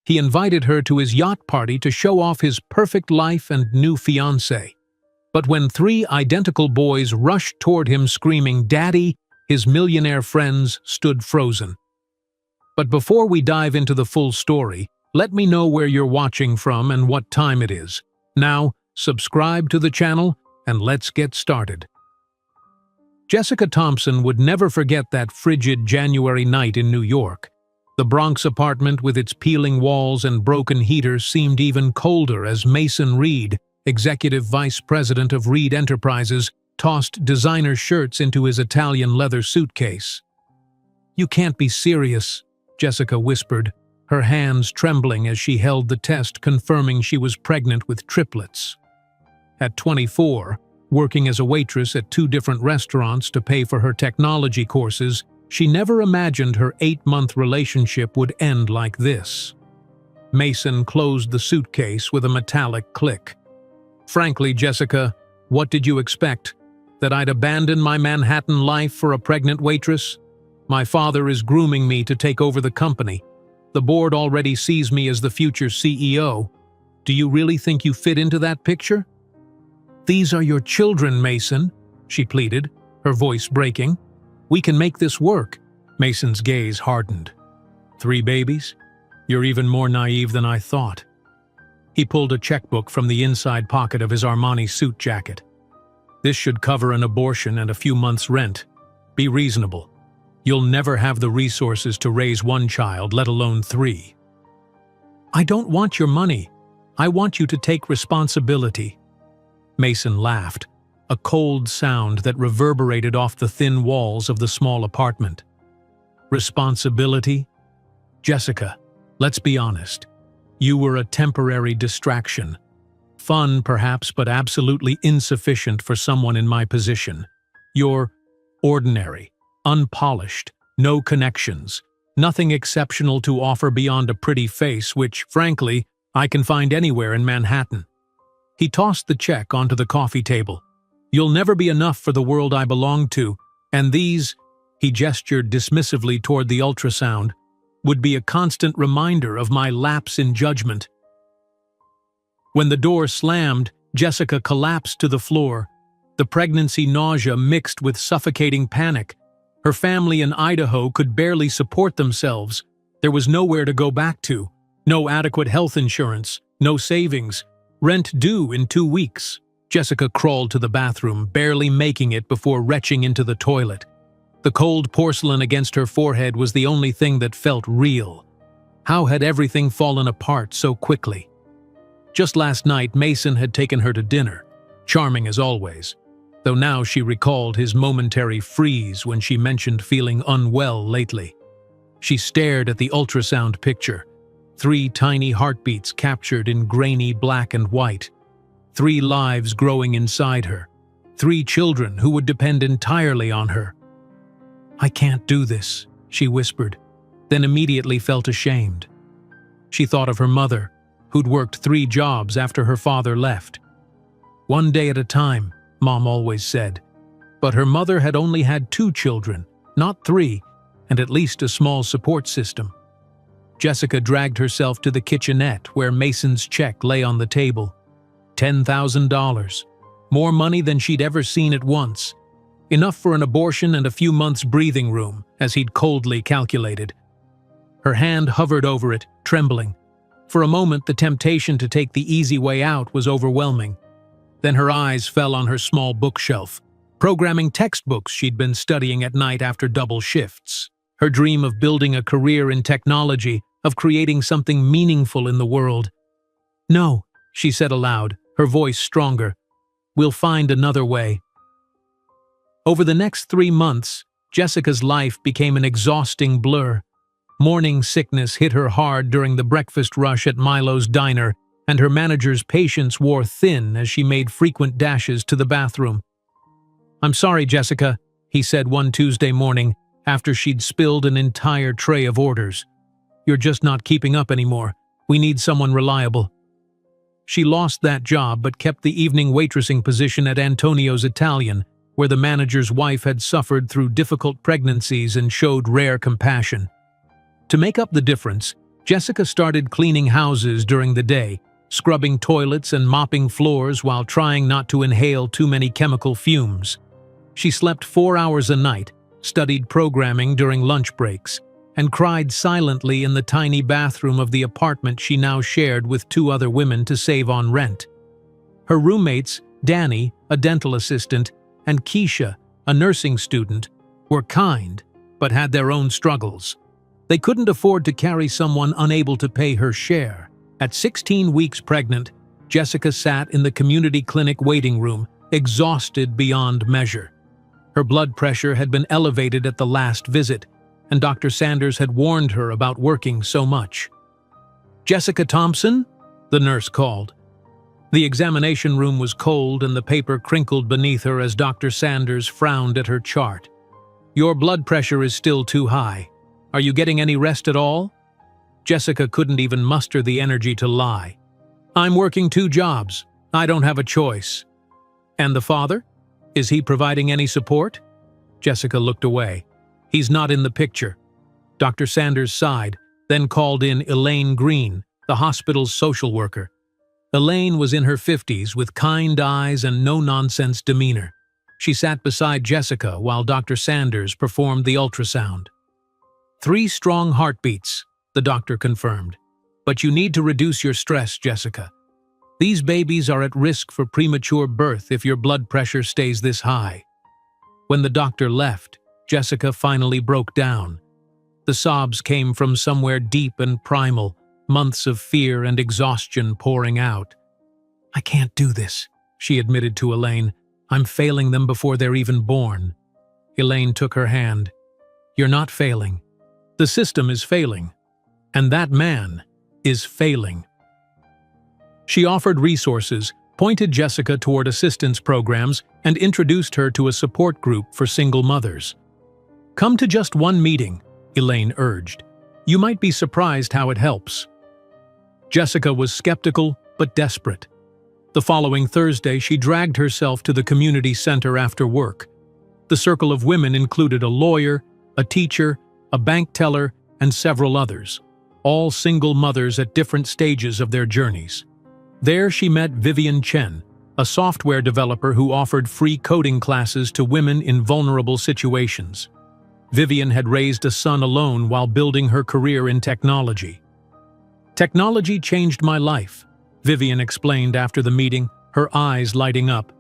He invited her to his yacht party to show off his perfect life and new fiancée. But when three identical boys rushed toward him screaming, "Daddy," his millionaire friends stood frozen. But before we dive into the full story, let me know where you're watching from and what time it is. Now, subscribe to the channel and let's get started. Jessica Thompson would never forget that frigid January night in New York. The Bronx apartment with its peeling walls and broken heaters seemed even colder as Mason Reed, executive vice president of Reed Enterprises, tossed designer shirts into his Italian leather suitcase. "You can't be serious," Jessica whispered, her hands trembling as she held the test confirming she was pregnant with triplets. At 24, working as a waitress at 2 different restaurants to pay for her technology courses, she never imagined her 8-month relationship would end like this. Mason closed the suitcase with a metallic click. "Frankly, Jessica, what did you expect? That I'd abandon my Manhattan life for a pregnant waitress? My father is grooming me to take over the company. The board already sees me as the future CEO. Do you really think you fit into that picture?" "These are your children, Mason," she pleaded, her voice breaking. "We can make this work." Mason's gaze hardened. "3 babies? You're even more naive than I thought." He pulled a checkbook from the inside pocket of his Armani suit jacket. "This should cover an abortion and a few months' rent. Be reasonable. You'll never have the resources to raise 1 child, let alone 3. "I don't want your money. I want you to take responsibility." Mason laughed, a cold sound that reverberated off the thin walls of the small apartment. "Responsibility? Jessica, let's be honest. You were a temporary distraction. Fun, perhaps, but absolutely insufficient for someone in my position. You're ordinary, unpolished, no connections, nothing exceptional to offer beyond a pretty face which, frankly, I can find anywhere in Manhattan." He tossed the check onto the coffee table. "You'll never be enough for the world I belong to, and these," he gestured dismissively toward the ultrasound, "would be a constant reminder of my lapse in judgment." When the door slammed, Jessica collapsed to the floor, the pregnancy nausea mixed with suffocating panic. Her family in Idaho could barely support themselves. There was nowhere to go back to, no adequate health insurance, no savings, rent due in 2 weeks. Jessica crawled to the bathroom, barely making it before retching into the toilet. The cold porcelain against her forehead was the only thing that felt real. How had everything fallen apart so quickly? Just last night, Mason had taken her to dinner, charming as always, though now she recalled his momentary freeze when she mentioned feeling unwell lately. She stared at the ultrasound picture, 3 tiny heartbeats captured in grainy black and white, 3 lives growing inside her, 3 children who would depend entirely on her. "I can't do this," she whispered, then immediately felt ashamed. She thought of her mother, who'd worked 3 jobs after her father left. "One day at a time," Mom always said. But her mother had only had 2 children, not 3, and at least a small support system. Jessica dragged herself to the kitchenette where Mason's check lay on the table. $10,000. More money than she'd ever seen at once. Enough for an abortion and a few months' breathing room, as he'd coldly calculated. Her hand hovered over it, trembling. For a moment, the temptation to take the easy way out was overwhelming. Then her eyes fell on her small bookshelf, programming textbooks she'd been studying at night after double shifts. Her dream of building a career in technology, of creating something meaningful in the world. "No," she said aloud, her voice stronger. "We'll find another way." Over the next 3 months, Jessica's life became an exhausting blur. Morning sickness hit her hard during the breakfast rush at Milo's diner, and her manager's patience wore thin as she made frequent dashes to the bathroom. "I'm sorry, Jessica," he said one Tuesday morning after she'd spilled an entire tray of orders. "You're just not keeping up anymore. We need someone reliable." She lost that job but kept the evening waitressing position at Antonio's Italian, where the manager's wife had suffered through difficult pregnancies and showed rare compassion. To make up the difference, Jessica started cleaning houses during the day, scrubbing toilets and mopping floors while trying not to inhale too many chemical fumes. She slept 4 hours a night, studied programming during lunch breaks, and cried silently in the tiny bathroom of the apartment she now shared with 2 other women to save on rent. Her roommates, Danny, a dental assistant, and Keisha, a nursing student, were kind, but had their own struggles. They couldn't afford to carry someone unable to pay her share. At 16 weeks pregnant, Jessica sat in the community clinic waiting room, exhausted beyond measure. Her blood pressure had been elevated at the last visit, and Dr. Sanders had warned her about working so much. "Jessica Thompson?" the nurse called. The examination room was cold and the paper crinkled beneath her as Dr. Sanders frowned at her chart. "Your blood pressure is still too high. Are you getting any rest at all?" Jessica couldn't even muster the energy to lie. "I'm working 2 jobs. I don't have a choice." "And the father? Is he providing any support?" Jessica looked away. "He's not in the picture." Dr. Sanders sighed, then called in Elaine Green, the hospital's social worker. Elaine was in her 50s with kind eyes and no-nonsense demeanor. She sat beside Jessica while Dr. Sanders performed the ultrasound. 3 strong heartbeats, the doctor confirmed. "But you need to reduce your stress, Jessica. These babies are at risk for premature birth if your blood pressure stays this high." When the doctor left, Jessica finally broke down. The sobs came from somewhere deep and primal, months of fear and exhaustion pouring out. "I can't do this," she admitted to Elaine. "I'm failing them before they're even born." Elaine took her hand. "You're not failing. The system is failing. And that man is failing." She offered resources, pointed Jessica toward assistance programs, and introduced her to a support group for single mothers. "Come to just 1 meeting," Elaine urged. "You might be surprised how it helps." Jessica was skeptical but desperate. The following Thursday, she dragged herself to the community center after work. The circle of women included a lawyer, a teacher, a bank teller, and several others, all single mothers at different stages of their journeys. There she met Vivian Chen, a software developer who offered free coding classes to women in vulnerable situations. Vivian had raised a son alone while building her career in technology. "Technology changed my life," Vivian explained after the meeting, her eyes lighting up.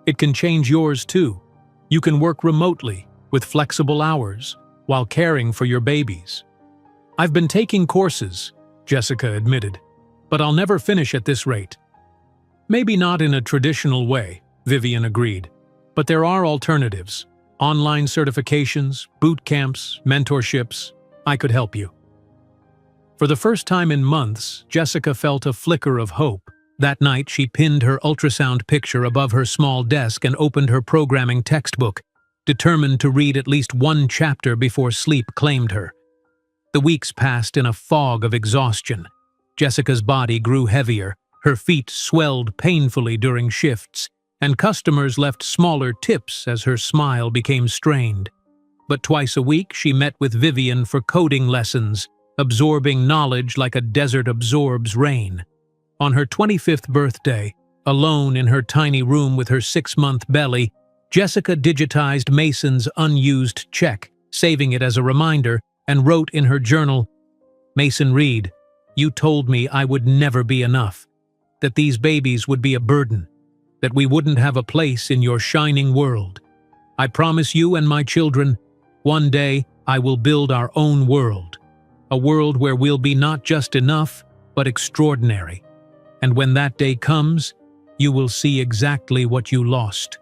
"It can change yours too. You can work remotely, with flexible hours, while caring for your babies." "I've been taking courses," Jessica admitted, "but I'll never finish at this rate." "Maybe not in a traditional way," Vivian agreed, "but there are alternatives. Online certifications, boot camps, mentorships. I could help you." For the first time in months, Jessica felt a flicker of hope. That night, she pinned her ultrasound picture above her small desk and opened her programming textbook, determined to read at least 1 chapter before sleep claimed her. The weeks passed in a fog of exhaustion. Jessica's body grew heavier, her feet swelled painfully during shifts, and customers left smaller tips as her smile became strained. But twice a week, she met with Vivian for coding lessons, absorbing knowledge like a desert absorbs rain. On her 25th birthday, alone in her tiny room with her 6-month belly, Jessica digitized Mason's unused check, saving it as a reminder, and wrote in her journal, "Mason Reed, you told me I would never be enough, that these babies would be a burden, that we wouldn't have a place in your shining world. I promise you and my children, one day I will build our own world, a world where we'll be not just enough, but extraordinary. And when that day comes, you will see exactly what you lost."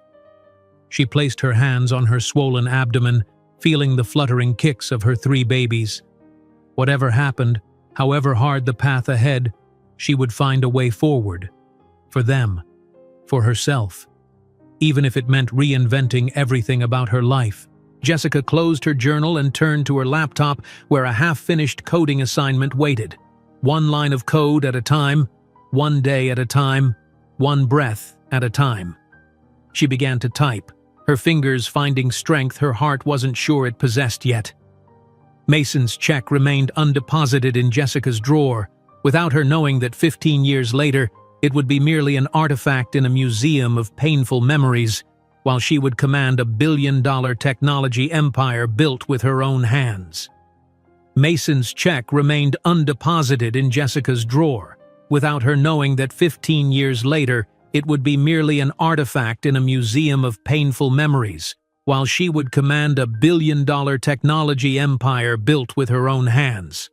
She placed her hands on her swollen abdomen, feeling the fluttering kicks of her 3 babies. Whatever happened, however hard the path ahead, she would find a way forward. For them. For herself. Even if it meant reinventing everything about her life. Jessica closed her journal and turned to her laptop where a half-finished coding assignment waited. 1 line of code at a time, 1 day at a time, 1 breath at a time. She began to type, her fingers finding strength her heart wasn't sure it possessed yet. Mason's check remained undeposited in Jessica's drawer, without her knowing that 15 years later, it would be merely an artifact in a museum of painful memories, while she would command a billion-dollar technology empire built with her own hands. Mason's check remained undeposited in Jessica's drawer, without her knowing that 15 years later, it would be merely an artifact in a museum of painful memories, while she would command a billion-dollar technology empire built with her own hands.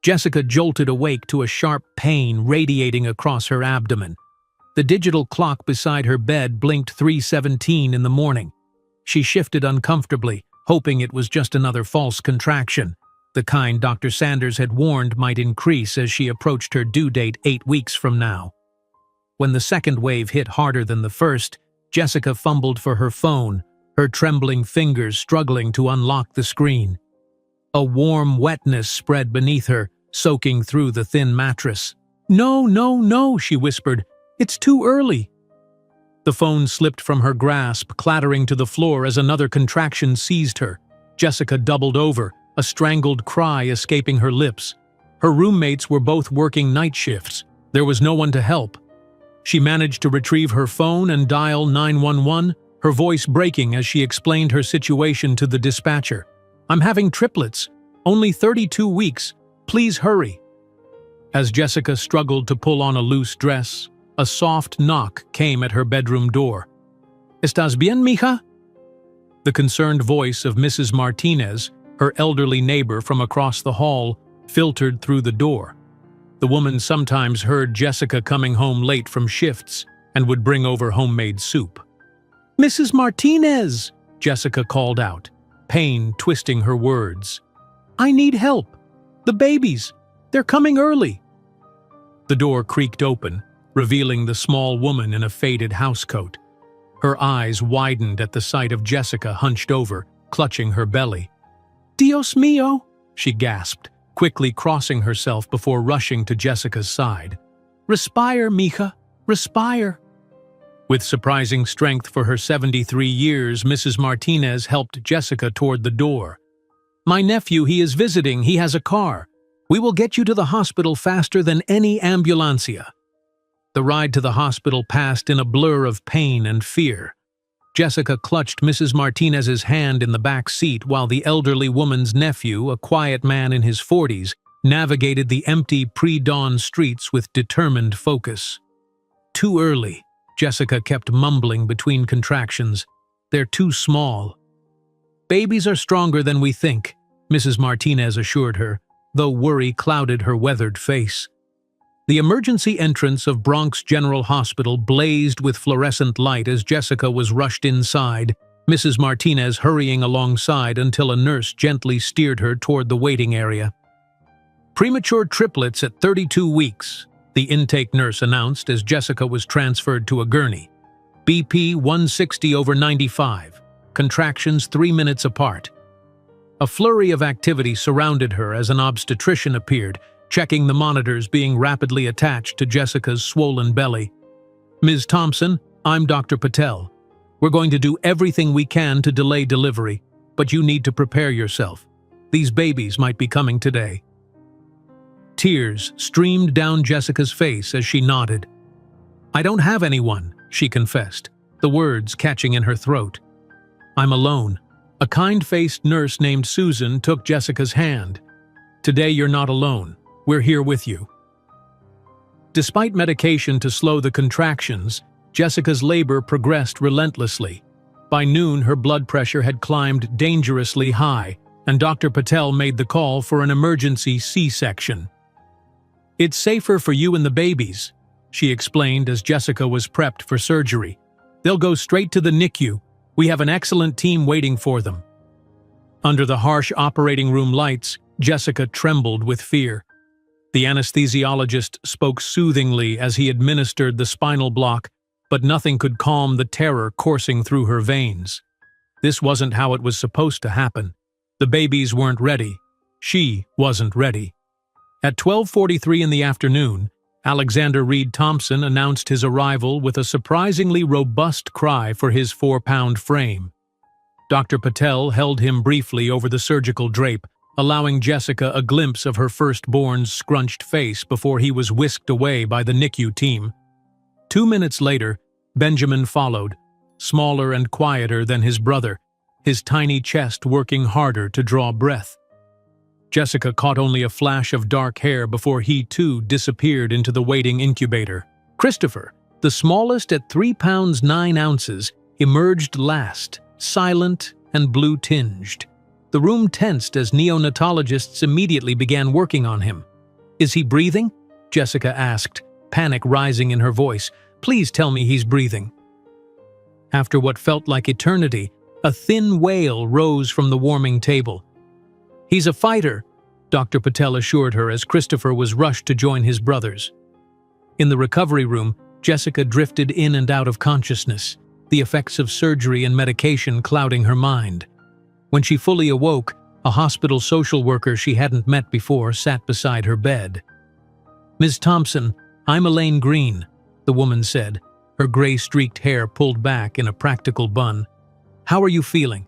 Jessica jolted awake to a sharp pain radiating across her abdomen. The digital clock beside her bed blinked 3:17 in the morning. She shifted uncomfortably, hoping it was just another false contraction, the kind Dr. Sanders had warned might increase as she approached her due date 8 weeks from now. When the second wave hit harder than the first, Jessica fumbled for her phone, her trembling fingers struggling to unlock the screen. A warm wetness spread beneath her, soaking through the thin mattress. "No, no, no," she whispered. "It's too early." The phone slipped from her grasp, clattering to the floor as another contraction seized her. Jessica doubled over, a strangled cry escaping her lips. Her roommates were both working night shifts. There was no one to help. She managed to retrieve her phone and dial 911, her voice breaking as she explained her situation to the dispatcher. "I'm having triplets. Only 32 weeks. Please hurry." As Jessica struggled to pull on a loose dress, a soft knock came at her bedroom door. "Estás bien, mija?" The concerned voice of Mrs. Martinez, her elderly neighbor from across the hall, filtered through the door. The woman sometimes heard Jessica coming home late from shifts and would bring over homemade soup. "Mrs. Martinez!" Jessica called out, pain twisting her words. "I need help. The babies. They're coming early." The door creaked open, revealing the small woman in a faded housecoat. Her eyes widened at the sight of Jessica hunched over, clutching her belly. "Dios mío!" she gasped, quickly crossing herself before rushing to Jessica's side. "Respire, mija, respire." With surprising strength for her 73 years, Mrs. Martinez helped Jessica toward the door. "My nephew, he is visiting. He has a car. We will get you to the hospital faster than any ambulancia." The ride to the hospital passed in a blur of pain and fear. Jessica clutched Mrs. Martinez's hand in the back seat while the elderly woman's nephew, a quiet man in his 40s, navigated the empty pre-dawn streets with determined focus. "Too early," Jessica kept mumbling between contractions. "They're too small." "Babies are stronger than we think," Mrs. Martinez assured her, though worry clouded her weathered face. The emergency entrance of Bronx General Hospital blazed with fluorescent light as Jessica was rushed inside, Mrs. Martinez hurrying alongside until a nurse gently steered her toward the waiting area. "Premature triplets at 32 weeks, the intake nurse announced as Jessica was transferred to a gurney. BP 160/95, contractions 3 minutes apart. A flurry of activity surrounded her as an obstetrician appeared, checking the monitors being rapidly attached to Jessica's swollen belly. "Ms. Thompson, I'm Dr. Patel. We're going to do everything we can to delay delivery, but you need to prepare yourself. These babies might be coming today." Tears streamed down Jessica's face as she nodded. "I don't have anyone," she confessed, the words catching in her throat. "I'm alone." A kind-faced nurse named Susan took Jessica's hand. "Today you're not alone. We're here with you." Despite medication to slow the contractions, Jessica's labor progressed relentlessly. By noon, her blood pressure had climbed dangerously high, and Dr. Patel made the call for an emergency C-section. "It's safer for you and the babies," she explained as Jessica was prepped for surgery. "They'll go straight to the NICU. We have an excellent team waiting for them." Under the harsh operating room lights, Jessica trembled with fear. The anesthesiologist spoke soothingly as he administered the spinal block, but nothing could calm the terror coursing through her veins. This wasn't how it was supposed to happen. The babies weren't ready. She wasn't ready. At 12:43 in the afternoon, Alexander Reed Thompson announced his arrival with a surprisingly robust cry for his 4-pound frame. Dr. Patel held him briefly over the surgical drape, allowing Jessica a glimpse of her firstborn's scrunched face before he was whisked away by the NICU team. 2 minutes later, Benjamin followed, smaller and quieter than his brother, his tiny chest working harder to draw breath. Jessica caught only a flash of dark hair before he too disappeared into the waiting incubator. Christopher, the smallest at 3 pounds 9 ounces, emerged last, silent and blue-tinged. The room tensed as neonatologists immediately began working on him. "Is he breathing?" Jessica asked, panic rising in her voice. "Please tell me he's breathing." After what felt like eternity, a thin wail rose from the warming table. "He's a fighter," Dr. Patel assured her as Christopher was rushed to join his brothers. In the recovery room, Jessica drifted in and out of consciousness, the effects of surgery and medication clouding her mind. When she fully awoke, a hospital social worker she hadn't met before sat beside her bed. "Ms. Thompson, I'm Elaine Green," the woman said, her gray-streaked hair pulled back in a practical bun. "How are you feeling?"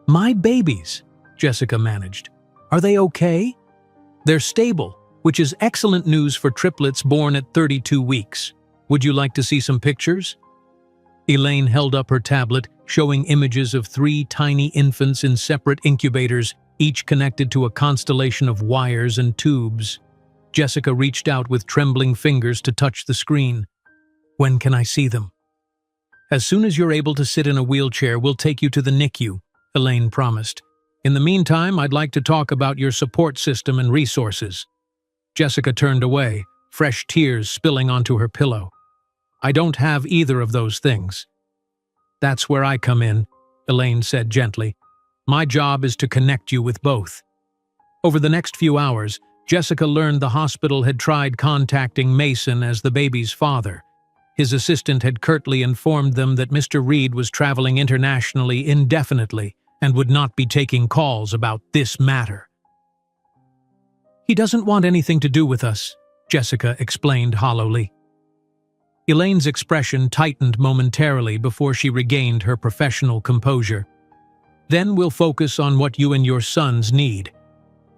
"My babies," Jessica managed. "Are they okay?" "They're stable, which is excellent news for triplets born at 32 weeks. Would you like to see some pictures?" Elaine held up her tablet, showing images of 3 tiny infants in separate incubators, each connected to a constellation of wires and tubes. Jessica reached out with trembling fingers to touch the screen. "When can I see them?" "As soon as you're able to sit in a wheelchair, we'll take you to the NICU," Elaine promised. "In the meantime, I'd like to talk about your support system and resources." Jessica turned away, fresh tears spilling onto her pillow. "I don't have either of those things." "That's where I come in," Elaine said gently. "My job is to connect you with both." Over the next few hours, Jessica learned the hospital had tried contacting Mason as the baby's father. His assistant had curtly informed them that Mr. Reed was traveling internationally indefinitely and would not be taking calls about this matter. "He doesn't want anything to do with us," Jessica explained hollowly. Elaine's expression tightened momentarily before she regained her professional composure. "Then we'll focus on what you and your sons need.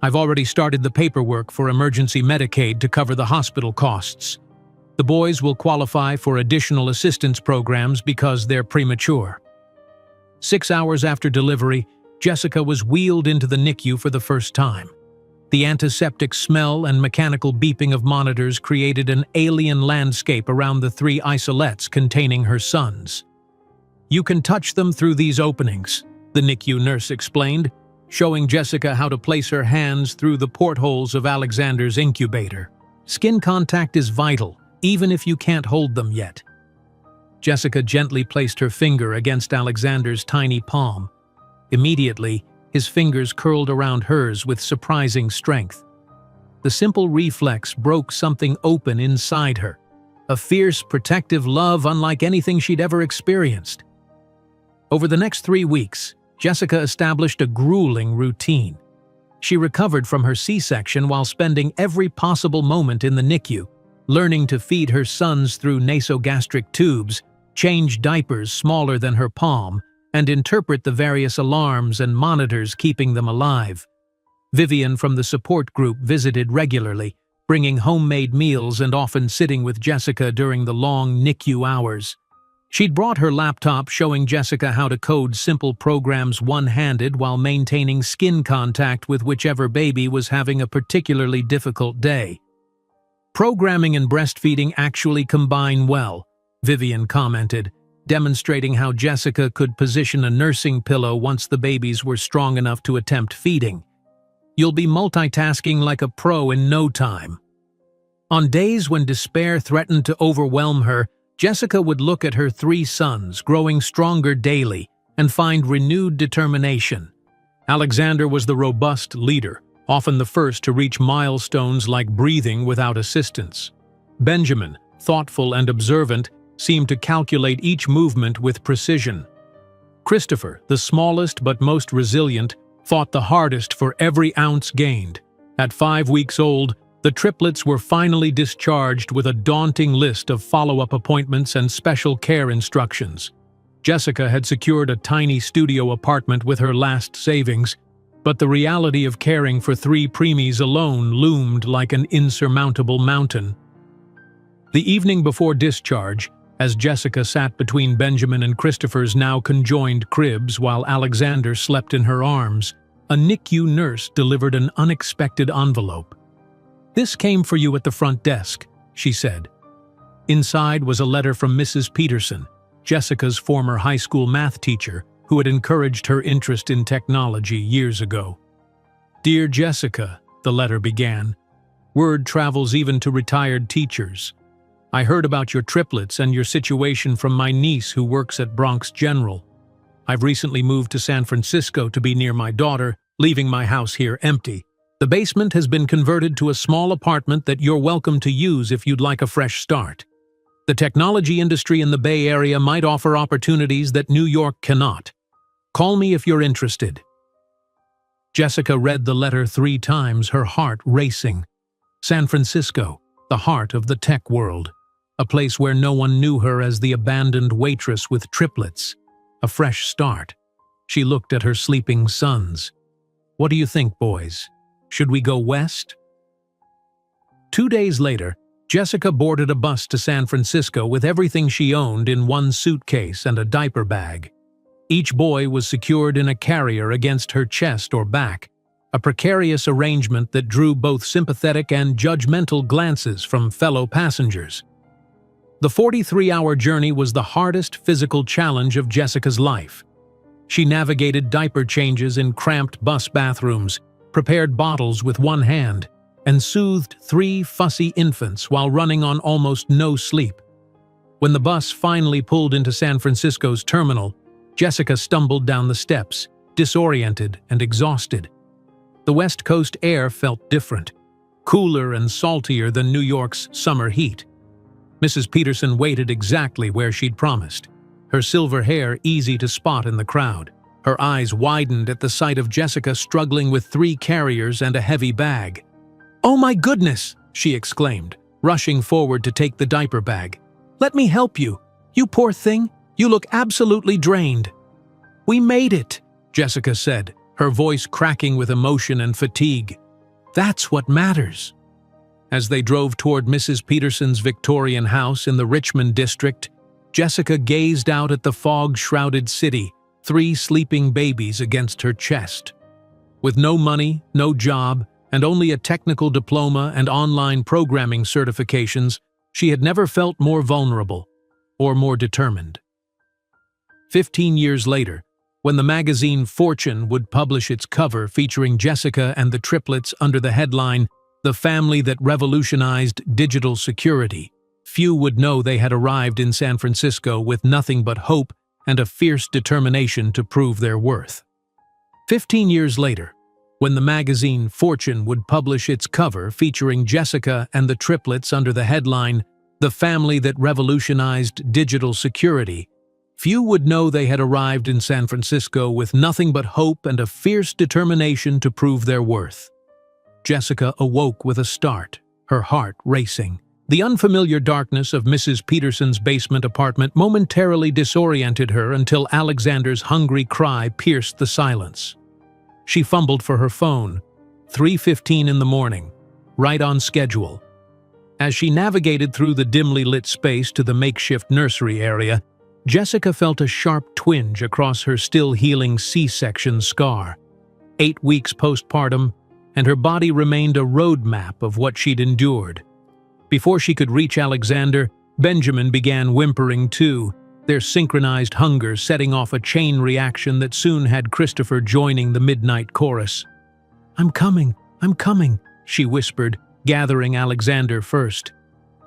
I've already started the paperwork for emergency Medicaid to cover the hospital costs. The boys will qualify for additional assistance programs because they're premature." 6 hours after delivery, Jessica was wheeled into the NICU for the first time. The antiseptic smell and mechanical beeping of monitors created an alien landscape around the 3 isolettes containing her sons. "You can touch them through these openings," the NICU nurse explained, showing Jessica how to place her hands through the portholes of Alexander's incubator. "Skin contact is vital, even if you can't hold them yet." Jessica gently placed her finger against Alexander's tiny palm. Immediately, his fingers curled around hers with surprising strength. The simple reflex broke something open inside her, a fierce, protective love unlike anything she'd ever experienced. Over the next 3 weeks, Jessica established a grueling routine. She recovered from her C-section while spending every possible moment in the NICU, learning to feed her sons through nasogastric tubes, change diapers smaller than her palm, and interpret the various alarms and monitors keeping them alive. Vivian from the support group visited regularly, bringing homemade meals and often sitting with Jessica during the long NICU hours. She'd brought her laptop, showing Jessica how to code simple programs one-handed while maintaining skin contact with whichever baby was having a particularly difficult day. "Programming and breastfeeding actually combine well," Vivian commented, demonstrating how Jessica could position a nursing pillow once the babies were strong enough to attempt feeding. "You'll be multitasking like a pro in no time." On days when despair threatened to overwhelm her, Jessica would look at her 3 sons growing stronger daily and find renewed determination. Alexander was the robust leader, often the first to reach milestones like breathing without assistance. Benjamin, thoughtful and observant, seemed to calculate each movement with precision. Christopher, the smallest but most resilient, fought the hardest for every ounce gained. At 5 weeks old, the triplets were finally discharged with a daunting list of follow-up appointments and special care instructions. Jessica had secured a tiny studio apartment with her last savings, but the reality of caring for 3 preemies alone loomed like an insurmountable mountain. The evening before discharge, as Jessica sat between Benjamin and Christopher's now conjoined cribs while Alexander slept in her arms, a NICU nurse delivered an unexpected envelope. "This came for you at the front desk," she said. Inside was a letter from Mrs. Peterson, Jessica's former high school math teacher, who had encouraged her interest in technology years ago. "Dear Jessica," the letter began, "word travels even to retired teachers. I heard about your triplets and your situation from my niece who works at Bronx General. I've recently moved to San Francisco to be near my daughter, leaving my house here empty. The basement has been converted to a small apartment that you're welcome to use if you'd like a fresh start. The technology industry in the Bay Area might offer opportunities that New York cannot. Call me if you're interested." Jessica read the letter 3 times, her heart racing. San Francisco, the heart of the tech world. A place where no one knew her as the abandoned waitress with triplets. A fresh start. She looked at her sleeping sons. "What do you think, boys? Should we go west?" 2 days later, Jessica boarded a bus to San Francisco with everything she owned in one suitcase and a diaper bag. Each boy was secured in a carrier against her chest or back, a precarious arrangement that drew both sympathetic and judgmental glances from fellow passengers. The 43-hour journey was the hardest physical challenge of Jessica's life. She navigated diaper changes in cramped bus bathrooms, prepared bottles with one hand, and soothed 3 fussy infants while running on almost no sleep. When the bus finally pulled into San Francisco's terminal, Jessica stumbled down the steps, disoriented and exhausted. The West Coast air felt different, cooler and saltier than New York's summer heat. Mrs. Peterson waited exactly where she'd promised, her silver hair easy to spot in the crowd. Her eyes widened at the sight of Jessica struggling with 3 carriers and a heavy bag. "Oh my goodness!" she exclaimed, rushing forward to take the diaper bag. "Let me help you. You poor thing, you look absolutely drained." "We made it," Jessica said, her voice cracking with emotion and fatigue. "That's what matters." As they drove toward Mrs. Peterson's Victorian house in the Richmond district, Jessica gazed out at the fog-shrouded city, 3 sleeping babies against her chest. With no money, no job, and only a technical diploma and online programming certifications, she had never felt more vulnerable or more determined. 15 years later, when the magazine Fortune would publish its cover featuring Jessica and the triplets under the headline, "The Family That Revolutionized Digital Security," few would know they had arrived in San Francisco with nothing but hope and a fierce determination to prove their worth. 15 years later, when the magazine Fortune would publish its cover featuring Jessica and the triplets under the headline, "The Family That Revolutionized Digital Security," few would know they had arrived in San Francisco with nothing but hope and a fierce determination to prove their worth. Jessica awoke with a start, her heart racing. The unfamiliar darkness of Mrs. Peterson's basement apartment momentarily disoriented her until Alexander's hungry cry pierced the silence. She fumbled for her phone. 3:15 in the morning, right on schedule. As she navigated through the dimly lit space to the makeshift nursery area, Jessica felt a sharp twinge across her still-healing C-section scar. 8 weeks postpartum, and her body remained a roadmap of what she'd endured. Before she could reach Alexander, Benjamin began whimpering too, their synchronized hunger setting off a chain reaction that soon had Christopher joining the midnight chorus. I'm coming," she whispered, gathering Alexander first.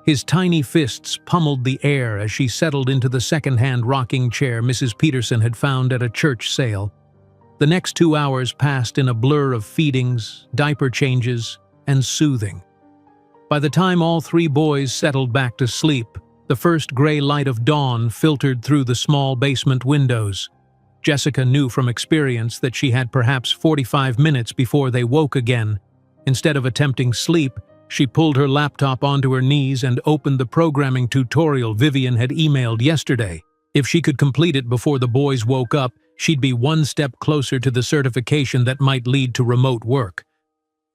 His tiny fists pummeled the air as she settled into the second-hand rocking chair Mrs. Peterson had found at a church sale. The next 2 hours passed in a blur of feedings, diaper changes, and soothing. By the time all 3 boys settled back to sleep, the first gray light of dawn filtered through the small basement windows. Jessica knew from experience that she had perhaps 45 minutes before they woke again. Instead of attempting sleep, she pulled her laptop onto her knees and opened the programming tutorial Vivian had emailed yesterday. If she could complete it before the boys woke up, she'd be one step closer to the certification that might lead to remote work.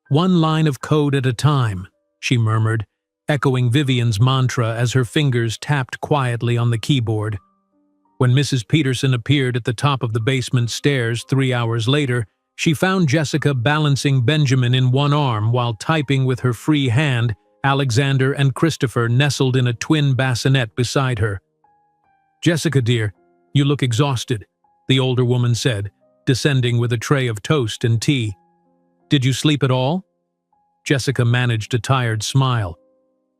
"One line of code at a time," she murmured, echoing Vivian's mantra as her fingers tapped quietly on the keyboard. When Mrs. Peterson appeared at the top of the basement stairs 3 hours later, she found Jessica balancing Benjamin in one arm while typing with her free hand, Alexander and Christopher nestled in a twin bassinet beside her. "Jessica, dear, you look exhausted," the older woman said, descending with a tray of toast and tea. "Did you sleep at all?" Jessica managed a tired smile.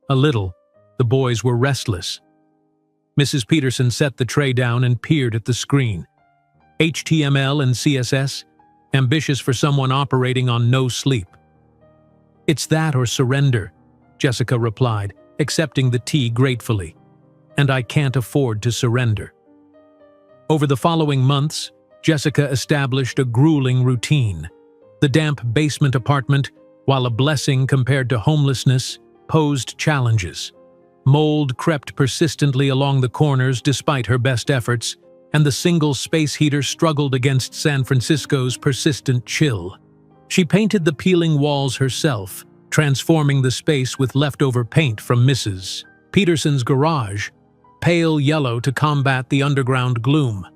"A little. The boys were restless." Mrs. Peterson set the tray down and peered at the screen. HTML and CSS? Ambitious for someone operating on no sleep. "It's that or surrender," Jessica replied, accepting the tea gratefully. "And I can't afford to surrender." Over the following months, Jessica established a grueling routine. The damp basement apartment, while a blessing compared to homelessness, posed challenges. Mold crept persistently along the corners despite her best efforts, and the single space heater struggled against San Francisco's persistent chill. She painted the peeling walls herself, transforming the space with leftover paint from Mrs. Peterson's garage, pale yellow to combat the underground gloom.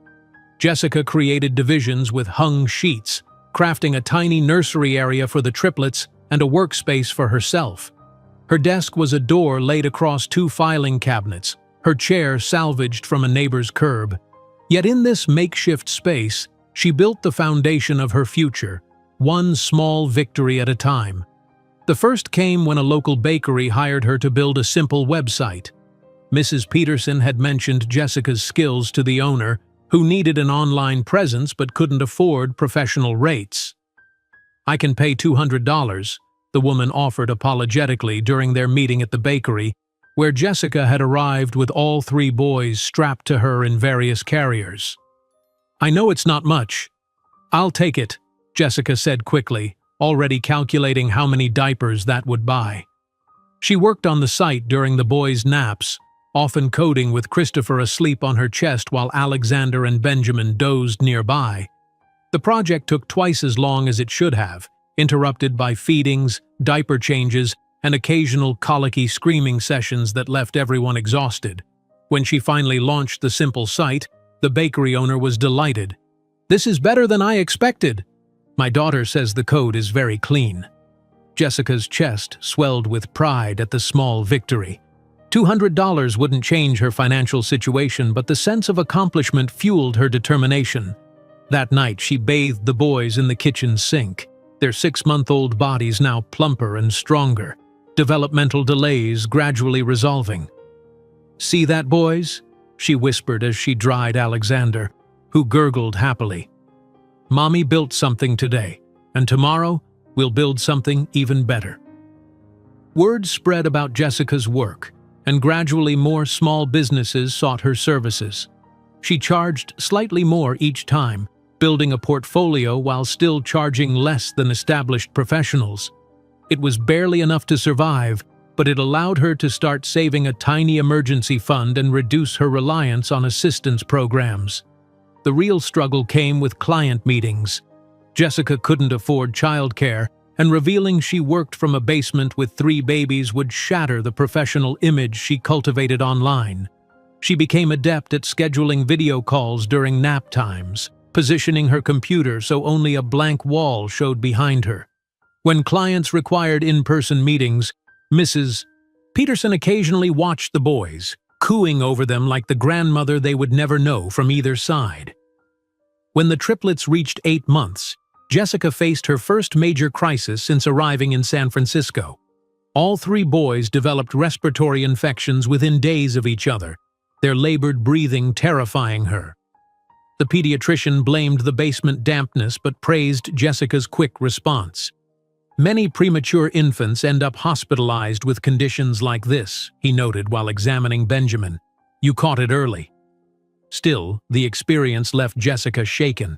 Jessica created divisions with hung sheets, crafting a tiny nursery area for the triplets and a workspace for herself. Her desk was a door laid across 2 filing cabinets, her chair salvaged from a neighbor's curb. Yet in this makeshift space, she built the foundation of her future, one small victory at a time. The first came when a local bakery hired her to build a simple website. Mrs. Peterson had mentioned Jessica's skills to the owner, who needed an online presence but couldn't afford professional rates. "I can pay $200, the woman offered apologetically during their meeting at the bakery, where Jessica had arrived with all 3 boys strapped to her in various carriers. "I know it's not much. I'll take it," Jessica said quickly, already calculating how many diapers that would buy. She worked on the site during the boys' naps, often coding with Christopher asleep on her chest while Alexander and Benjamin dozed nearby. The project took twice as long as it should have, interrupted by feedings, diaper changes, and occasional colicky screaming sessions that left everyone exhausted. When she finally launched the simple site, the bakery owner was delighted. "This is better than I expected. My daughter says the code is very clean." Jessica's chest swelled with pride at the small victory. $200 wouldn't change her financial situation, but the sense of accomplishment fueled her determination. That night, she bathed the boys in the kitchen sink, their 6-month-old bodies now plumper and stronger, developmental delays gradually resolving. "See that, boys?" she whispered as she dried Alexander, who gurgled happily. "Mommy built something today, and tomorrow we'll build something even better." Word spread about Jessica's work, and gradually more small businesses sought her services. She charged slightly more each time, building a portfolio while still charging less than established professionals. It was barely enough to survive, but it allowed her to start saving a tiny emergency fund and reduce her reliance on assistance programs. The real struggle came with client meetings. Jessica couldn't afford childcare, and revealing she worked from a basement with 3 babies would shatter the professional image she cultivated online. She became adept at scheduling video calls during nap times, positioning her computer so only a blank wall showed behind her. When clients required in-person meetings, Mrs. Peterson occasionally watched the boys, cooing over them like the grandmother they would never know from either side. When the triplets reached 8 months, Jessica faced her first major crisis since arriving in San Francisco. All 3 boys developed respiratory infections within days of each other, their labored breathing terrifying her. The pediatrician blamed the basement dampness but praised Jessica's quick response. "Many premature infants end up hospitalized with conditions like this," he noted while examining Benjamin. "You caught it early." Still, the experience left Jessica shaken.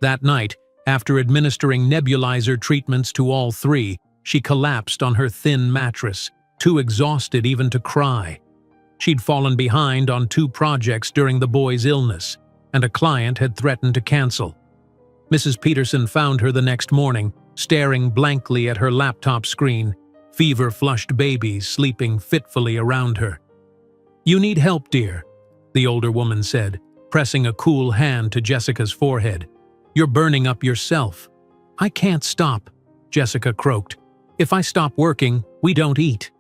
That night, after administering nebulizer treatments to all 3, she collapsed on her thin mattress, too exhausted even to cry. She'd fallen behind on 2 projects during the boy's illness, and a client had threatened to cancel. Mrs. Peterson found her the next morning, staring blankly at her laptop screen, fever-flushed babies sleeping fitfully around her. "You need help, dear," the older woman said, pressing a cool hand to Jessica's forehead. "You're burning up yourself." "I can't stop," Jessica croaked. "If I stop working, we don't eat."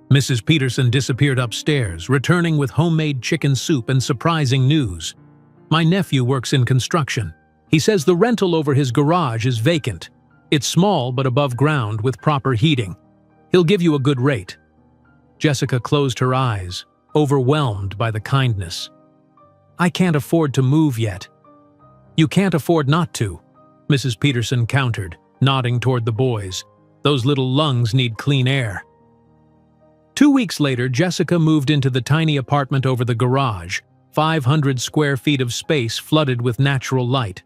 Mrs. Peterson disappeared upstairs, returning with homemade chicken soup and surprising news. "My nephew works in construction. He says the rental over his garage is vacant. It's small but above ground with proper heating. He'll give you a good rate." Jessica closed her eyes, overwhelmed by the kindness. "I can't afford to move yet." "You can't afford not to," Mrs. Peterson countered, nodding toward the boys. "Those little lungs need clean air." 2 weeks later, Jessica moved into the tiny apartment over the garage, 500 square feet of space flooded with natural light.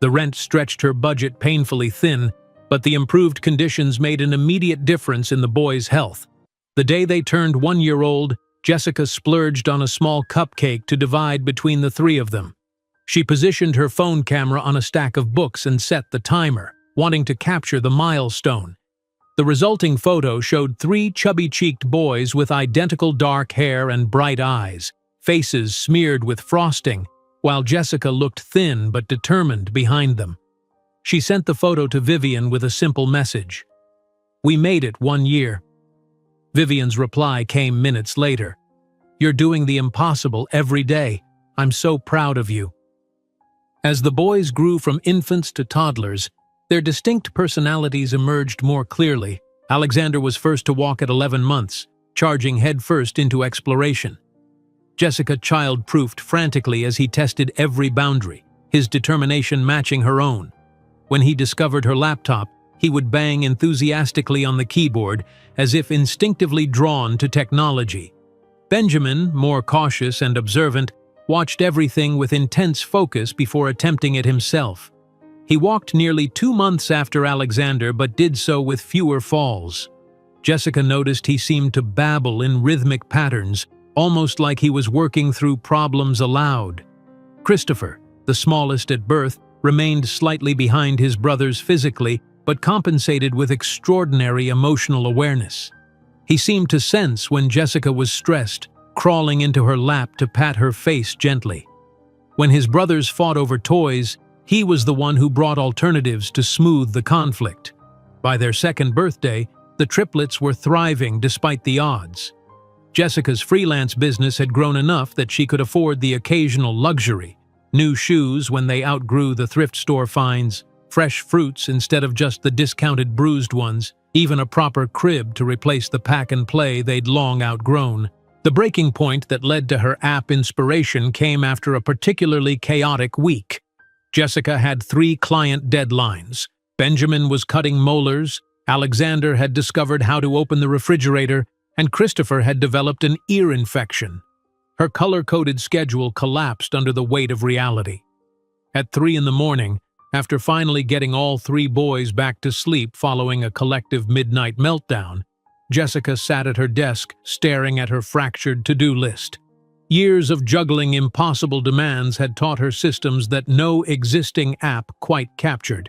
The rent stretched her budget painfully thin, but the improved conditions made an immediate difference in the boys' health. The day they turned 1 year old, Jessica splurged on a small cupcake to divide between the 3 of them. She positioned her phone camera on a stack of books and set the timer, wanting to capture the milestone. The resulting photo showed 3 chubby-cheeked boys with identical dark hair and bright eyes, faces smeared with frosting, while Jessica looked thin but determined behind them. She sent the photo to Vivian with a simple message. "We made it 1 year." Vivian's reply came minutes later. "You're doing the impossible every day. I'm so proud of you." As the boys grew from infants to toddlers, their distinct personalities emerged more clearly. Alexander was first to walk at 11 months, charging headfirst into exploration. Jessica child-proofed frantically as he tested every boundary, his determination matching her own. When he discovered her laptop, he would bang enthusiastically on the keyboard, as if instinctively drawn to technology. Benjamin, more cautious and observant, watched everything with intense focus before attempting it himself. He walked nearly 2 months after Alexander, but did so with fewer falls. Jessica noticed he seemed to babble in rhythmic patterns, almost like he was working through problems aloud. Christopher, the smallest at birth, remained slightly behind his brothers physically, but compensated with extraordinary emotional awareness. He seemed to sense when Jessica was stressed, crawling into her lap to pat her face gently. When his brothers fought over toys, he was the one who brought alternatives to smooth the conflict. By their 2nd birthday, the triplets were thriving despite the odds. Jessica's freelance business had grown enough that she could afford the occasional luxury: new shoes when they outgrew the thrift store finds, fresh fruits instead of just the discounted bruised ones, even a proper crib to replace the pack-and-play they'd long outgrown. The breaking point that led to her app inspiration came after a particularly chaotic week. Jessica had 3 client deadlines. Benjamin was cutting molars, Alexander had discovered how to open the refrigerator, and Christopher had developed an ear infection. Her color-coded schedule collapsed under the weight of reality. At 3 in the morning, after finally getting all 3 boys back to sleep following a collective midnight meltdown, Jessica sat at her desk staring at her fractured to-do list. Years of juggling impossible demands had taught her systems that no existing app quite captured.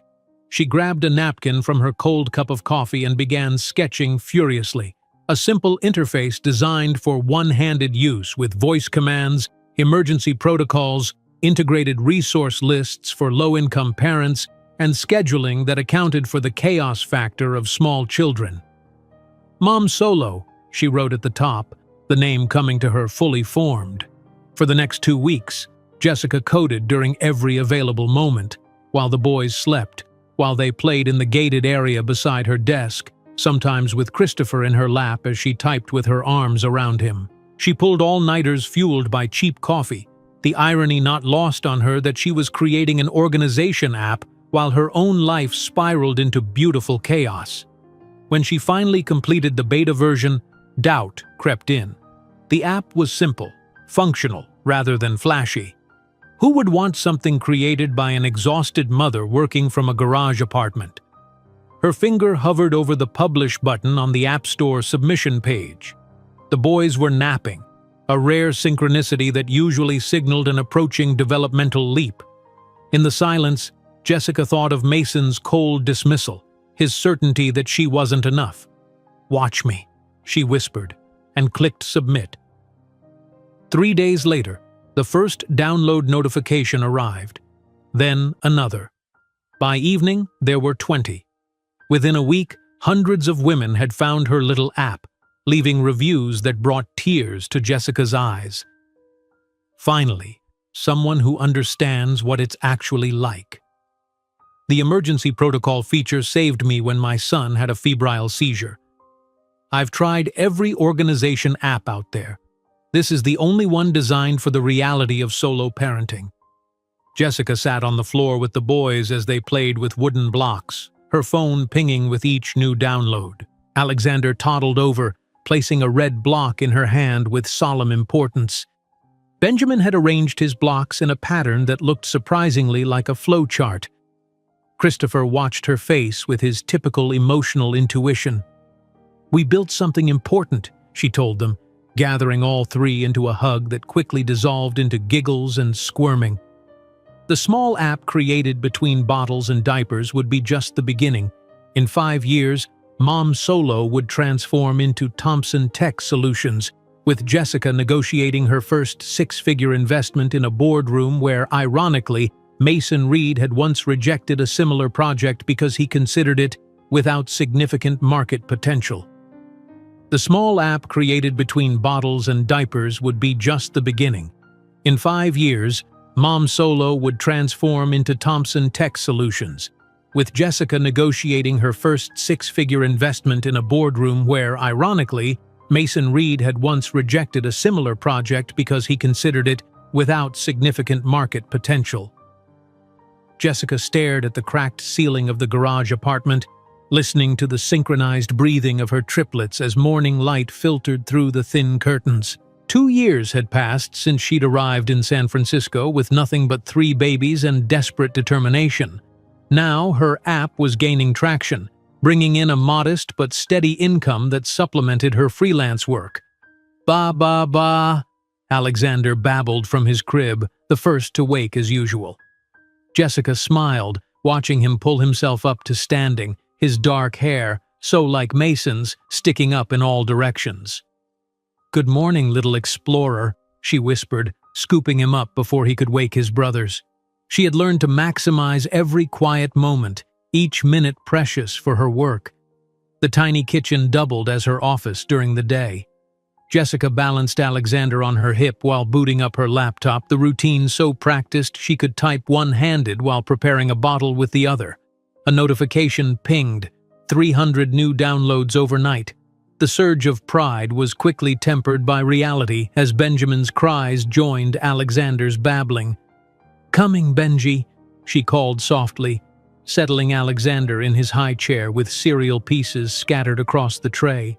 She grabbed a napkin from her cold cup of coffee and began sketching furiously. A simple interface designed for one-handed use with voice commands, emergency protocols, integrated resource lists for low-income parents, and scheduling that accounted for the chaos factor of small children. "Mom Solo," she wrote at the top, the name coming to her fully formed. For the next 2 weeks, Jessica coded during every available moment, while the boys slept, while they played in the gated area beside her desk, sometimes with Christopher in her lap as she typed with her arms around him. She pulled all-nighters fueled by cheap coffee, the irony not lost on her that she was creating an organization app while her own life spiraled into beautiful chaos. When she finally completed the beta version, doubt crept in. The app was simple, functional, rather than flashy. Who would want something created by an exhausted mother working from a garage apartment? Her finger hovered over the Publish button on the App Store submission page. The boys were napping, a rare synchronicity that usually signaled an approaching developmental leap. In the silence, Jessica thought of Mason's cold dismissal, his certainty that she wasn't enough. "Watch me," she whispered, and clicked submit. 3 days later, the first download notification arrived. Then another. By evening, there were 20. Within a week, hundreds of women had found her little app, leaving reviews that brought tears to Jessica's eyes. Finally, someone who understands what it's actually like. The emergency protocol feature saved me when my son had a febrile seizure. I've tried every organization app out there. This is the only one designed for the reality of solo parenting. Jessica sat on the floor with the boys as they played with wooden blocks, her phone pinging with each new download. Alexander toddled over, placing a red block in her hand with solemn importance. Benjamin had arranged his blocks in a pattern that looked surprisingly like a flowchart. Christopher watched her face with his typical emotional intuition. "We built something important," she told them, gathering all three into a hug that quickly dissolved into giggles and squirming. The small app created between bottles and diapers would be just the beginning. In 5 years, Mom Solo would transform into Thompson Tech Solutions, with Jessica negotiating her first 6-figure investment in a boardroom where, ironically, Mason Reed had once rejected a similar project because he considered it without significant market potential. The small app created between bottles and diapers would be just the beginning. In 5 years, Mom Solo would transform into Thompson Tech Solutions, with Jessica negotiating her first 6-figure investment in a boardroom where, ironically, Mason Reed had once rejected a similar project because he considered it without significant market potential. Jessica stared at the cracked ceiling of the garage apartment, listening to the synchronized breathing of her triplets as morning light filtered through the thin curtains. 2 years had passed since she'd arrived in San Francisco with nothing but 3 babies and desperate determination. Now her app was gaining traction, bringing in a modest but steady income that supplemented her freelance work. Ba, Alexander babbled from his crib, the first to wake as usual. Jessica smiled, watching him pull himself up to standing, his dark hair, so like Mason's, sticking up in all directions. "Good morning, little explorer," she whispered, scooping him up before he could wake his brothers. She had learned to maximize every quiet moment, each minute precious for her work. The tiny kitchen doubled as her office during the day. Jessica balanced Alexander on her hip while booting up her laptop, the routine so practiced she could type one-handed while preparing a bottle with the other. A notification pinged, 300 new downloads overnight. The surge of pride was quickly tempered by reality as Benjamin's cries joined Alexander's babbling. "Coming, Benji," she called softly, settling Alexander in his high chair with cereal pieces scattered across the tray.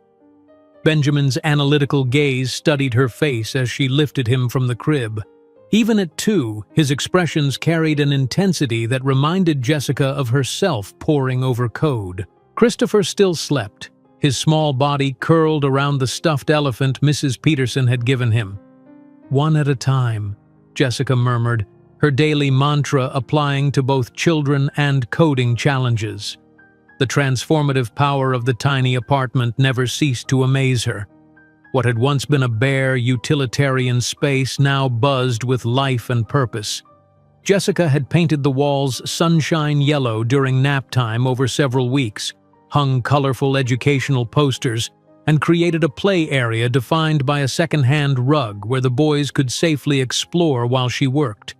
Benjamin's analytical gaze studied her face as she lifted him from the crib. Even at 2, his expressions carried an intensity that reminded Jessica of herself poring over code. Christopher still slept, his small body curled around the stuffed elephant Mrs. Peterson had given him. "One at a time," Jessica murmured, her daily mantra applying to both children and coding challenges. The transformative power of the tiny apartment never ceased to amaze her. What had once been a bare, utilitarian space now buzzed with life and purpose. Jessica had painted the walls sunshine yellow during nap time over several weeks, hung colorful educational posters, and created a play area defined by a second-hand rug where the boys could safely explore while she worked.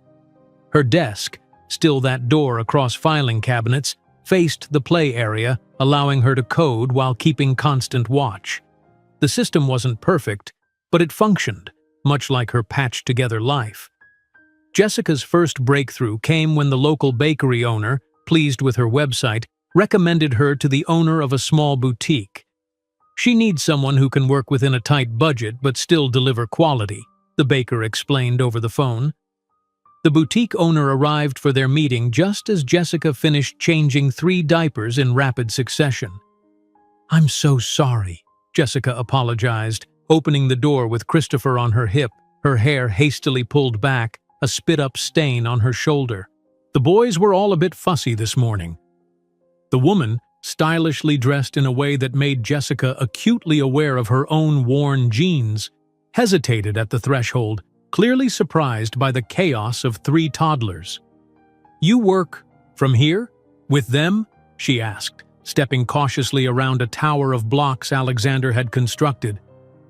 Her desk, still that door across filing cabinets, faced the play area, allowing her to code while keeping constant watch. The system wasn't perfect, but it functioned, much like her patched-together life. Jessica's first breakthrough came when the local bakery owner, pleased with her website, recommended her to the owner of a small boutique. "She needs someone who can work within a tight budget but still deliver quality," the baker explained over the phone. The boutique owner arrived for their meeting just as Jessica finished changing 3 diapers in rapid succession. "I'm so sorry," Jessica apologized, opening the door with Christopher on her hip, her hair hastily pulled back, a spit-up stain on her shoulder. The boys were all a bit fussy this morning. The woman, stylishly dressed in a way that made Jessica acutely aware of her own worn jeans, hesitated at the threshold, clearly surprised by the chaos of 3 toddlers. "You work from here? With them?" she asked, stepping cautiously around a tower of blocks Alexander had constructed.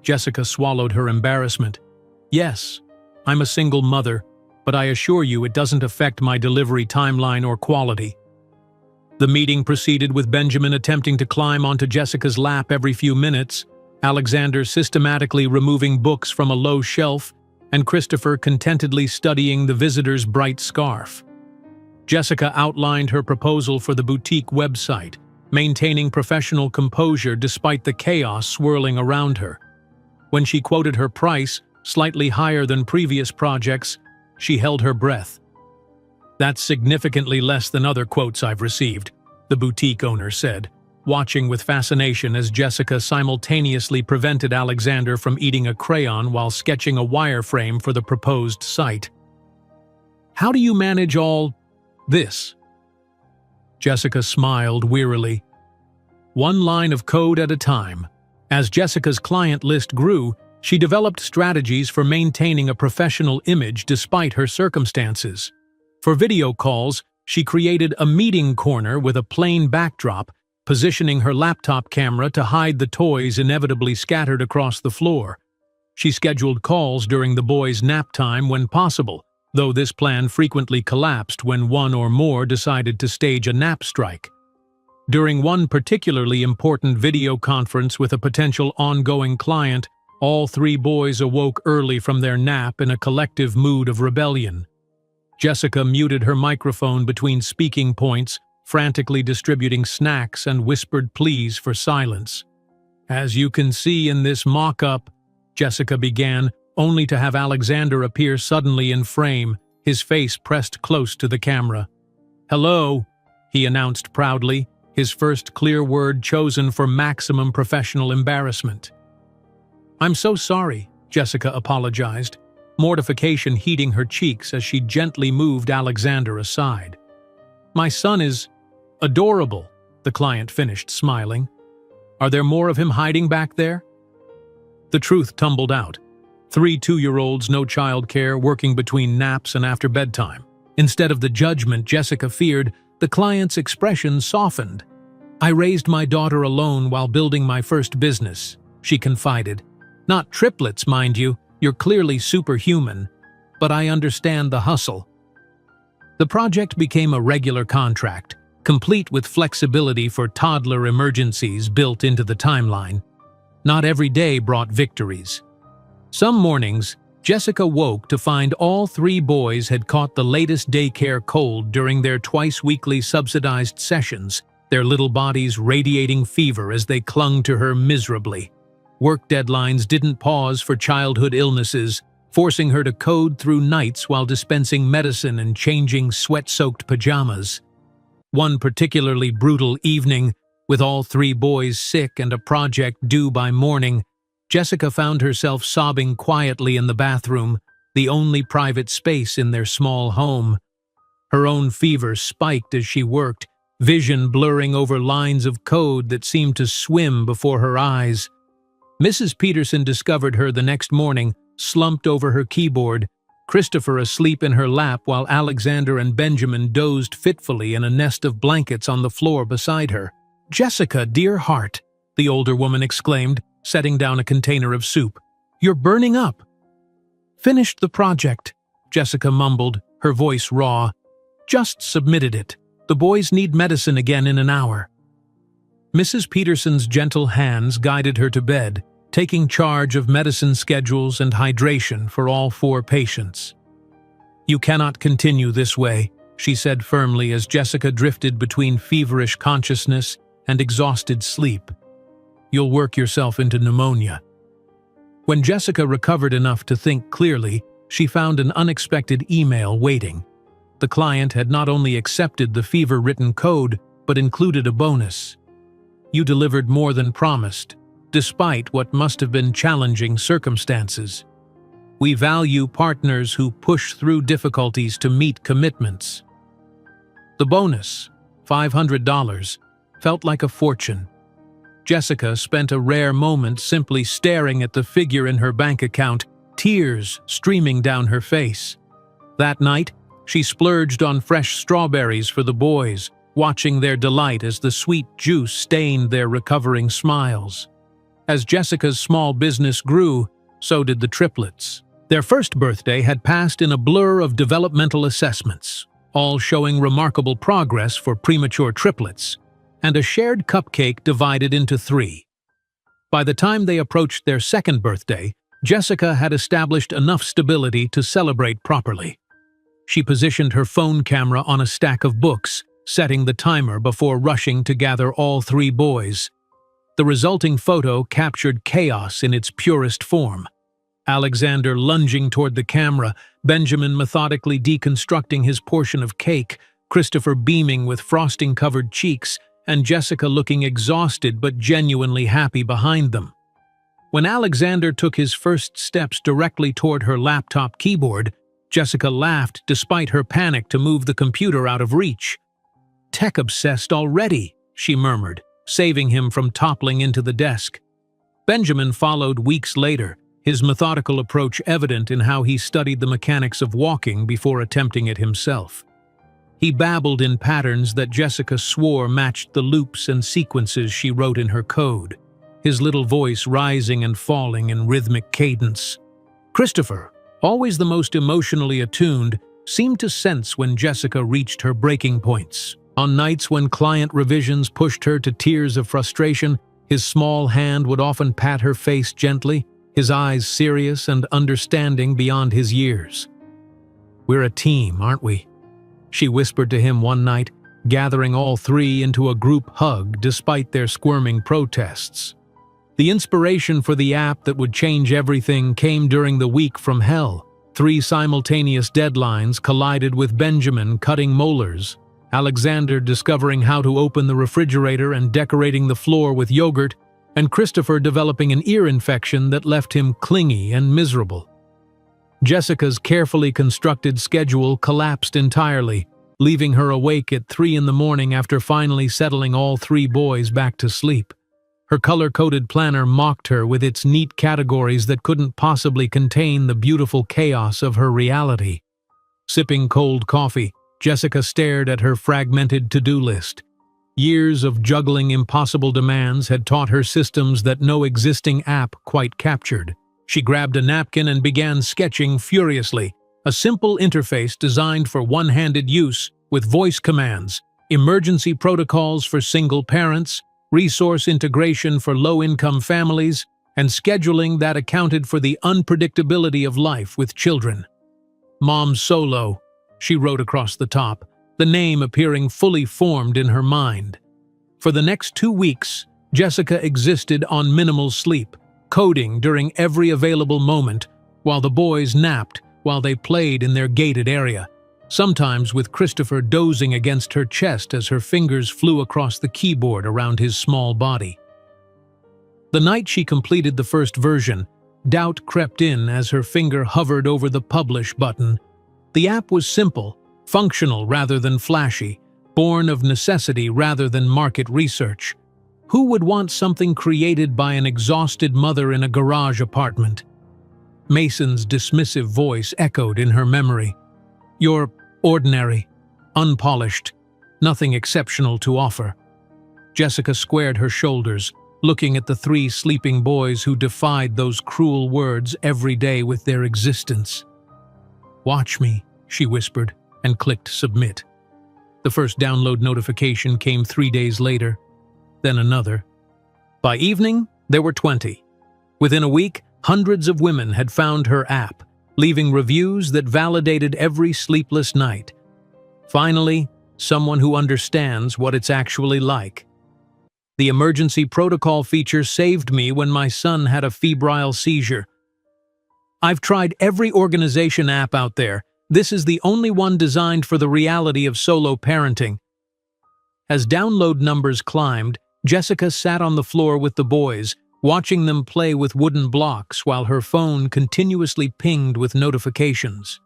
Jessica swallowed her embarrassment. "Yes, I'm a single mother, but I assure you it doesn't affect my delivery timeline or quality." The meeting proceeded with Benjamin attempting to climb onto Jessica's lap every few minutes, Alexander systematically removing books from a low shelf, and Christopher contentedly studying the visitor's bright scarf. Jessica outlined her proposal for the boutique website, maintaining professional composure despite the chaos swirling around her. When she quoted her price, slightly higher than previous projects, she held her breath. "That's significantly less than other quotes I've received," the boutique owner said, watching with fascination as Jessica simultaneously prevented Alexander from eating a crayon while sketching a wireframe for the proposed site. "How do you manage all this?" Jessica smiled wearily. "One line of code at a time." As Jessica's client list grew, she developed strategies for maintaining a professional image despite her circumstances. For video calls, she created a meeting corner with a plain backdrop, positioning her laptop camera to hide the toys inevitably scattered across the floor. She scheduled calls during the boys' nap time when possible, though this plan frequently collapsed when one or more decided to stage a nap strike. During one particularly important video conference with a potential ongoing client, all 3 boys awoke early from their nap in a collective mood of rebellion. Jessica muted her microphone between speaking points, frantically distributing snacks and whispered pleas for silence. "As you can see in this mock-up," Jessica began, only to have Alexander appear suddenly in frame, his face pressed close to the camera. "Hello," he announced proudly, his first clear word chosen for maximum professional embarrassment. "I'm so sorry," Jessica apologized, mortification heating her cheeks as she gently moved Alexander aside. "My son is adorable," the client finished, smiling. "Are there more of him hiding back there?" The truth tumbled out. 3 two-year-olds, no childcare, working between naps and after bedtime. Instead of the judgment Jessica feared, the client's expression softened. "I raised my daughter alone while building my first business," she confided. "Not triplets, mind you, you're clearly superhuman, but I understand the hustle." The project became a regular contract, complete with flexibility for toddler emergencies built into the timeline. Not every day brought victories. Some mornings, Jessica woke to find all 3 boys had caught the latest daycare cold during their twice-weekly subsidized sessions, their little bodies radiating fever as they clung to her miserably. Work deadlines didn't pause for childhood illnesses, forcing her to code through nights while dispensing medicine and changing sweat-soaked pajamas. One particularly brutal evening, with all 3 boys sick and a project due by morning, Jessica found herself sobbing quietly in the bathroom, the only private space in their small home. Her own fever spiked as she worked, vision blurring over lines of code that seemed to swim before her eyes. Mrs. Peterson discovered her the next morning, slumped over her keyboard, Christopher asleep in her lap while Alexander and Benjamin dozed fitfully in a nest of blankets on the floor beside her. "Jessica, dear heart," the older woman exclaimed, setting down a container of soup. "You're burning up." "Finished the project," Jessica mumbled, her voice raw. "Just submitted it. The boys need medicine again in an hour." Mrs. Peterson's gentle hands guided her to bed, taking charge of medicine schedules and hydration for all 4 patients. "You cannot continue this way," she said firmly as Jessica drifted between feverish consciousness and exhausted sleep. "You'll work yourself into pneumonia." When Jessica recovered enough to think clearly, she found an unexpected email waiting. The client had not only accepted the fever-written code, but included a bonus. "You delivered more than promised. despite what must have been challenging circumstances. We value partners who push through difficulties to meet commitments. The bonus, $500, felt like a fortune. Jessica spent a rare moment simply staring at the figure in her bank account, tears streaming down her face. That night, she splurged on fresh strawberries for the boys, watching their delight as the sweet juice stained their recovering smiles. As Jessica's small business grew, so did the triplets. Their first birthday had passed in a blur of developmental assessments, all showing remarkable progress for premature triplets, and a shared cupcake divided into 3. By the time they approached their second birthday, Jessica had established enough stability to celebrate properly. She positioned her phone camera on a stack of books, setting the timer before rushing to gather all 3 boys. The resulting photo captured chaos in its purest form. Alexander lunging toward the camera, Benjamin methodically deconstructing his portion of cake, Christopher beaming with frosting-covered cheeks, and Jessica looking exhausted but genuinely happy behind them. When Alexander took his first steps directly toward her laptop keyboard, Jessica laughed despite her panic to move the computer out of reach. "Tech-obsessed already," she murmured, saving him from toppling into the desk. Benjamin followed weeks later, his methodical approach evident in how he studied the mechanics of walking before attempting it himself. He babbled in patterns that Jessica swore matched the loops and sequences she wrote in her code, his little voice rising and falling in rhythmic cadence. Christopher, always the most emotionally attuned, seemed to sense when Jessica reached her breaking points. On nights when client revisions pushed her to tears of frustration, his small hand would often pat her face gently, his eyes serious and understanding beyond his years. "We're a team, aren't we?" she whispered to him one night, gathering all 3 into a group hug despite their squirming protests. The inspiration for the app that would change everything came during the week from hell. 3 simultaneous deadlines collided with Benjamin cutting molars, Alexander discovering how to open the refrigerator and decorating the floor with yogurt, and Christopher developing an ear infection that left him clingy and miserable. Jessica's carefully constructed schedule collapsed entirely, leaving her awake at 3 in the morning after finally settling all 3 boys back to sleep. Her color-coded planner mocked her with its neat categories that couldn't possibly contain the beautiful chaos of her reality. Sipping cold coffee, Jessica stared at her fragmented to-do list. Years of juggling impossible demands had taught her systems that no existing app quite captured. She grabbed a napkin and began sketching furiously, a simple interface designed for one-handed use with voice commands, emergency protocols for single parents, resource integration for low-income families, and scheduling that accounted for the unpredictability of life with children. "Mom Solo," she wrote across the top, the name appearing fully formed in her mind. For the next 2 weeks, Jessica existed on minimal sleep, coding during every available moment, while the boys napped while they played in their gated area, sometimes with Christopher dozing against her chest as her fingers flew across the keyboard around his small body. The night she completed the first version, doubt crept in as her finger hovered over the publish button. The app was simple, functional rather than flashy, born of necessity rather than market research. Who would want something created by an exhausted mother in a garage apartment? Mason's dismissive voice echoed in her memory. "You're ordinary, unpolished, nothing exceptional to offer." Jessica squared her shoulders, looking at the 3 sleeping boys who defied those cruel words every day with their existence. "Watch me," she whispered, and clicked submit. The first download notification came 3 days later, then another. By evening, there were 20. Within a week, hundreds of women had found her app, leaving reviews that validated every sleepless night. Finally, someone who understands what it's actually like. "The emergency protocol feature saved me when my son had a febrile seizure. I've tried every organization app out there. This is the only one designed for the reality of solo parenting." As download numbers climbed, Jessica sat on the floor with the boys, watching them play with wooden blocks while her phone continuously pinged with notifications.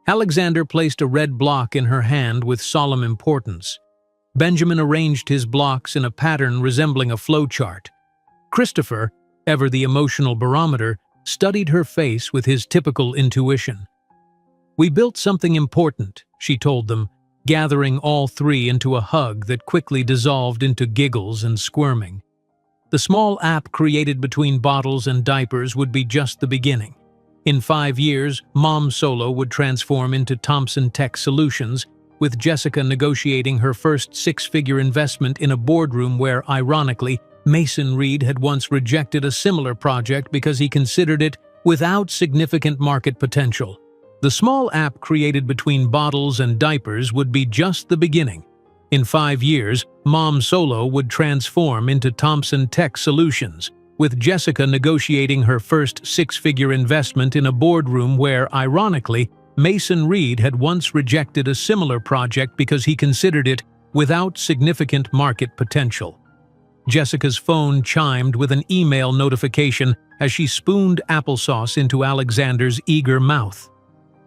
Alexander placed a red block in her hand with solemn importance. Benjamin arranged his blocks in a pattern resembling a flowchart. Christopher, ever the emotional barometer, studied her face with his typical intuition. "We built something important," she told them, gathering all three into a hug that quickly dissolved into giggles and squirming. The small app created between bottles and diapers would be just the beginning. In 5 years, Mom Solo would transform into Thompson Tech Solutions, with Jessica negotiating her first six-figure investment in a boardroom where, ironically, Mason Reed had once rejected a similar project because he considered it without significant market potential. The small app created between bottles and diapers would be just the beginning. In 5 years, Mom Solo would transform into Thompson Tech Solutions, with Jessica negotiating her first six-figure investment in a boardroom where, ironically, Mason Reed had once rejected a similar project because he considered it without significant market potential. Jessica's phone chimed with an email notification as she spooned applesauce into Alexander's eager mouth.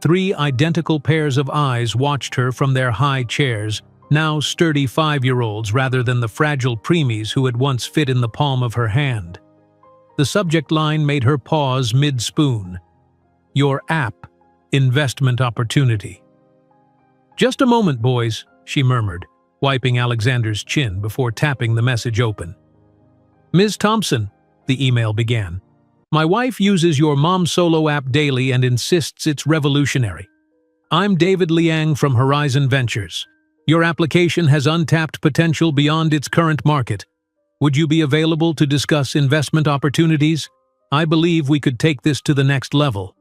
3 identical pairs of eyes watched her from their high chairs, now sturdy 5-year-olds rather than the fragile preemies who had once fit in the palm of her hand. The subject line made her pause mid-spoon. "Your app. Investment opportunity." "Just a moment, boys," she murmured, wiping Alexander's chin before tapping the message open. "Ms. Thompson," the email began, "my wife uses your Mom Solo app daily and insists it's revolutionary. I'm David Liang from Horizon Ventures. Your application has untapped potential beyond its current market. Would you be available to discuss investment opportunities? I believe we could take this to the next level."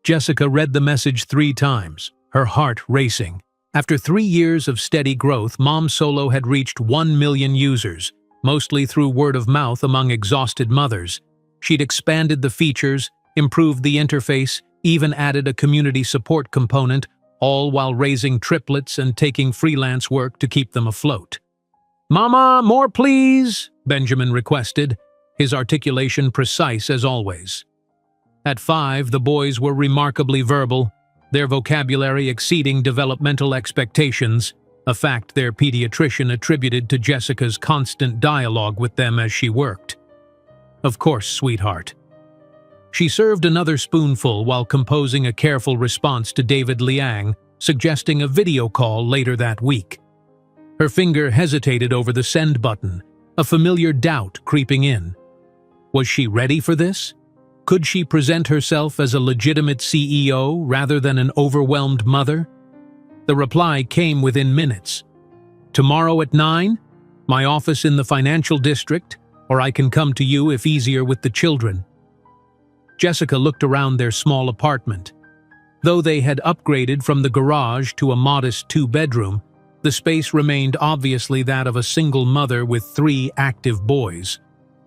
Jessica read the message 3 times, her heart racing. After 3 years of steady growth, Mom Solo had reached 1 million users, mostly through word of mouth among exhausted mothers. She'd expanded the features, improved the interface, even added a community support component, all while raising triplets and taking freelance work to keep them afloat. "Mama, more please," Benjamin requested, his articulation precise as always. At 5, the boys were remarkably verbal, their vocabulary exceeding developmental expectations, a fact their pediatrician attributed to Jessica's constant dialogue with them as she worked. "Of course, sweetheart." She served another spoonful while composing a careful response to David Liang, suggesting a video call later that week. Her finger hesitated over the send button, a familiar doubt creeping in. Was she ready for this? Could she present herself as a legitimate CEO rather than an overwhelmed mother? The reply came within minutes. "Tomorrow at 9? My office in the financial district, or I can come to you if easier with the children." Jessica looked around their small apartment. Though they had upgraded from the garage to a modest 2-bedroom, the space remained obviously that of a single mother with 3 active boys.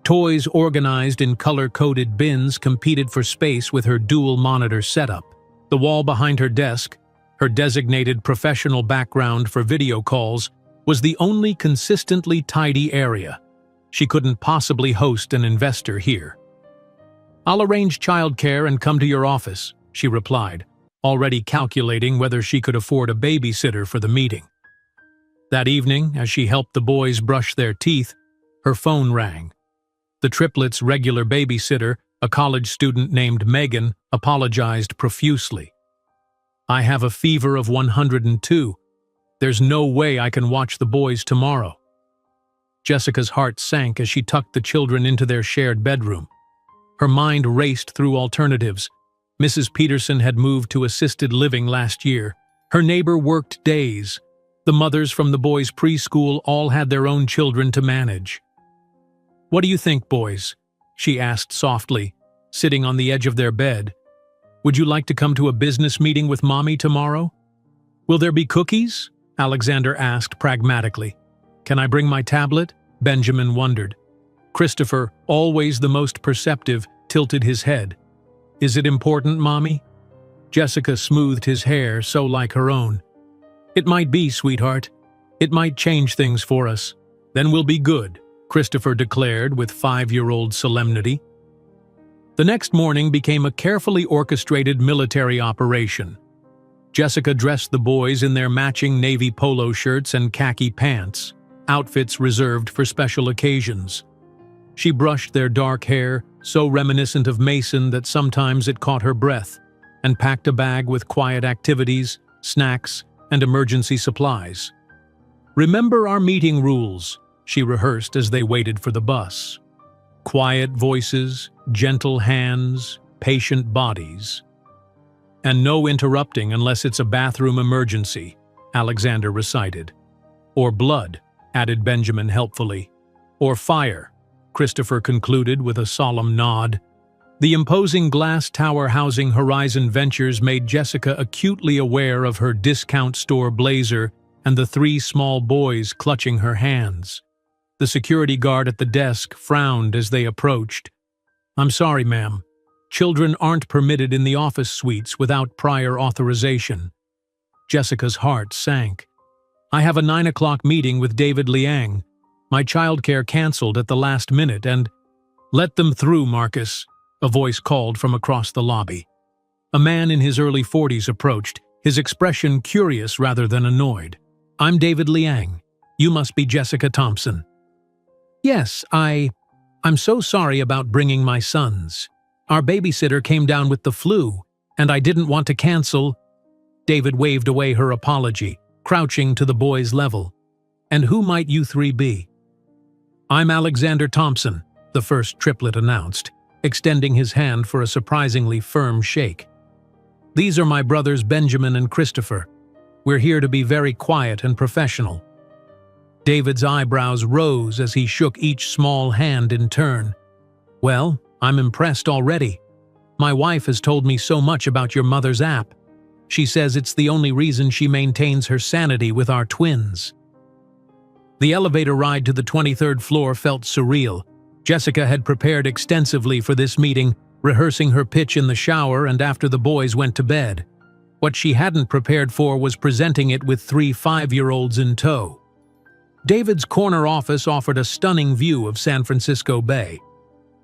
Toys organized in color-coded bins competed for space with her dual-monitor setup. The wall behind her desk, her designated professional background for video calls, was the only consistently tidy area. She couldn't possibly host an investor here. "I'll arrange childcare and come to your office," she replied, already calculating whether she could afford a babysitter for the meeting. That evening, as she helped the boys brush their teeth, her phone rang. The triplets' regular babysitter, a college student named Megan, apologized profusely. "I have a fever of 102. There's no way I can watch the boys tomorrow." Jessica's heart sank as she tucked the children into their shared bedroom. Her mind raced through alternatives. Mrs. Peterson had moved to assisted living last year. Her neighbor worked days. The mothers from the boys' preschool all had their own children to manage. "What do you think, boys?" she asked softly, sitting on the edge of their bed. "Would you like to come to a business meeting with Mommy tomorrow?" "Will there be cookies?" Alexander asked pragmatically. "Can I bring my tablet?" Benjamin wondered. Christopher, always the most perceptive, tilted his head. "Is it important, Mommy?" Jessica smoothed his hair so like her own. "It might be, sweetheart. It might change things for us. Then we'll be good," Christopher declared with 5-year-old solemnity. The next morning became a carefully orchestrated military operation. Jessica dressed the boys in their matching navy polo shirts and khaki pants, outfits reserved for special occasions. She brushed their dark hair, so reminiscent of Mason that sometimes it caught her breath, and packed a bag with quiet activities, snacks, and emergency supplies. "Remember our meeting rules," she rehearsed as they waited for the bus. "Quiet voices, gentle hands, patient bodies. And no interrupting unless it's a bathroom emergency," Alexander recited. "Or blood," added Benjamin helpfully. "Or fire," Christopher concluded with a solemn nod. The imposing glass tower housing Horizon Ventures made Jessica acutely aware of her discount store blazer and the 3 small boys clutching her hands. The security guard at the desk frowned as they approached. "I'm sorry, ma'am. Children aren't permitted in the office suites without prior authorization." Jessica's heart sank. "I have a 9 o'clock meeting with David Liang. My childcare canceled at the last minute and—" "Let them through, Marcus," a voice called from across the lobby. A man in his early 40s approached, his expression curious rather than annoyed. "I'm David Liang. You must be Jessica Thompson." "Yes, I'm so sorry about bringing my sons. Our babysitter came down with the flu, and I didn't want to cancel." David waved away her apology, crouching to the boy's level. "And who might you 3 be?" "I'm Alexander Thompson," the first triplet announced, extending his hand for a surprisingly firm shake. "These are my brothers Benjamin and Christopher. We're here to be very quiet and professional." David's eyebrows rose as he shook each small hand in turn. "Well, I'm impressed already. My wife has told me so much about your mother's app. She says it's the only reason she maintains her sanity with our twins." The elevator ride to the 23rd floor felt surreal. Jessica had prepared extensively for this meeting, rehearsing her pitch in the shower and after the boys went to bed. What she hadn't prepared for was presenting it with 3 5-year-olds in tow. David's corner office offered a stunning view of San Francisco Bay.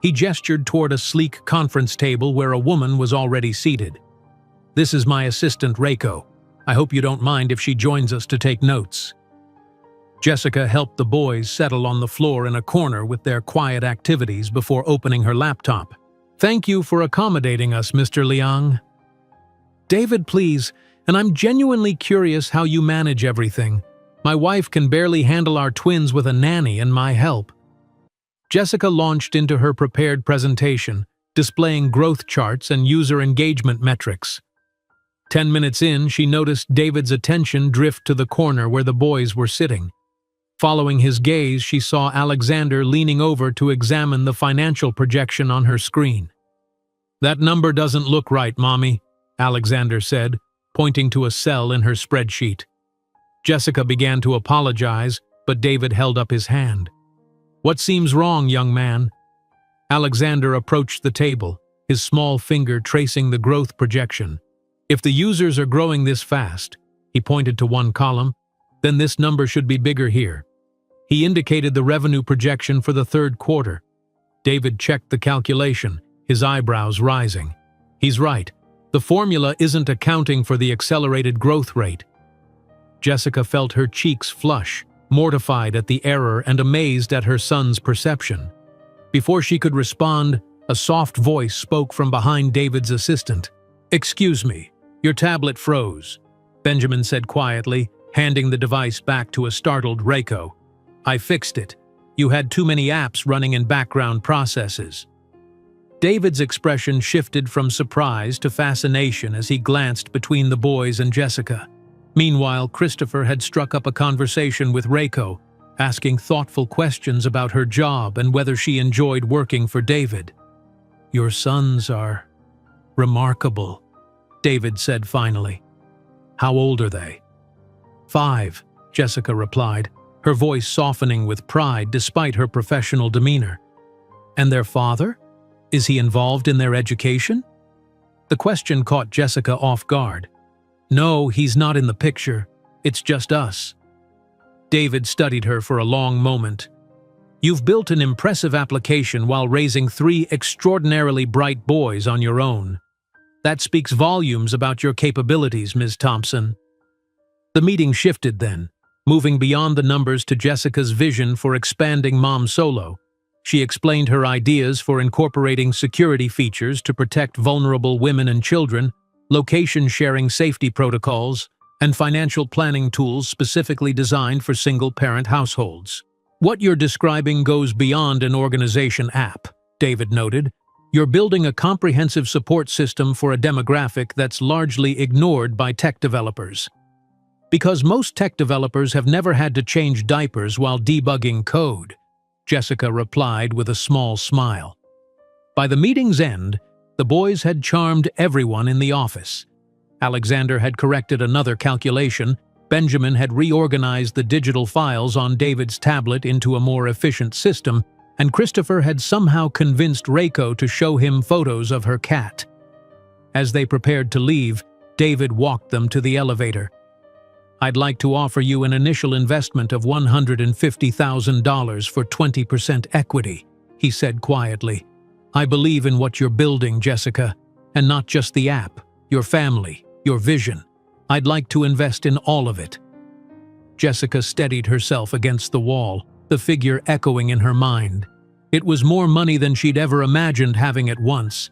He gestured toward a sleek conference table where a woman was already seated. "This is my assistant, Reiko. I hope you don't mind if she joins us to take notes." Jessica helped the boys settle on the floor in a corner with their quiet activities before opening her laptop. "Thank you for accommodating us, Mr. Liang." "David, please, and I'm genuinely curious how you manage everything. My wife can barely handle our twins with a nanny and my help." Jessica launched into her prepared presentation, displaying growth charts and user engagement metrics. 10 minutes in, she noticed David's attention drift to the corner where the boys were sitting. Following his gaze, she saw Alexander leaning over to examine the financial projection on her screen. "That number doesn't look right, Mommy," Alexander said, pointing to a cell in her spreadsheet. Jessica began to apologize, but David held up his hand. "What seems wrong, young man?" Alexander approached the table, his small finger tracing the growth projection. "If the users are growing this fast," he pointed to one column, "then this number should be bigger here." He indicated the revenue projection for the 3rd quarter. David checked the calculation, his eyebrows rising. "He's right. The formula isn't accounting for the accelerated growth rate." Jessica felt her cheeks flush, mortified at the error and amazed at her son's perception. Before she could respond, a soft voice spoke from behind David's assistant. "Excuse me, your tablet froze," Benjamin said quietly, handing the device back to a startled Reiko. "I fixed it. You had too many apps running in background processes." David's expression shifted from surprise to fascination as he glanced between the boys and Jessica. Meanwhile, Christopher had struck up a conversation with Reiko, asking thoughtful questions about her job and whether she enjoyed working for David. "Your sons are remarkable," David said finally. "How old are they?" 5, Jessica replied, her voice softening with pride despite her professional demeanor. "And their father? Is he involved in their education?" The question caught Jessica off guard. "No, he's not in the picture. It's just us." David studied her for a long moment. You've built an impressive application while raising 3 extraordinarily bright boys on your own. That speaks volumes about your capabilities, Ms. Thompson." The meeting shifted then, moving beyond the numbers to Jessica's vision for expanding Mom Solo. She explained her ideas for incorporating security features to protect vulnerable women and children, location-sharing safety protocols, and financial planning tools specifically designed for single-parent households. "What you're describing goes beyond an organization app," David noted. "You're building a comprehensive support system for a demographic that's largely ignored by tech developers." "Because most tech developers have never had to change diapers while debugging code," Jessica replied with a small smile. By the meeting's end, the boys had charmed everyone in the office. Alexander had corrected another calculation, Benjamin had reorganized the digital files on David's tablet into a more efficient system, and Christopher had somehow convinced Reiko to show him photos of her cat. As they prepared to leave, David walked them to the elevator. "I'd like to offer you an initial investment of $150,000 for 20% equity," he said quietly. "I believe in what you're building, Jessica, and not just the app, your family, your vision. I'd like to invest in all of it." Jessica steadied herself against the wall, the figure echoing in her mind. It was more money than she'd ever imagined having at once.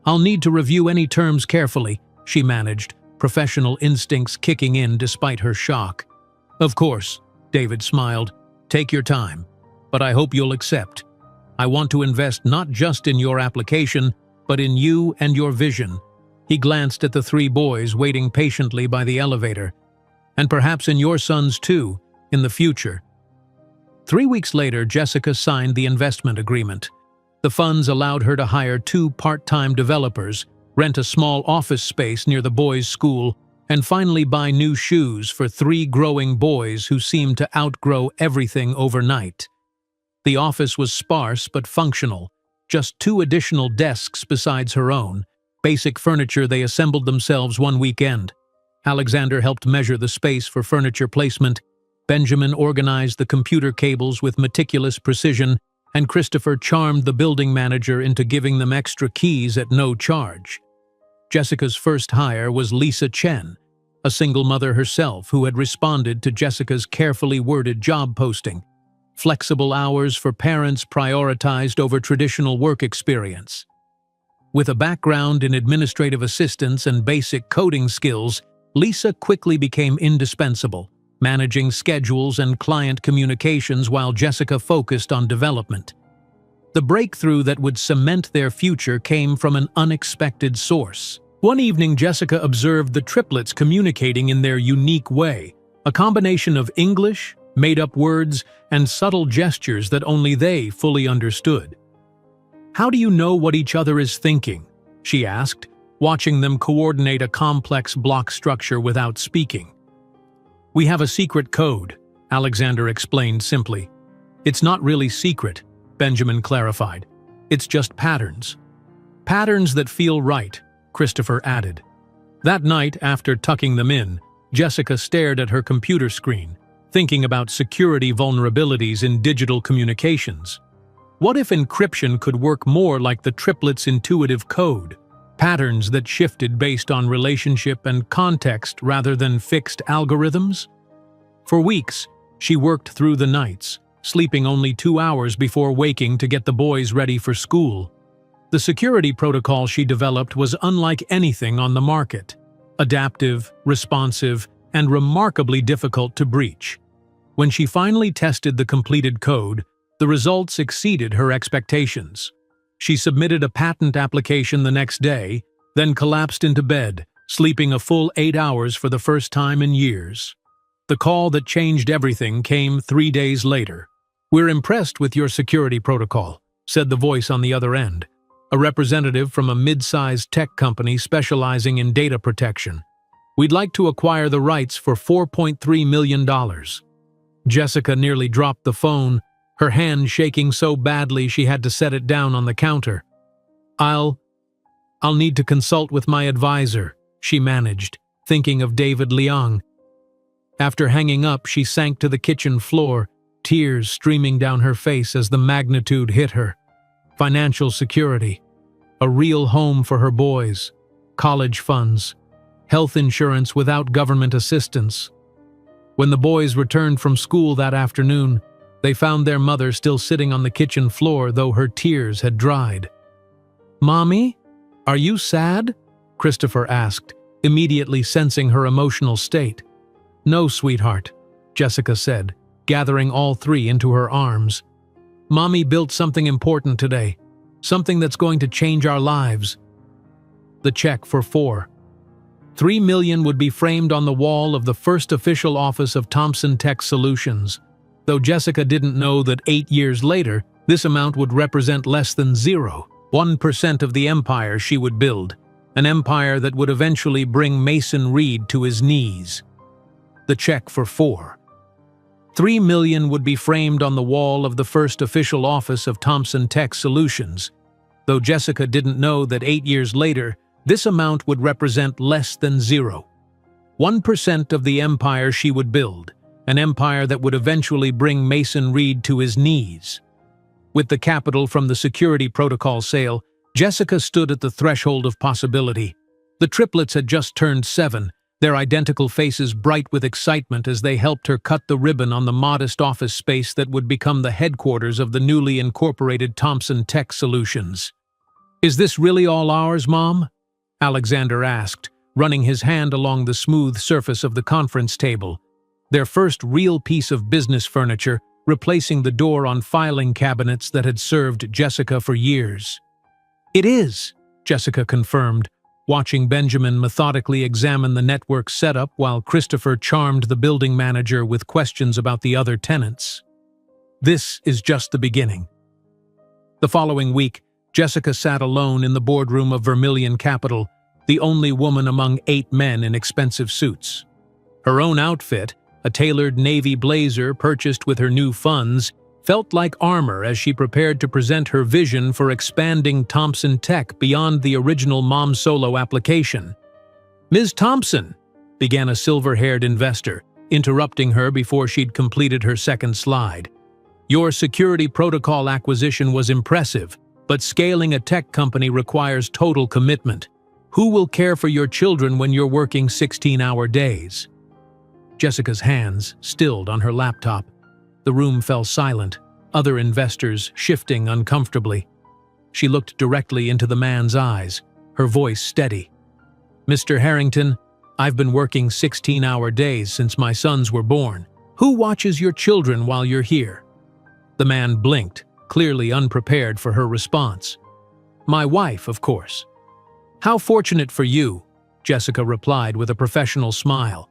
"I'll need to review any terms carefully," she managed, professional instincts kicking in despite her shock. "Of course," David smiled. "Take your time, but I hope you'll accept. I want to invest not just in your application, but in you and your vision." He glanced at the 3 boys waiting patiently by the elevator. "And perhaps in your sons too, in the future." 3 weeks later, Jessica signed the investment agreement. The funds allowed her to hire 2 part-time developers, rent a small office space near the boys' school, and finally buy new shoes for 3 growing boys who seemed to outgrow everything overnight. The office was sparse but functional, just 2 additional desks besides her own, basic furniture they assembled themselves one weekend. Alexander helped measure the space for furniture placement, Benjamin organized the computer cables with meticulous precision, and Christopher charmed the building manager into giving them extra keys at no charge. Jessica's first hire was Lisa Chen, a single mother herself who had responded to Jessica's carefully worded job posting. Flexible hours for parents prioritized over traditional work experience. With a background in administrative assistance and basic coding skills, Lisa quickly became indispensable, managing schedules and client communications while Jessica focused on development. The breakthrough that would cement their future came from an unexpected source. One evening, Jessica observed the triplets communicating in their unique way, a combination of English, made-up words, and subtle gestures that only they fully understood. "How do you know what each other is thinking?" she asked, watching them coordinate a complex block structure without speaking. "We have a secret code," Alexander explained simply. "It's not really secret," Benjamin clarified. "It's just patterns. Patterns that feel right," Christopher added. That night, after tucking them in, Jessica stared at her computer screen, thinking about security vulnerabilities in digital communications. What if encryption could work more like the triplets' intuitive code? Patterns that shifted based on relationship and context rather than fixed algorithms? For weeks, she worked through the nights, sleeping only 2 hours before waking to get the boys ready for school. The security protocol she developed was unlike anything on the market. Adaptive, responsive, and remarkably difficult to breach. When she finally tested the completed code, the results exceeded her expectations. She submitted a patent application the next day, then collapsed into bed, sleeping a full 8 hours for the first time in years. The call that changed everything came 3 days later. "We're impressed with your security protocol," said the voice on the other end, a representative from a mid-sized tech company specializing in data protection. "We'd like to acquire the rights for $4.3 million. Jessica nearly dropped the phone, her hand shaking so badly she had to set it down on the counter. I'll need to consult with my advisor," she managed, thinking of David Liang. After hanging up, she sank to the kitchen floor, tears streaming down her face as the magnitude hit her. Financial security, a real home for her boys, college funds, health insurance without government assistance. When the boys returned from school that afternoon, they found their mother still sitting on the kitchen floor, though her tears had dried. "Mommy, are you sad?" Christopher asked, immediately sensing her emotional state. "No, sweetheart," Jessica said, gathering all three into her arms. "Mommy built something important today, something that's going to change our lives." The check for $3 million would be framed on the wall of the first official office of Thompson Tech Solutions, though Jessica didn't know that 8 years later, this amount would represent less than 0.1% of the empire she would build, an empire that would eventually bring Mason Reed to his knees. The check for $3 million would be framed on the wall of the first official office of Thompson Tech Solutions, though Jessica didn't know that 8 years later, this amount would represent less than 0.1% of the empire she would build, an empire that would eventually bring Mason Reed to his knees. With the capital from the security protocol sale, Jessica stood at the threshold of possibility. The triplets had just turned 7, their identical faces bright with excitement as they helped her cut the ribbon on the modest office space that would become the headquarters of the newly incorporated Thompson Tech Solutions. "Is this really all ours, Mom?" Alexander asked, running his hand along the smooth surface of the conference table, their first real piece of business furniture, replacing the door on filing cabinets that had served Jessica for years. "It is," Jessica confirmed, watching Benjamin methodically examine the network setup while Christopher charmed the building manager with questions about the other tenants. This is just the beginning. The following week, Jessica sat alone in the boardroom of Vermilion Capital, the only woman among 8 men in expensive suits. Her own outfit, a tailored navy blazer purchased with her new funds, felt like armor as she prepared to present her vision for expanding Thompson Tech beyond the original Mom Solo application. "Ms. Thompson," began a silver-haired investor, interrupting her before she'd completed her second slide. "Your security protocol acquisition was impressive, but scaling a tech company requires total commitment. Who will care for your children when you're working 16-hour days?" Jessica's hands stilled on her laptop. The room fell silent, other investors shifting uncomfortably. She looked directly into the man's eyes, her voice steady. "Mr. Harrington, I've been working 16-hour days since my sons were born. Who watches your children while you're here?" The man blinked, clearly unprepared for her response. "My wife, of course." "How fortunate for you," Jessica replied with a professional smile.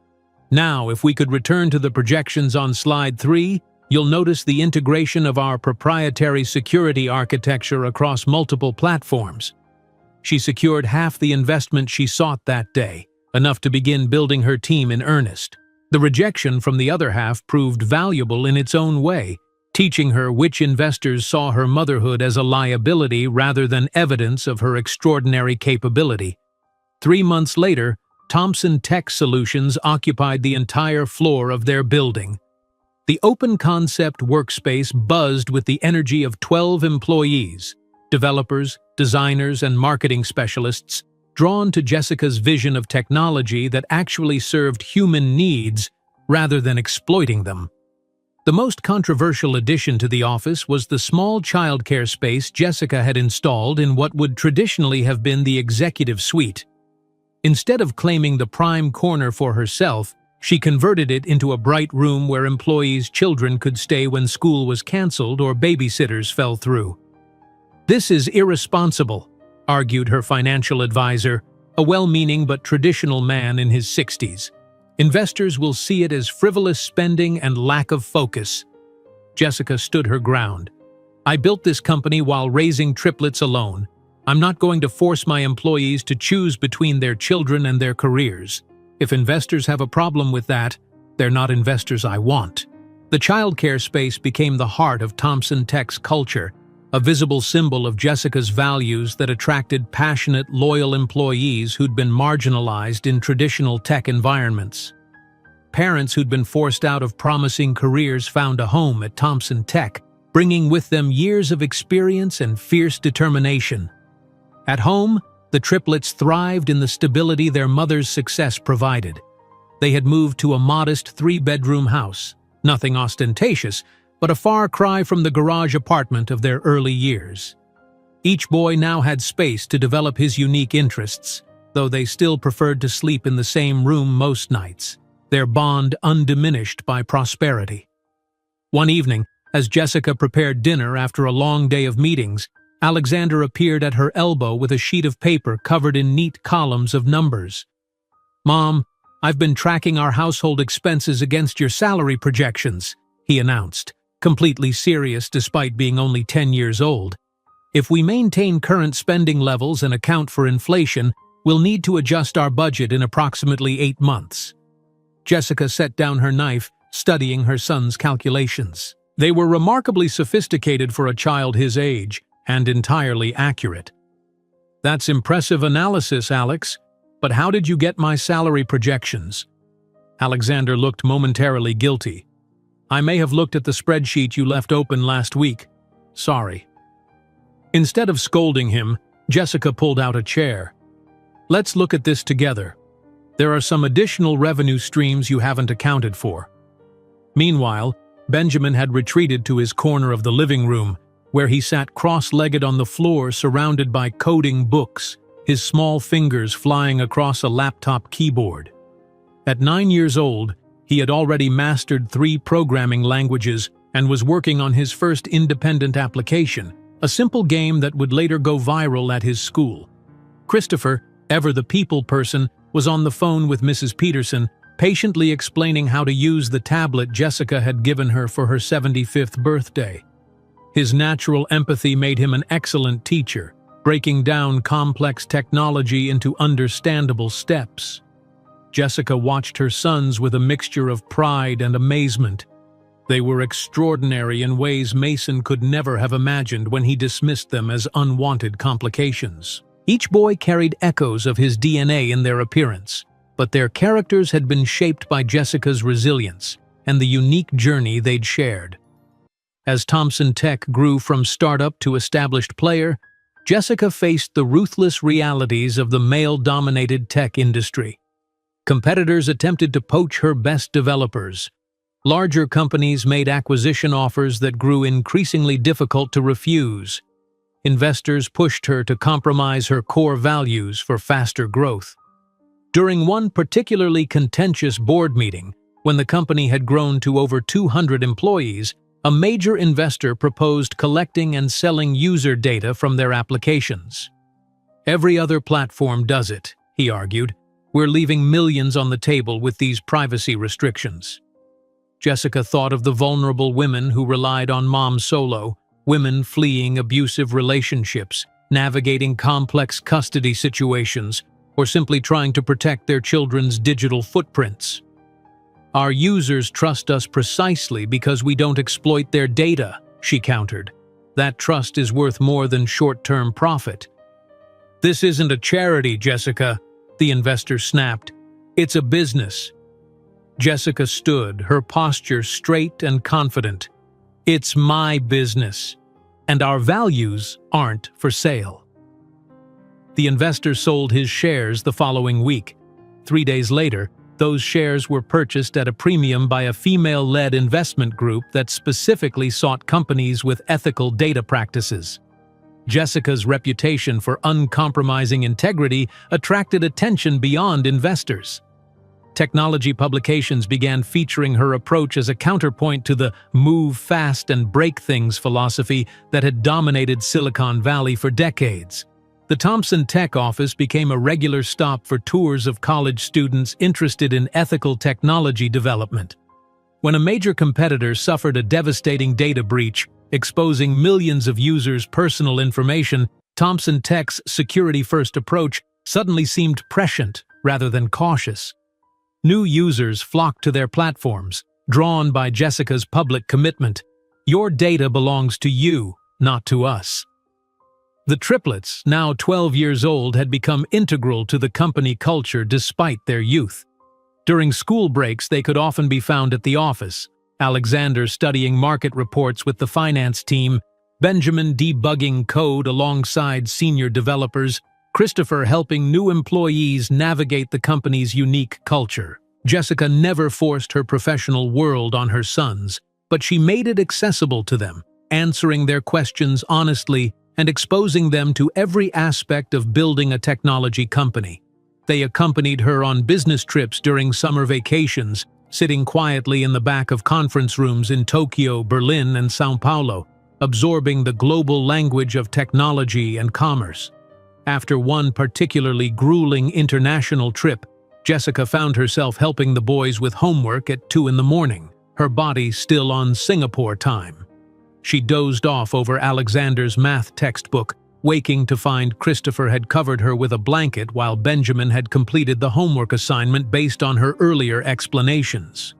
"Now, if we could return to the projections on slide 3, you'll notice the integration of our proprietary security architecture across multiple platforms." She secured half the investment she sought that day, enough to begin building her team in earnest. The rejection from the other half proved valuable in its own way, teaching her which investors saw her motherhood as a liability rather than evidence of her extraordinary capability. 3 months later, Thompson Tech Solutions occupied the entire floor of their building. The open-concept workspace buzzed with the energy of 12 employees, developers, designers, and marketing specialists, drawn to Jessica's vision of technology that actually served human needs rather than exploiting them. The most controversial addition to the office was the small childcare space Jessica had installed in what would traditionally have been the executive suite. Instead of claiming the prime corner for herself, she converted it into a bright room where employees' children could stay when school was canceled or babysitters fell through. "This is irresponsible," argued her financial advisor, a well-meaning but traditional man in his 60s. "Investors will see it as frivolous spending and lack of focus." Jessica stood her ground. "I built this company while raising triplets alone. I'm not going to force my employees to choose between their children and their careers. If investors have a problem with that, they're not investors I want." The childcare space became the heart of Thompson Tech's culture, a visible symbol of Jessica's values that attracted passionate, loyal employees who'd been marginalized in traditional tech environments. parents who'd been forced out of promising careers found a home at Thompson Tech, bringing with them years of experience and fierce determination. At home, the triplets thrived in the stability their mother's success provided. They had moved to a modest 3-bedroom house, nothing ostentatious, but a far cry from the garage apartment of their early years. Each boy now had space to develop his unique interests, though they still preferred to sleep in the same room most nights, their bond undiminished by prosperity. One evening, as Jessica prepared dinner after a long day of meetings, Alexander appeared at her elbow with a sheet of paper covered in neat columns of numbers. "Mom, I've been tracking our household expenses against your salary projections," he announced, completely serious despite being only 10 years old. "If we maintain current spending levels and account for inflation, we'll need to adjust our budget in approximately 8 months. Jessica set down her knife, studying her son's calculations. They were remarkably sophisticated for a child his age, and entirely accurate. "That's impressive analysis, Alex. But how did you get my salary projections?" Alexander looked momentarily guilty. "I may have looked at the spreadsheet you left open last week. Sorry." Instead of scolding him, Jessica pulled out a chair. "Let's look at this together. There are some additional revenue streams you haven't accounted for." Meanwhile, Benjamin had retreated to his corner of the living room, where he sat cross-legged on the floor surrounded by coding books, his small fingers flying across a laptop keyboard. At 9 years old, he had already mastered 3 programming languages and was working on his first independent application, a simple game that would later go viral at his school. Christopher, ever the people person, was on the phone with Mrs. Peterson, patiently explaining how to use the tablet Jessica had given her for her 75th birthday. His natural empathy made him an excellent teacher, breaking down complex technology into understandable steps. Jessica watched her sons with a mixture of pride and amazement. They were extraordinary in ways Mason could never have imagined when he dismissed them as unwanted complications. Each boy carried echoes of his DNA in their appearance, but their characters had been shaped by Jessica's resilience and the unique journey they'd shared. As Thompson Tech grew from startup to established player, Jessica faced the ruthless realities of the male-dominated tech industry. Competitors attempted to poach her best developers. Larger companies made acquisition offers that grew increasingly difficult to refuse. Investors pushed her to compromise her core values for faster growth. During one particularly contentious board meeting, when the company had grown to over 200 employees, a major investor proposed collecting and selling user data from their applications. "Every other platform does it," he argued. "We're leaving millions on the table with these privacy restrictions." Jessica thought of the vulnerable women who relied on mom solo, women fleeing abusive relationships, navigating complex custody situations, or simply trying to protect their children's digital footprints. "Our users trust us precisely because we don't exploit their data," she countered. "That trust is worth more than short-term profit." "This isn't a charity, Jessica," the investor snapped. "It's a business." Jessica stood, her posture straight and confident. "It's my business, and our values aren't for sale." The investor sold his shares the following week. 3 days later, those shares were purchased at a premium by a female-led investment group that specifically sought companies with ethical data practices. Jessica's reputation for uncompromising integrity attracted attention beyond investors. Technology publications began featuring her approach as a counterpoint to the "move fast and break things" philosophy that had dominated Silicon Valley for decades. The Thompson Tech office became a regular stop for tours of college students interested in ethical technology development. When a major competitor suffered a devastating data breach, exposing millions of users' personal information, Thompson Tech's security-first approach suddenly seemed prescient rather than cautious. New users flocked to their platforms, drawn by Jessica's public commitment. "Your data belongs to you, not to us." The triplets, now 12 years old, had become integral to the company culture despite their youth. During school breaks, they could often be found at the office, Alexander studying market reports with the finance team, Benjamin debugging code alongside senior developers, Christopher helping new employees navigate the company's unique culture. Jessica never forced her professional world on her sons, but she made it accessible to them, answering their questions honestly and exposing them to every aspect of building a technology company. They accompanied her on business trips during summer vacations, sitting quietly in the back of conference rooms in Tokyo, Berlin, and São Paulo, absorbing the global language of technology and commerce. After one particularly grueling international trip, Jessica found herself helping the boys with homework at 2 in the morning, her body still on Singapore time. She dozed off over Alexander's math textbook, waking to find Christopher had covered her with a blanket while Benjamin had completed the homework assignment based on her earlier explanations.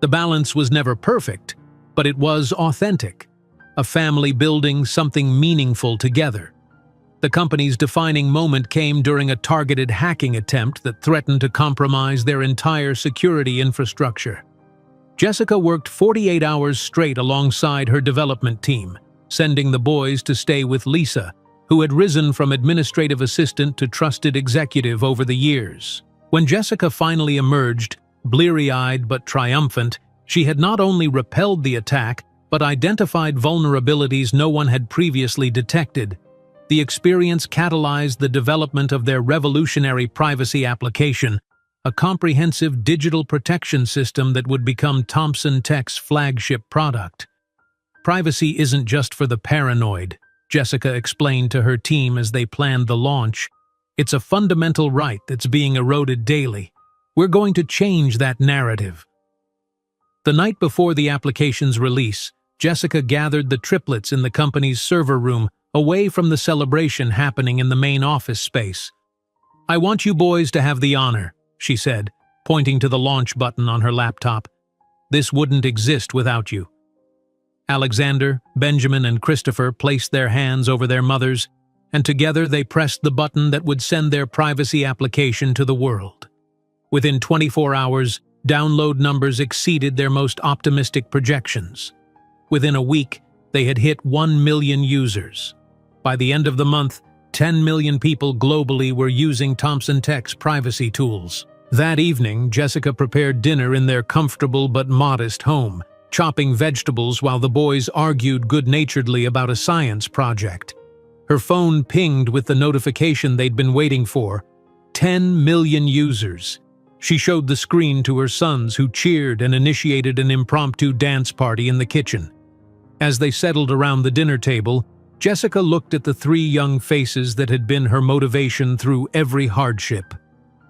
The balance was never perfect, but it was authentic. A family building something meaningful together. The company's defining moment came during a targeted hacking attempt that threatened to compromise their entire security infrastructure. Jessica worked 48 hours straight alongside her development team, sending the boys to stay with Lisa, who had risen from administrative assistant to trusted executive over the years. When Jessica finally emerged, bleary-eyed but triumphant, she had not only repelled the attack, but identified vulnerabilities no one had previously detected. The experience catalyzed the development of their revolutionary privacy application, a comprehensive digital protection system that would become Thomson Tech's flagship product. Privacy isn't just for the paranoid, Jessica explained to her team as they planned the launch. It's a fundamental right that's being eroded daily. We're going to change that narrative. The night before the application's release, Jessica gathered the triplets in the company's server room, away from the celebration happening in the main office space. "I want you boys to have the honor," she said, pointing to the launch button on her laptop. "This wouldn't exist without you." Alexander, Benjamin, and Christopher placed their hands over their mothers, and together they pressed the button that would send their privacy application to the world. Within 24 hours, download numbers exceeded their most optimistic projections. Within a week, they had hit 1 million users. By the end of the month, 10 million people globally were using Thomson Tech's privacy tools. That evening, Jessica prepared dinner in their comfortable but modest home, chopping vegetables while the boys argued good-naturedly about a science project. Her phone pinged with the notification they'd been waiting for: 10 million users. She showed the screen to her sons, who cheered and initiated an impromptu dance party in the kitchen. As they settled around the dinner table, Jessica looked at the 3 young faces that had been her motivation through every hardship.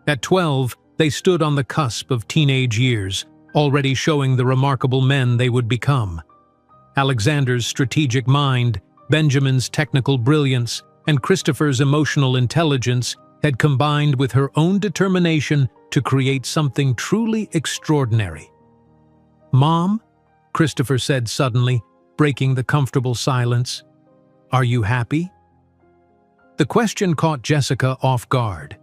At 12, they stood on the cusp of teenage years, already showing the remarkable men they would become. Alexander's strategic mind, Benjamin's technical brilliance, and Christopher's emotional intelligence had combined with her own determination to create something truly extraordinary. "Mom," Christopher said suddenly, breaking the comfortable silence, "are you happy?" The question caught Jessica off guard.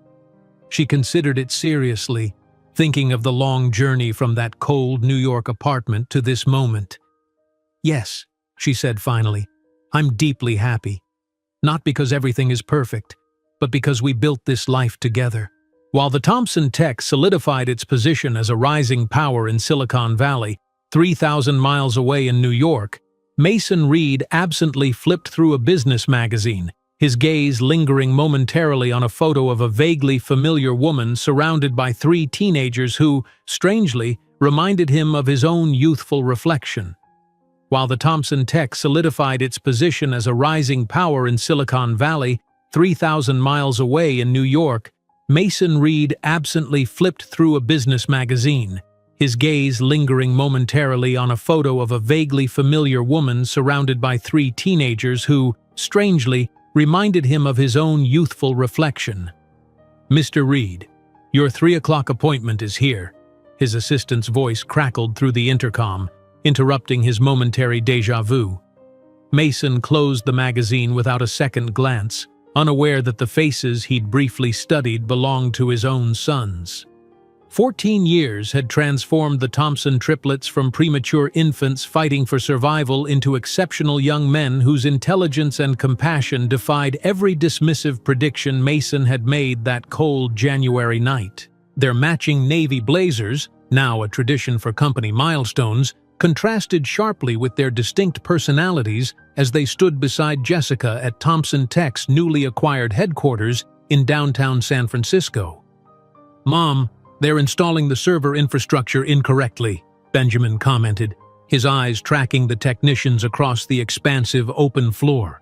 She considered it seriously, thinking of the long journey from that cold New York apartment to this moment. "Yes," she said finally, "I'm deeply happy. Not because everything is perfect, but because we built this life together." While the Thomson Tech solidified its position as a rising power in Silicon Valley, 3,000 miles away in New York, Mason Reed absently flipped through a business magazine, his gaze lingering momentarily on a photo of a vaguely familiar woman surrounded by 3 teenagers who, strangely, reminded him of his own youthful reflection. While the Thomson Tech solidified its position as a rising power in Silicon Valley, 3,000 miles away in New York, Mason Reed absently flipped through a business magazine, his gaze lingering momentarily on a photo of a vaguely familiar woman surrounded by 3 teenagers who, strangely, reminded him of his own youthful reflection. "Mr. Reed, your 3 o'clock appointment is here," his assistant's voice crackled through the intercom, interrupting his momentary déjà vu. Mason closed the magazine without a second glance, unaware that the faces he'd briefly studied belonged to his own sons. 14 years had transformed the Thompson triplets from premature infants fighting for survival into exceptional young men whose intelligence and compassion defied every dismissive prediction Mason had made that cold January night. Their matching navy blazers, now a tradition for company milestones, contrasted sharply with their distinct personalities as they stood beside Jessica at Thompson Tech's newly acquired headquarters in downtown San Francisco. "Mom, they're installing the server infrastructure incorrectly," Benjamin commented, his eyes tracking the technicians across the expansive open floor.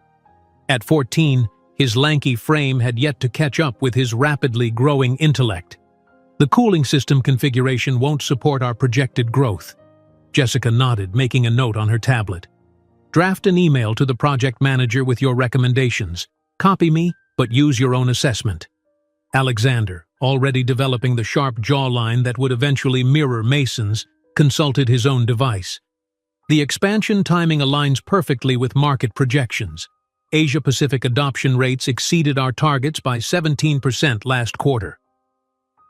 At 14, his lanky frame had yet to catch up with his rapidly growing intellect. "The cooling system configuration won't support our projected growth." Jessica nodded, making a note on her tablet. "Draft an email to the project manager with your recommendations. Copy me, but use your own assessment." Alexander, already developing the sharp jawline that would eventually mirror Mason's, consulted his own device. "The expansion timing aligns perfectly with market projections. Asia-Pacific adoption rates exceeded our targets by 17% last quarter."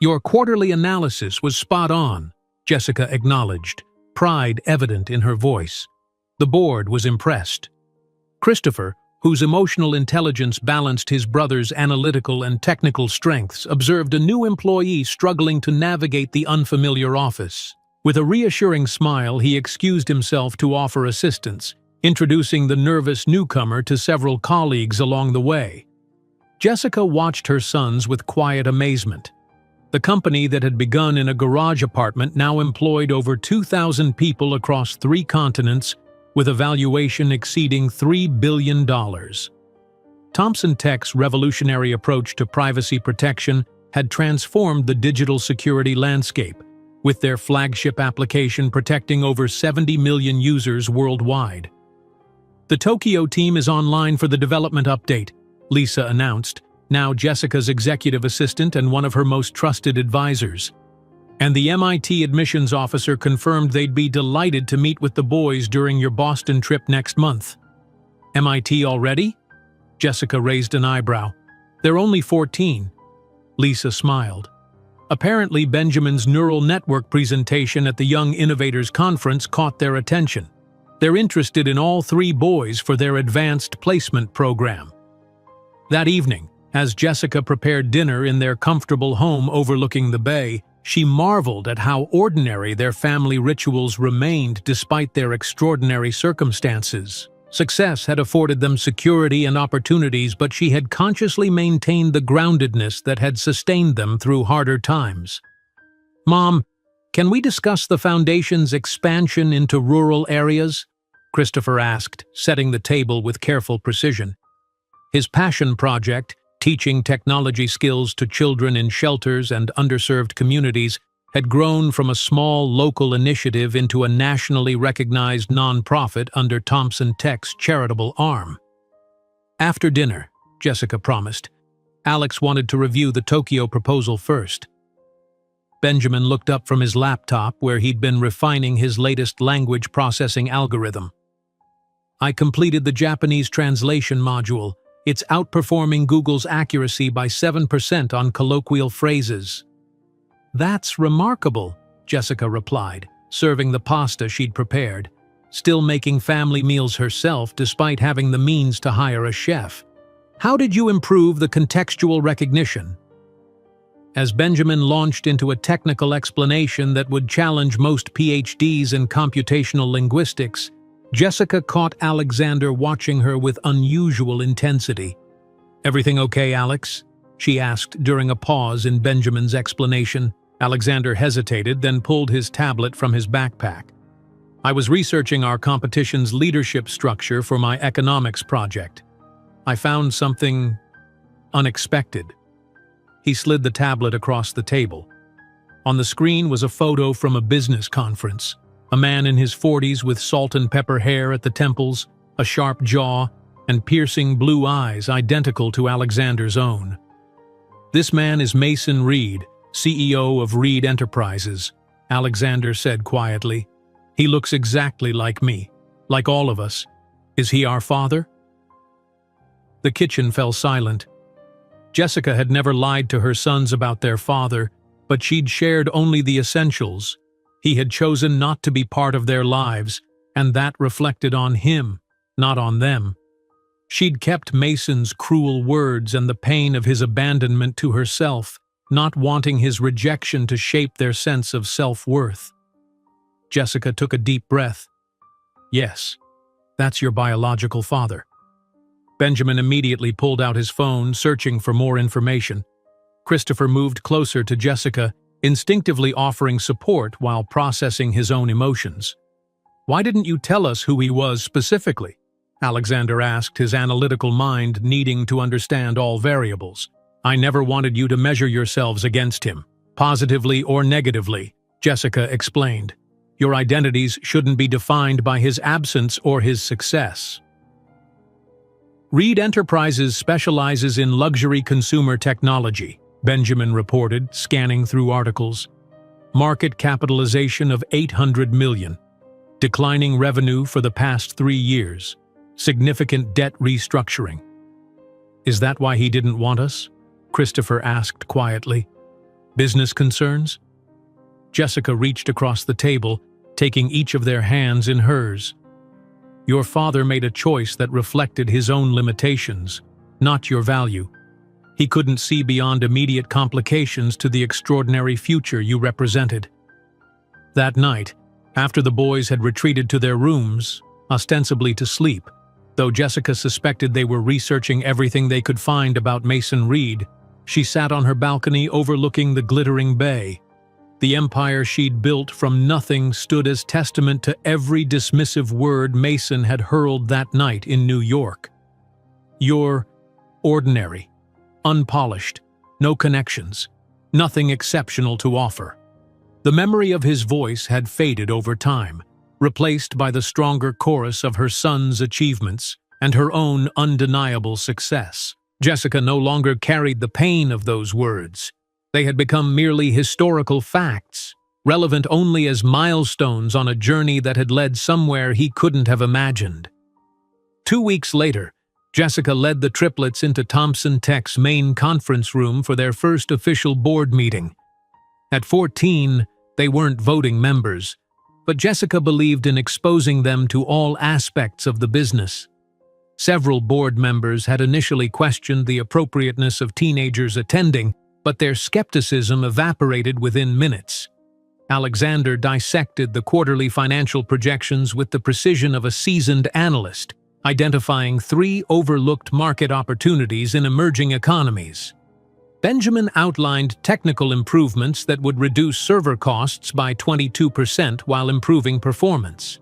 "Your quarterly analysis was spot on," Jessica acknowledged, pride evident in her voice. The board was impressed. Christopher, whose emotional intelligence balanced his brother's analytical and technical strengths, observed a new employee struggling to navigate the unfamiliar office. With a reassuring smile, he excused himself to offer assistance, introducing the nervous newcomer to several colleagues along the way. Jessica watched her sons with quiet amazement. The company that had begun in a garage apartment now employed over 2,000 people across 3 continents, with a valuation exceeding $3 billion. Thompson Tech's revolutionary approach to privacy protection had transformed the digital security landscape, with their flagship application protecting over 70 million users worldwide. "The Tokyo team is online for the development update," Lisa announced, now Jessica's executive assistant and one of her most trusted advisors. "And the MIT admissions officer confirmed they'd be delighted to meet with the boys during your Boston trip next month." "MIT already?" Jessica raised an eyebrow. "They're only 14. Lisa smiled. Apparently, Benjamin's neural network presentation at the Young Innovators Conference caught their attention. They're interested in all 3 boys for their advanced placement program. That evening, as Jessica prepared dinner in their comfortable home overlooking the bay, she marveled at how ordinary their family rituals remained despite their extraordinary circumstances. Success had afforded them security and opportunities, but she had consciously maintained the groundedness that had sustained them through harder times. "Mom, can we discuss the Foundation's expansion into rural areas?" Christopher asked, setting the table with careful precision. His passion project, teaching technology skills to children in shelters and underserved communities, had grown from a small local initiative into a nationally recognized nonprofit under Thompson Tech's charitable arm. After dinner, Jessica promised, Alex wanted to review the Tokyo proposal first. Benjamin looked up from his laptop where he'd been refining his latest language processing algorithm. "I completed the Japanese translation module. It's outperforming Google's accuracy by 7% on colloquial phrases." "That's remarkable," Jessica replied, serving the pasta she'd prepared, still making family meals herself despite having the means to hire a chef. "How did you improve the contextual recognition?" As Benjamin launched into a technical explanation that would challenge most PhDs in computational linguistics, Jessica caught Alexander watching her with unusual intensity. "Everything okay, Alex?" she asked during a pause in Benjamin's explanation. Alexander hesitated, then pulled his tablet from his backpack. "I was researching our competition's leadership structure for my economics project. I found something unexpected." He slid the tablet across the table. On the screen was a photo from a business conference. A man in his 40s with salt and pepper hair at the temples, a sharp jaw, and piercing blue eyes identical to Alexander's own. "This man is Mason Reed, CEO of Reed Enterprises," Alexander said quietly. "He looks exactly like me, like all of us. Is he our father?" The kitchen fell silent. Jessica had never lied to her sons about their father, but she'd shared only the essentials. He had chosen not to be part of their lives, and that reflected on him, not on them. She'd kept Mason's cruel words and the pain of his abandonment to herself, not wanting his rejection to shape their sense of self-worth. Jessica took a deep breath. "Yes, that's your biological father." Benjamin immediately pulled out his phone, searching for more information. Christopher moved closer to Jessica, instinctively offering support while processing his own emotions. "Why didn't you tell us who he was specifically?" Alexander asked, his analytical mind needing to understand all variables. "I never wanted you to measure yourselves against him, positively or negatively," Jessica explained. "Your identities shouldn't be defined by his absence or his success." Reed Enterprises specializes in luxury consumer technology, Benjamin reported, scanning through articles. Market capitalization of $800 million. Declining revenue for the past 3 years. Significant debt restructuring. "Is that why he didn't want us?" Christopher asked quietly. "Business concerns?" Jessica reached across the table, taking each of their hands in hers. "Your father made a choice that reflected his own limitations, not your value. He couldn't see beyond immediate complications to the extraordinary future you represented." That night, after the boys had retreated to their rooms, ostensibly to sleep, though Jessica suspected they were researching everything they could find about Mason Reed, she sat on her balcony overlooking the glittering bay. The empire she'd built from nothing stood as testament to every dismissive word Mason had hurled that night in New York. "You're ordinary, unpolished, no connections, nothing exceptional to offer." The memory of his voice had faded over time, replaced by the stronger chorus of her son's achievements and her own undeniable success. Jessica no longer carried the pain of those words. They had become merely historical facts, relevant only as milestones on a journey that had led somewhere he couldn't have imagined. 2 weeks later, Jessica led the triplets into Thompson Tech's main conference room for their first official board meeting. At 14, they weren't voting members, but Jessica believed in exposing them to all aspects of the business. Several board members had initially questioned the appropriateness of teenagers attending, but their skepticism evaporated within minutes. Alexander dissected the quarterly financial projections with the precision of a seasoned analyst, identifying 3 overlooked market opportunities in emerging economies. Benjamin outlined technical improvements that would reduce server costs by 22% while improving performance.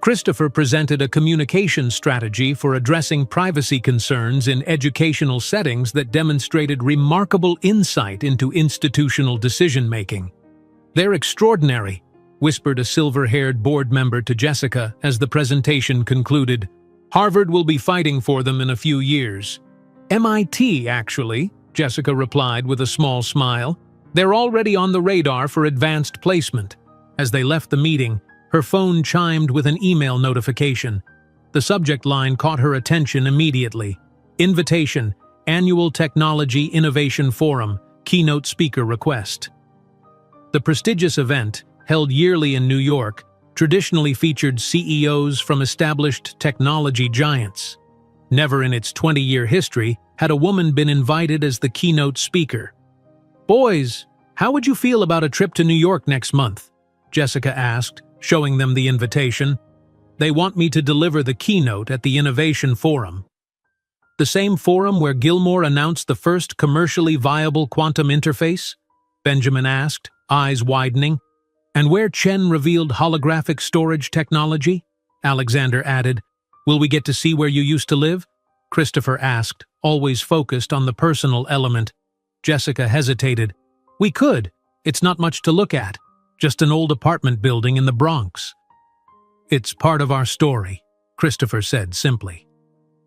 Christopher presented a communication strategy for addressing privacy concerns in educational settings that demonstrated remarkable insight into institutional decision-making. "They're extraordinary," whispered a silver-haired board member to Jessica as the presentation concluded. "Harvard will be fighting for them in a few years." "MIT, actually," Jessica replied with a small smile. "They're already on the radar for advanced placement." As they left the meeting, her phone chimed with an email notification. The subject line caught her attention immediately. "Invitation, Annual Technology Innovation Forum, Keynote Speaker Request." The prestigious event, held yearly in New York, traditionally featured CEOs from established technology giants. Never in its 20-year history had a woman been invited as the keynote speaker. "Boys, how would you feel about a trip to New York next month?" Jessica asked, showing them the invitation. "They want me to deliver the keynote at the Innovation Forum." "The same forum where Gilmore announced the first commercially viable quantum interface?" Benjamin asked, eyes widening. "And where Chen revealed holographic storage technology?" Alexander added. "Will we get to see where you used to live?" Christopher asked, always focused on the personal element. Jessica hesitated. "We could. It's not much to look at. Just an old apartment building in the Bronx." "It's part of our story," Christopher said simply.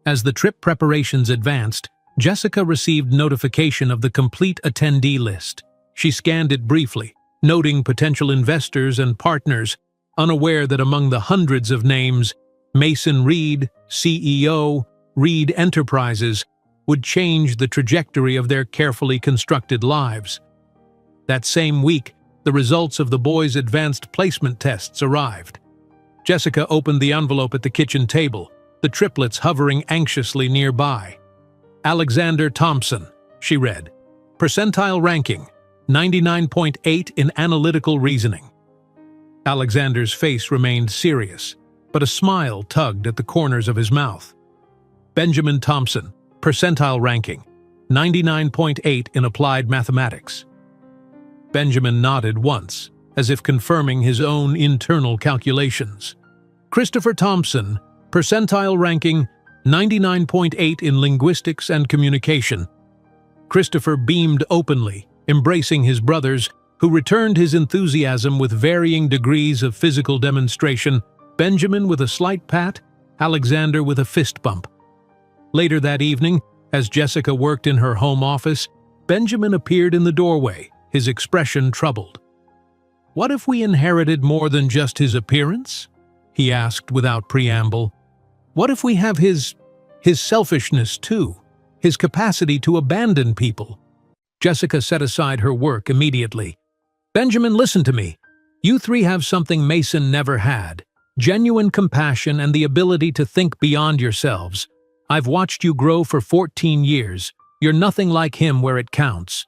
As the trip preparations advanced, Jessica received notification of the complete attendee list. She scanned it briefly, noting potential investors and partners, unaware that among the hundreds of names, Mason Reed, CEO, Reed Enterprises, would change the trajectory of their carefully constructed lives. That same week, the results of the boys' advanced placement tests arrived. Jessica opened the envelope at the kitchen table, the triplets hovering anxiously nearby. Alexander Thompson, she read. Percentile ranking, 99.8 in analytical reasoning. Alexander's face remained serious, but a smile tugged at the corners of his mouth. Benjamin Thompson, percentile ranking, 99.8 in applied mathematics. Benjamin nodded once, as if confirming his own internal calculations. Christopher Thompson, percentile ranking, 99.8 in linguistics and communication. Christopher beamed openly, embracing his brothers, who returned his enthusiasm with varying degrees of physical demonstration, Benjamin with a slight pat, Alexander with a fist bump. Later that evening, as Jessica worked in her home office, Benjamin appeared in the doorway, his expression troubled. "What if we inherited more than just his appearance?" he asked without preamble. "What if we have his selfishness too, his capacity to abandon people?" Jessica set aside her work immediately. "Benjamin, listen to me. You three have something Mason never had, genuine compassion and the ability to think beyond yourselves. I've watched you grow for 14 years. You're nothing like him where it counts.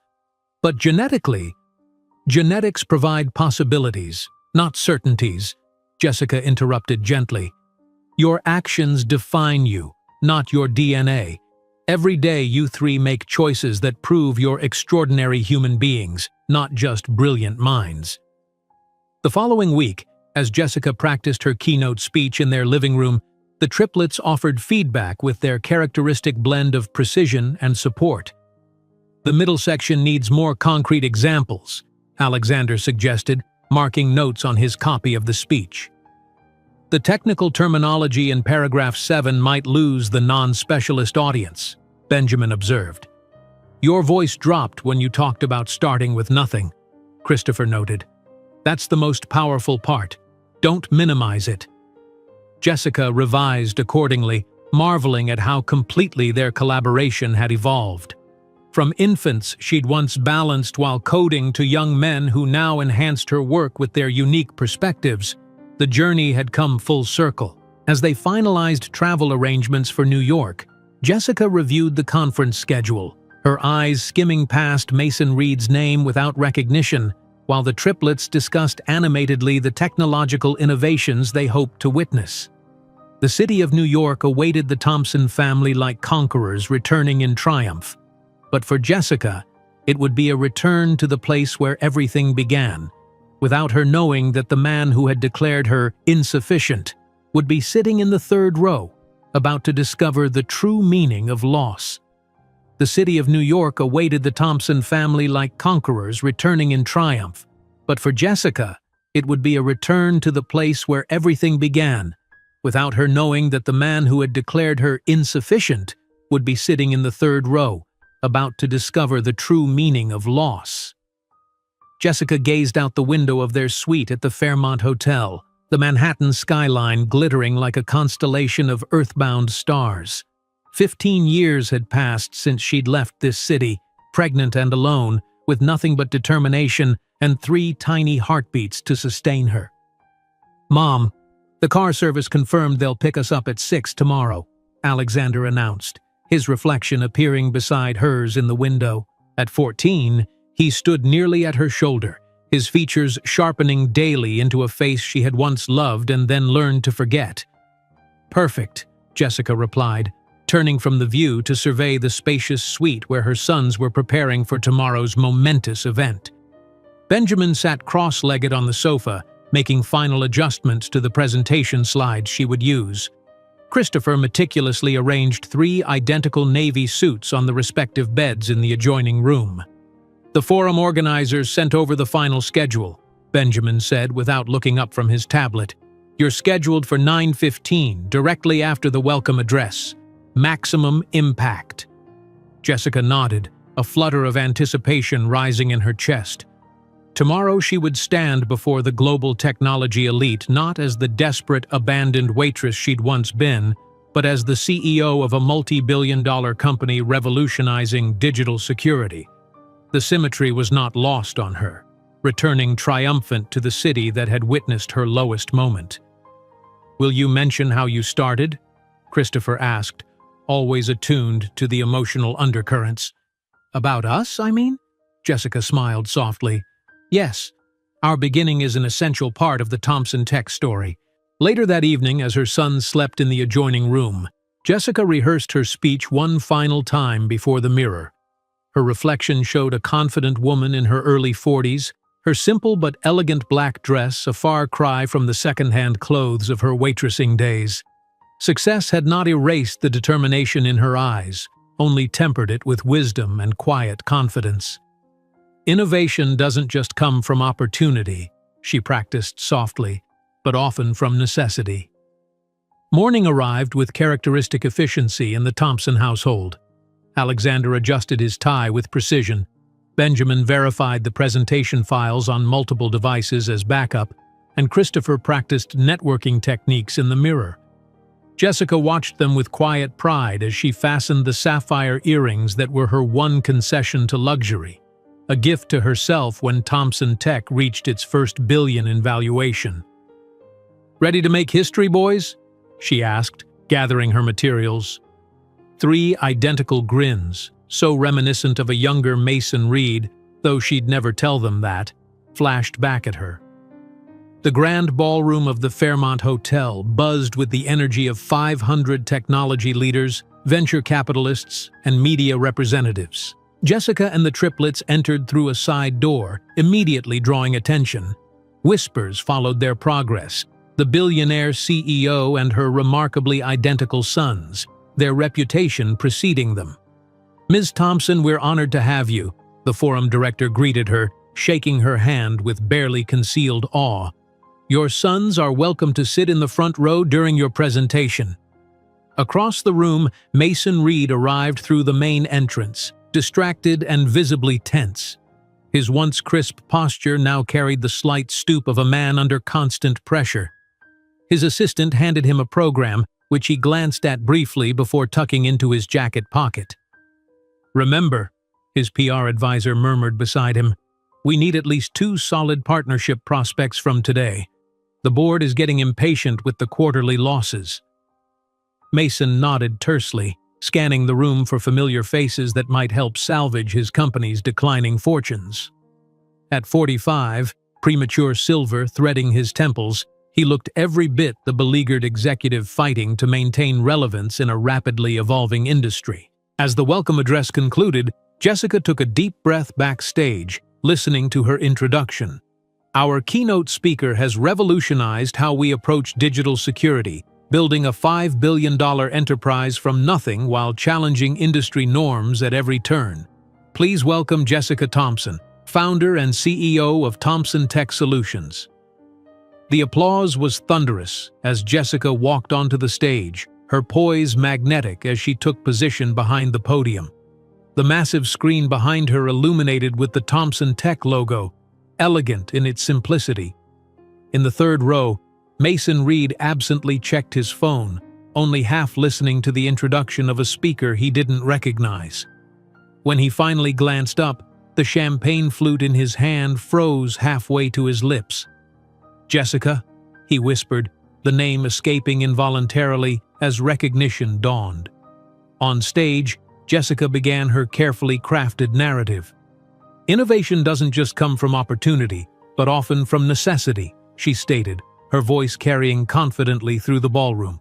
But genetics provide possibilities, not certainties," Jessica interrupted gently. "Your actions define you, not your DNA. Every day you three make choices that prove you're extraordinary human beings, not just brilliant minds." The following week, as Jessica practiced her keynote speech in their living room, the triplets offered feedback with their characteristic blend of precision and support. "The middle section needs more concrete examples," Alexander suggested, marking notes on his copy of the speech. "The technical terminology in paragraph 7 might lose the non-specialist audience," Benjamin observed. "Your voice dropped when you talked about starting with nothing," Christopher noted. "That's the most powerful part. Don't minimize it." Jessica revised accordingly, marveling at how completely their collaboration had evolved. From infants she'd once balanced while coding to young men who now enhanced her work with their unique perspectives, the journey had come full circle. As they finalized travel arrangements for New York, Jessica reviewed the conference schedule, her eyes skimming past Mason Reed's name without recognition, while the triplets discussed animatedly the technological innovations they hoped to witness. The city of New York awaited the Thompson family like conquerors returning in triumph. But for Jessica, it would be a return to the place where everything began, without her knowing that the man who had declared her insufficient would be sitting in the third row, about to discover the true meaning of loss. The city of New York awaited the Thompson family like conquerors returning in triumph, but for Jessica, it would be a return to the place where everything began, without her knowing that the man who had declared her insufficient would be sitting in the third row, about to discover the true meaning of loss. Jessica gazed out the window of their suite at the Fairmont Hotel, the Manhattan skyline glittering like a constellation of earthbound stars. 15 years had passed since she'd left this city, pregnant and alone, with nothing but determination and 3 tiny heartbeats to sustain her. "Mom, the car service confirmed they'll pick us up at 6 tomorrow," Alexander announced, his reflection appearing beside hers in the window. At 14, he stood nearly at her shoulder, his features sharpening daily into a face she had once loved and then learned to forget. "Perfect," Jessica replied, turning from the view to survey the spacious suite where her sons were preparing for tomorrow's momentous event. Benjamin sat cross-legged on the sofa, making final adjustments to the presentation slides she would use. Christopher meticulously arranged 3 identical navy suits on the respective beds in the adjoining room. "The forum organizers sent over the final schedule," Benjamin said without looking up from his tablet. "You're scheduled for 9:15, directly after the welcome address. Maximum impact." Jessica nodded, a flutter of anticipation rising in her chest. Tomorrow she would stand before the global technology elite not as the desperate, abandoned waitress she'd once been, but as the CEO of a multi-billion-dollar company revolutionizing digital security. The symmetry was not lost on her, returning triumphant to the city that had witnessed her lowest moment. "Will you mention how you started?" Christopher asked, always attuned to the emotional undercurrents. "About us, I mean?" Jessica smiled softly. "Yes, our beginning is an essential part of the Thompson Tech story." Later that evening, as her son slept in the adjoining room, Jessica rehearsed her speech one final time before the mirror. Her reflection showed a confident woman in her early 40s, her simple but elegant black dress a far cry from the second-hand clothes of her waitressing days. Success had not erased the determination in her eyes, only tempered it with wisdom and quiet confidence. "Innovation doesn't just come from opportunity," she practiced softly, but often from necessity. Morning arrived with characteristic efficiency in the Thompson household. Alexander adjusted his tie with precision. Benjamin verified the presentation files on multiple devices as backup, and Christopher practiced networking techniques in the mirror. Jessica watched them with quiet pride as she fastened the sapphire earrings that were her one concession to luxury, a gift to herself when Thompson Tech reached its first billion in valuation. "Ready to make history, boys?" she asked, gathering her materials. 3 identical grins, so reminiscent of a younger Mason Reed, though she'd never tell them that, flashed back at her. The grand ballroom of the Fairmont Hotel buzzed with the energy of 500 technology leaders, venture capitalists, and media representatives. Jessica and the triplets entered through a side door, immediately drawing attention. Whispers followed their progress. The billionaire CEO and her remarkably identical sons, their reputation preceding them. "Ms. Thompson, we're honored to have you," the forum director greeted her, shaking her hand with barely concealed awe. "Your sons are welcome to sit in the front row during your presentation." Across the room, Mason Reed arrived through the main entrance, distracted and visibly tense. His once crisp posture now carried the slight stoop of a man under constant pressure. His assistant handed him a program, which he glanced at briefly before tucking into his jacket pocket. "Remember," his PR advisor murmured beside him, "we need at least 2 solid partnership prospects from today. The board is getting impatient with the quarterly losses." Mason nodded tersely, scanning the room for familiar faces that might help salvage his company's declining fortunes. At 45, premature silver threading his temples, he looked every bit the beleaguered executive fighting to maintain relevance in a rapidly evolving industry. As the welcome address concluded, Jessica took a deep breath backstage, listening to her introduction. "Our keynote speaker has revolutionized how we approach digital security, building a $5 billion enterprise from nothing while challenging industry norms at every turn. Please welcome Jessica Thompson, founder and CEO of Thompson Tech Solutions." The applause was thunderous as Jessica walked onto the stage, her poise magnetic as she took position behind the podium. The massive screen behind her illuminated with the Thompson Tech logo, elegant in its simplicity. In the third row, Mason Reed absently checked his phone, only half listening to the introduction of a speaker he didn't recognize. When he finally glanced up, the champagne flute in his hand froze halfway to his lips. "Jessica," he whispered, the name escaping involuntarily as recognition dawned. On stage, Jessica began her carefully crafted narrative. "Innovation doesn't just come from opportunity, but often from necessity," she stated, her voice carrying confidently through the ballroom.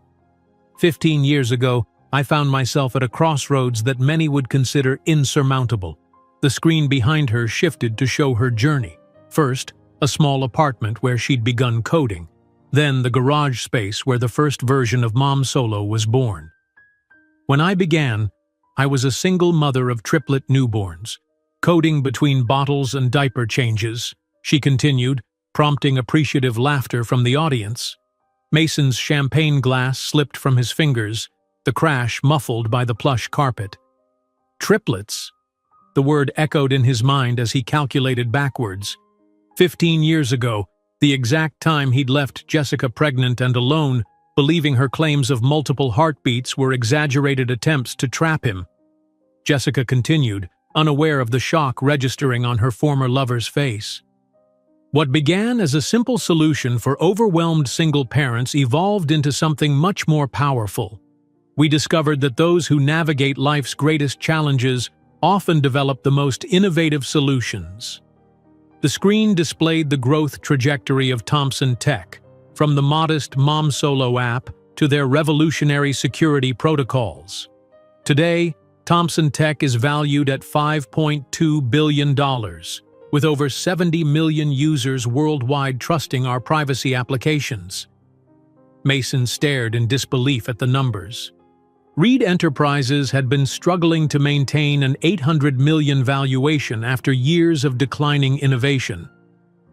15 years ago, I found myself at a crossroads that many would consider insurmountable. The screen behind her shifted to show her journey. First, a small apartment where she'd begun coding. Then the garage space where the first version of Mom Solo was born. "When I began, I was a single mother of triplet newborns, coding between bottles and diaper changes," she continued, prompting appreciative laughter from the audience. Mason's champagne glass slipped from his fingers, the crash muffled by the plush carpet. "Triplets?" The word echoed in his mind as he calculated backwards. 15 years ago, the exact time he'd left Jessica pregnant and alone, believing her claims of multiple heartbeats were exaggerated attempts to trap him. Jessica continued, unaware of the shock registering on her former lover's face. What began as a simple solution for overwhelmed single parents evolved into something much more powerful. We discovered that those who navigate life's greatest challenges often develop the most innovative solutions. The screen displayed the growth trajectory of Thomson Tech, from the modest Mom Solo app to their revolutionary security protocols. Today, Thomson Tech is valued at $5.2 billion, with over 70 million users worldwide trusting our privacy applications. Mason stared in disbelief at the numbers. Reed Enterprises had been struggling to maintain an $800 million valuation after years of declining innovation.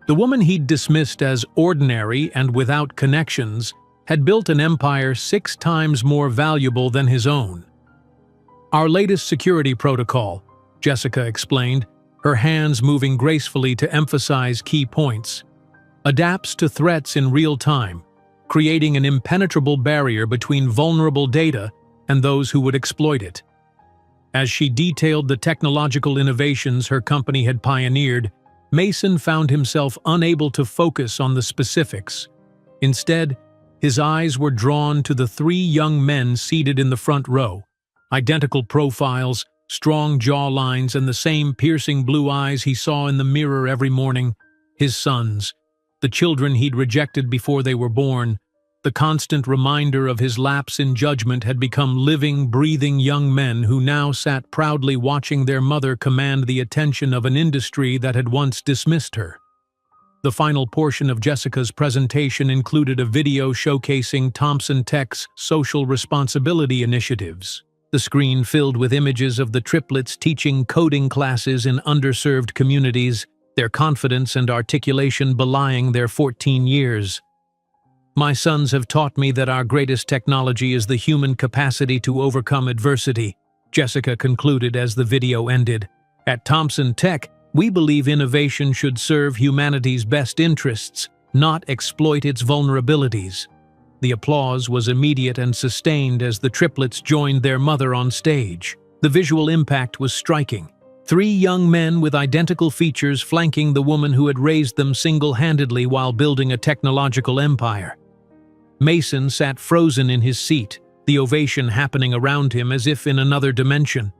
The woman he'd dismissed as ordinary and without connections had built an empire 6 times more valuable than his own. "Our latest security protocol," Jessica explained, her hands moving gracefully to emphasize key points, "adapts to threats in real time, creating an impenetrable barrier between vulnerable data and those who would exploit it." As she detailed the technological innovations her company had pioneered, Mason found himself unable to focus on the specifics. Instead, his eyes were drawn to the 3 young men seated in the front row. Identical profiles, strong jawlines, and the same piercing blue eyes he saw in the mirror every morning. His sons, the children he'd rejected before they were born. The constant reminder of his lapse in judgment had become living, breathing young men who now sat proudly watching their mother command the attention of an industry that had once dismissed her. The final portion of Jessica's presentation included a video showcasing Thomson Tech's social responsibility initiatives. The screen filled with images of the triplets teaching coding classes in underserved communities, their confidence and articulation belying their 14 years. "My sons have taught me that our greatest technology is the human capacity to overcome adversity," Jessica concluded as the video ended. "At Thomson Tech, we believe innovation should serve humanity's best interests, not exploit its vulnerabilities." The applause was immediate and sustained as the triplets joined their mother on stage. The visual impact was striking. 3 young men with identical features flanking the woman who had raised them single-handedly while building a technological empire. Mason sat frozen in his seat, the ovation happening around him as if in another dimension.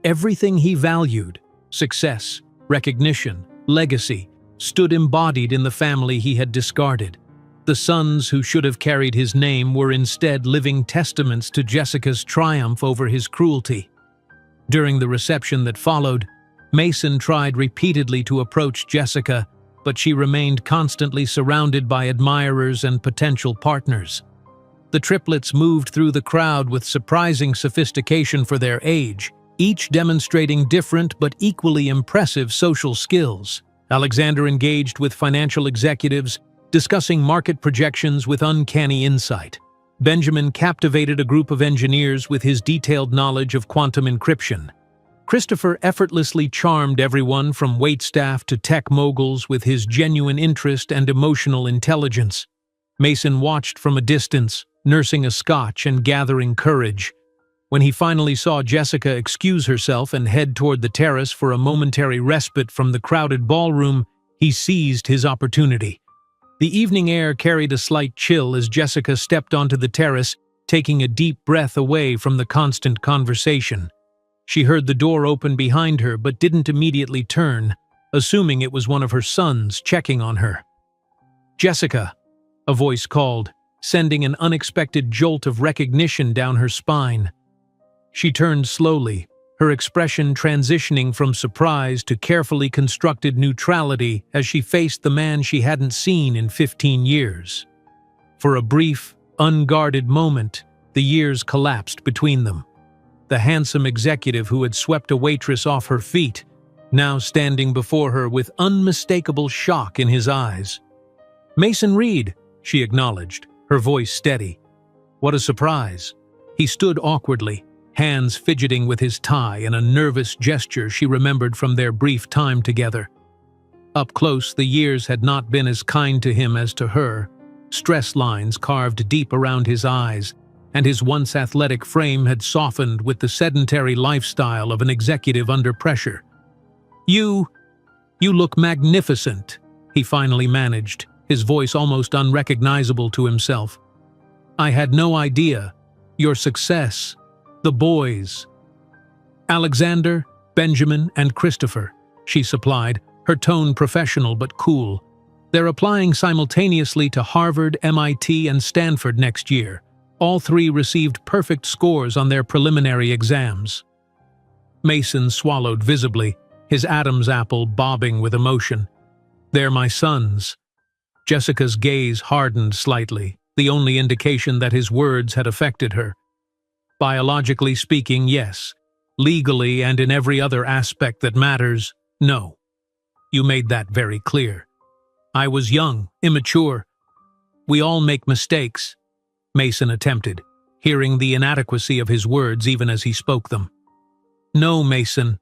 Everything he valued, success, recognition, legacy, stood embodied in the family he had discarded. The sons who should have carried his name were instead living testaments to Jessica's triumph over his cruelty. During the reception that followed, Mason tried repeatedly to approach Jessica, but she remained constantly surrounded by admirers and potential partners. The triplets moved through the crowd with surprising sophistication for their age, each demonstrating different but equally impressive social skills. Alexander engaged with financial executives, discussing market projections with uncanny insight. Benjamin captivated a group of engineers with his detailed knowledge of quantum encryption. Christopher effortlessly charmed everyone from waitstaff to tech moguls with his genuine interest and emotional intelligence. Mason watched from a distance, nursing a scotch and gathering courage. When he finally saw Jessica excuse herself and head toward the terrace for a momentary respite from the crowded ballroom, he seized his opportunity. The evening air carried a slight chill as Jessica stepped onto the terrace, taking a deep breath away from the constant conversation. She heard the door open behind her but didn't immediately turn, assuming it was one of her sons checking on her. "Jessica," a voice called, sending an unexpected jolt of recognition down her spine. She turned slowly, her expression transitioning from surprise to carefully constructed neutrality as she faced the man she hadn't seen in 15 years. For a brief, unguarded moment, the years collapsed between them. The handsome executive who had swept a waitress off her feet, now standing before her with unmistakable shock in his eyes. "Mason Reed," she acknowledged, her voice steady. "What a surprise." He stood awkwardly, hands fidgeting with his tie in a nervous gesture she remembered from their brief time together. Up close, the years had not been as kind to him as to her, stress lines carved deep around his eyes, and his once athletic frame had softened with the sedentary lifestyle of an executive under pressure. You look magnificent," he finally managed, his voice almost unrecognizable to himself. "I had no idea. Your success. The boys." "Alexander, Benjamin, and Christopher," she supplied, her tone professional but cool. "They're applying simultaneously to Harvard, MIT, and Stanford next year. All three received perfect scores on their preliminary exams." Mason swallowed visibly, his Adam's apple bobbing with emotion. "They're my sons." Jessica's gaze hardened slightly, the only indication that his words had affected her. "Biologically speaking, yes. Legally and in every other aspect that matters, no. You made that very clear. I was young, immature. We all make mistakes," Mason attempted, hearing the inadequacy of his words even as he spoke them. "No, Mason,"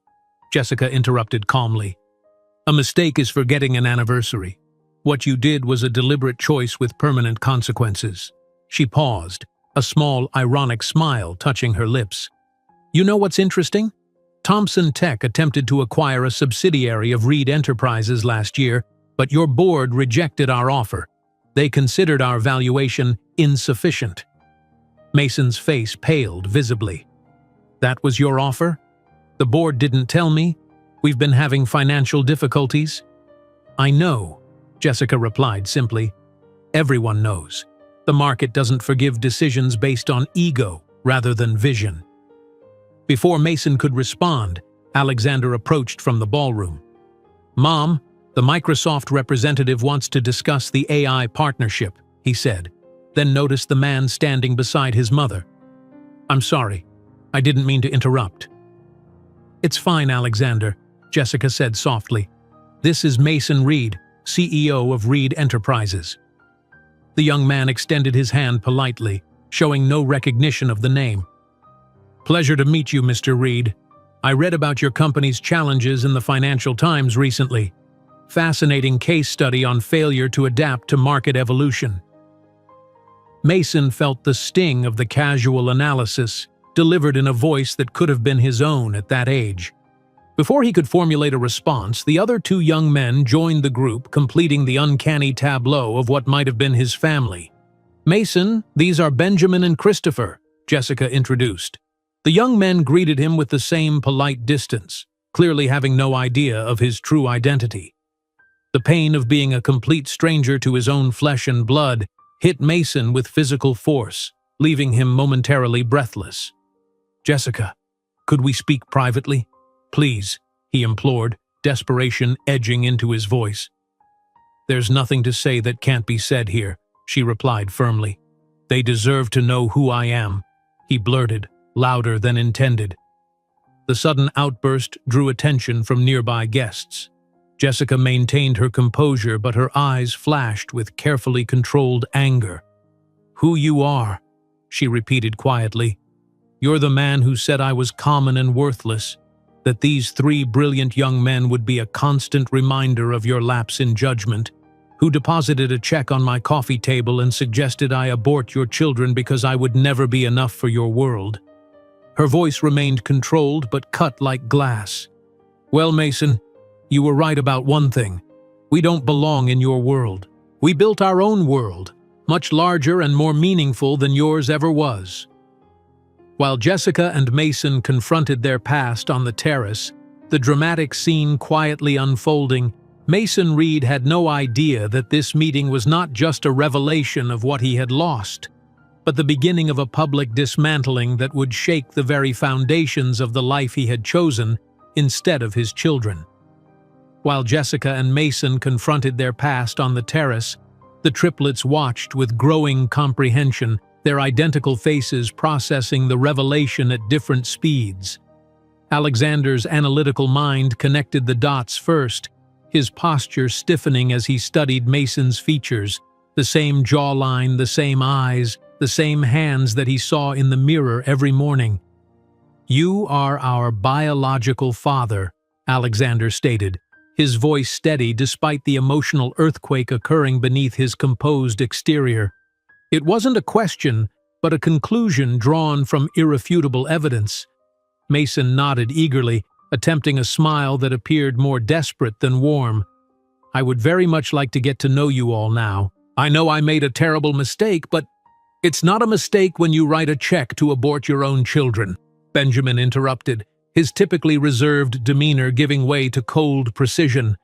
Jessica interrupted calmly. "A mistake is forgetting an anniversary. What you did was a deliberate choice with permanent consequences." She paused, a small, ironic smile touching her lips. "You know what's interesting? Thompson Tech attempted to acquire a subsidiary of Reed Enterprises last year, but your board rejected our offer. They considered our valuation insufficient." Mason's face paled visibly. "That was your offer? The board didn't tell me. We've been having financial difficulties." "I know," Jessica replied simply. "Everyone knows. The market doesn't forgive decisions based on ego rather than vision." Before Mason could respond, Alexander approached from the ballroom. "Mom, the Microsoft representative wants to discuss the AI partnership," he said, then noticed the man standing beside his mother. "I'm sorry. I didn't mean to interrupt." "It's fine, Alexander," Jessica said softly. "This is Mason Reed, CEO of Reed Enterprises." The young man extended his hand politely, showing no recognition of the name. "Pleasure to meet you, Mr. Reed. I read about your company's challenges in the Financial Times recently. Fascinating case study on failure to adapt to market evolution." Mason felt the sting of the casual analysis, delivered in a voice that could have been his own at that age. Before he could formulate a response, the other two young men joined the group, completing the uncanny tableau of what might have been his family. "Mason, these are Benjamin and Christopher," Jessica introduced. The young men greeted him with the same polite distance, clearly having no idea of his true identity. The pain of being a complete stranger to his own flesh and blood hit Mason with physical force, leaving him momentarily breathless. "Jessica, could we speak privately? Please," he implored, desperation edging into his voice. "There's nothing to say that can't be said here," she replied firmly. "They deserve to know who I am," he blurted, louder than intended. The sudden outburst drew attention from nearby guests. Jessica maintained her composure, but her eyes flashed with carefully controlled anger. "Who you are," she repeated quietly. "You're the man who said I was common and worthless, that these three brilliant young men would be a constant reminder of your lapse in judgment, who deposited a check on my coffee table and suggested I abort your children because I would never be enough for your world." Her voice remained controlled but cut like glass. "Well, Mason, you were right about one thing. We don't belong in your world. We built our own world, much larger and more meaningful than yours ever was." While Jessica and Mason confronted their past on the terrace, the dramatic scene quietly unfolding, Mason Reed had no idea that this meeting was not just a revelation of what he had lost, but the beginning of a public dismantling that would shake the very foundations of the life he had chosen instead of his children. While Jessica and Mason confronted their past on the terrace, the triplets watched with growing comprehension, their identical faces processing the revelation at different speeds. Alexander's analytical mind connected the dots first, his posture stiffening as he studied Mason's features, the same jawline, the same eyes, the same hands that he saw in the mirror every morning. "You are our biological father," Alexander stated, his voice steady despite the emotional earthquake occurring beneath his composed exterior. It wasn't a question, but a conclusion drawn from irrefutable evidence. Mason nodded eagerly, attempting a smile that appeared more desperate than warm. "I would very much like to get to know you all now. I know I made a terrible mistake, but it's not a mistake when you write a check to abort your own children," Benjamin interrupted, his typically reserved demeanor giving way to cold precision.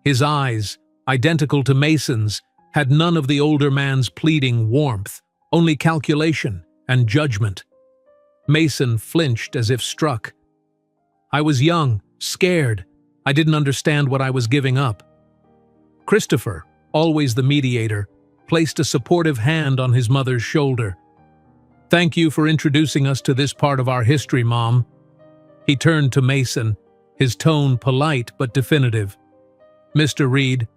His eyes, identical to Mason's, had none of the older man's pleading warmth, only calculation and judgment. Mason flinched as if struck. "I was young, scared. I didn't understand what I was giving up." Christopher, always the mediator, placed a supportive hand on his mother's shoulder. "Thank you for introducing us to this part of our history, Mom." He turned to Mason, his tone polite but definitive. "Mr. Reed,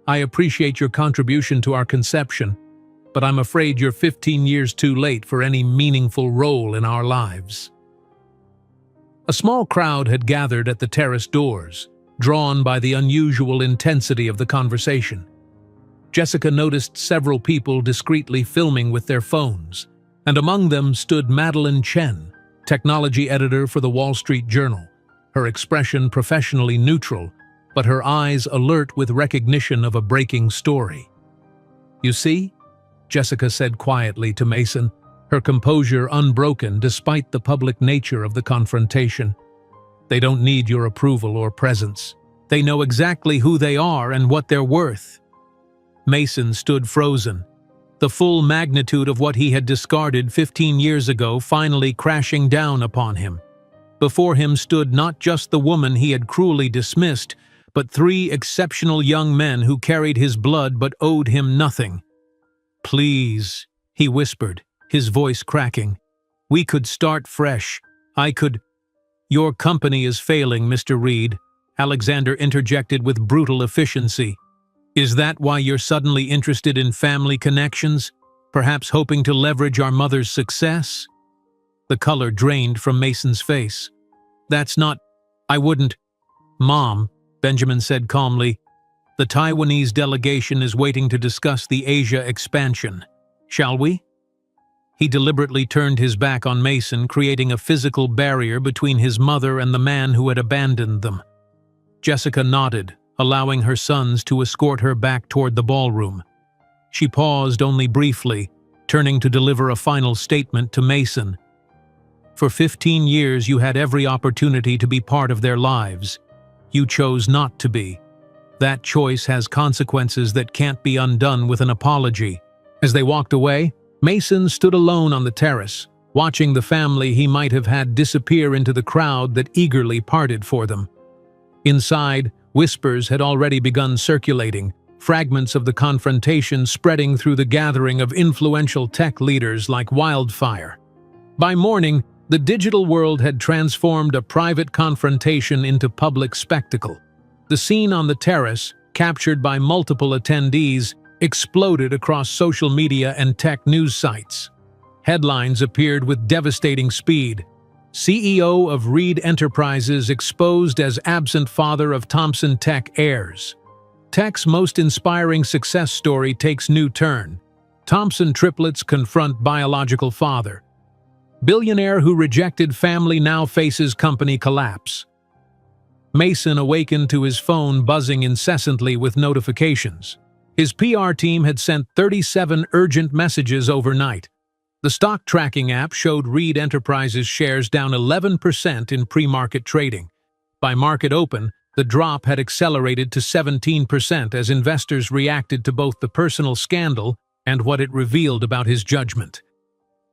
I appreciate your contribution to our conception, but I'm afraid you're 15 years too late for any meaningful role in our lives." A small crowd had gathered at the terrace doors, drawn by the unusual intensity of the conversation. Jessica noticed several people discreetly filming with their phones, and among them stood Madeline Chen, technology editor for the Wall Street Journal, her expression professionally neutral, but her eyes alert with recognition of a breaking story. "You see?" Jessica said quietly to Mason, her composure unbroken despite the public nature of the confrontation. "They don't need your approval or presence. They know exactly who they are and what they're worth." Mason stood frozen, the full magnitude of what he had discarded 15 years ago finally crashing down upon him. Before him stood not just the woman he had cruelly dismissed, but 3 exceptional young men who carried his blood but owed him nothing. "Please," he whispered, his voice cracking. "We could start fresh. I could—" "Your company is failing, Mr. Reed," Alexander interjected with brutal efficiency. "Is that why you're suddenly interested in family connections? Perhaps hoping to leverage our mother's success?" The color drained from Mason's face. "That's not— I wouldn't—" "Mom," Benjamin said calmly, "the Taiwanese delegation is waiting to discuss the Asia expansion. Shall we?" He deliberately turned his back on Mason, creating a physical barrier between his mother and the man who had abandoned them. Jessica nodded, allowing her sons to escort her back toward the ballroom. She paused only briefly, turning to deliver a final statement to Mason. "For 15 years you had every opportunity to be part of their lives. You chose not to be. That choice has consequences that can't be undone with an apology." As they walked away, Mason stood alone on the terrace, watching the family he might have had disappear into the crowd that eagerly parted for them. Inside, whispers had already begun circulating, fragments of the confrontation spreading through the gathering of influential tech leaders like wildfire. By morning, the digital world had transformed a private confrontation into public spectacle. The scene on the terrace, captured by multiple attendees, exploded across social media and tech news sites. Headlines appeared with devastating speed. CEO of Reed Enterprises exposed as absent father of Thompson Tech heirs. Tech's most inspiring success story takes new turn. Thompson triplets confront biological father. Billionaire who rejected family now faces company collapse. Mason awakened to his phone buzzing incessantly with notifications. His PR team had sent 37 urgent messages overnight. The stock tracking app showed Reed Enterprises shares down 11% in pre-market trading. By market open, the drop had accelerated to 17% as investors reacted to both the personal scandal and what it revealed about his judgment.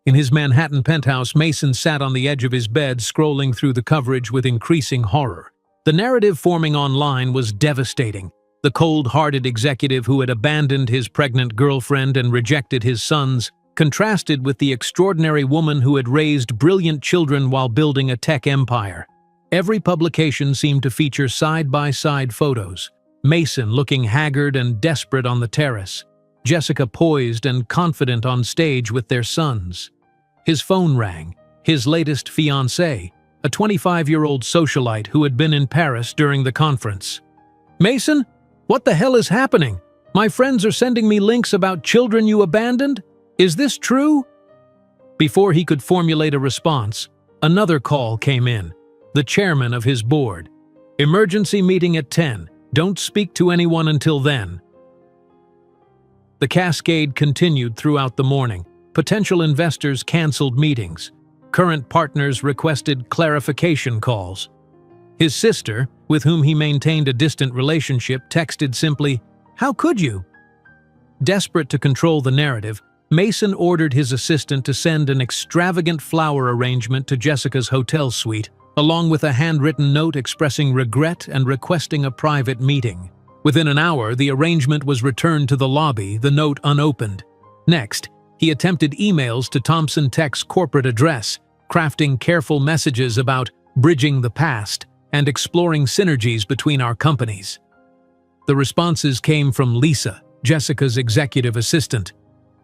In his Manhattan penthouse, Mason sat on the edge of his bed, scrolling through the coverage with increasing horror. The narrative forming online was devastating. The cold-hearted executive who had abandoned his pregnant girlfriend and rejected his sons contrasted with the extraordinary woman who had raised brilliant children while building a tech empire. Every publication seemed to feature side-by-side photos. Mason looking haggard and desperate on the terrace. Jessica poised and confident on stage with their sons. His phone rang. His latest fiancée, a 25-year-old socialite who had been in Paris during the conference. "Mason? What the hell is happening? My friends are sending me links about children you abandoned? Is this true?" Before he could formulate a response, another call came in. The chairman of his board. "Emergency meeting at 10. Don't speak to anyone until then." The cascade continued throughout the morning. Potential investors canceled meetings. Current partners requested clarification calls. His sister, with whom he maintained a distant relationship, texted simply, "How could you?" Desperate to control the narrative, Mason ordered his assistant to send an extravagant flower arrangement to Jessica's hotel suite, along with a handwritten note expressing regret and requesting a private meeting. Within an hour, the arrangement was returned to the lobby, the note unopened. Next, he attempted emails to Thompson Tech's corporate address, crafting careful messages about bridging the past and exploring synergies between our companies. The responses came from Lisa, Jessica's executive assistant.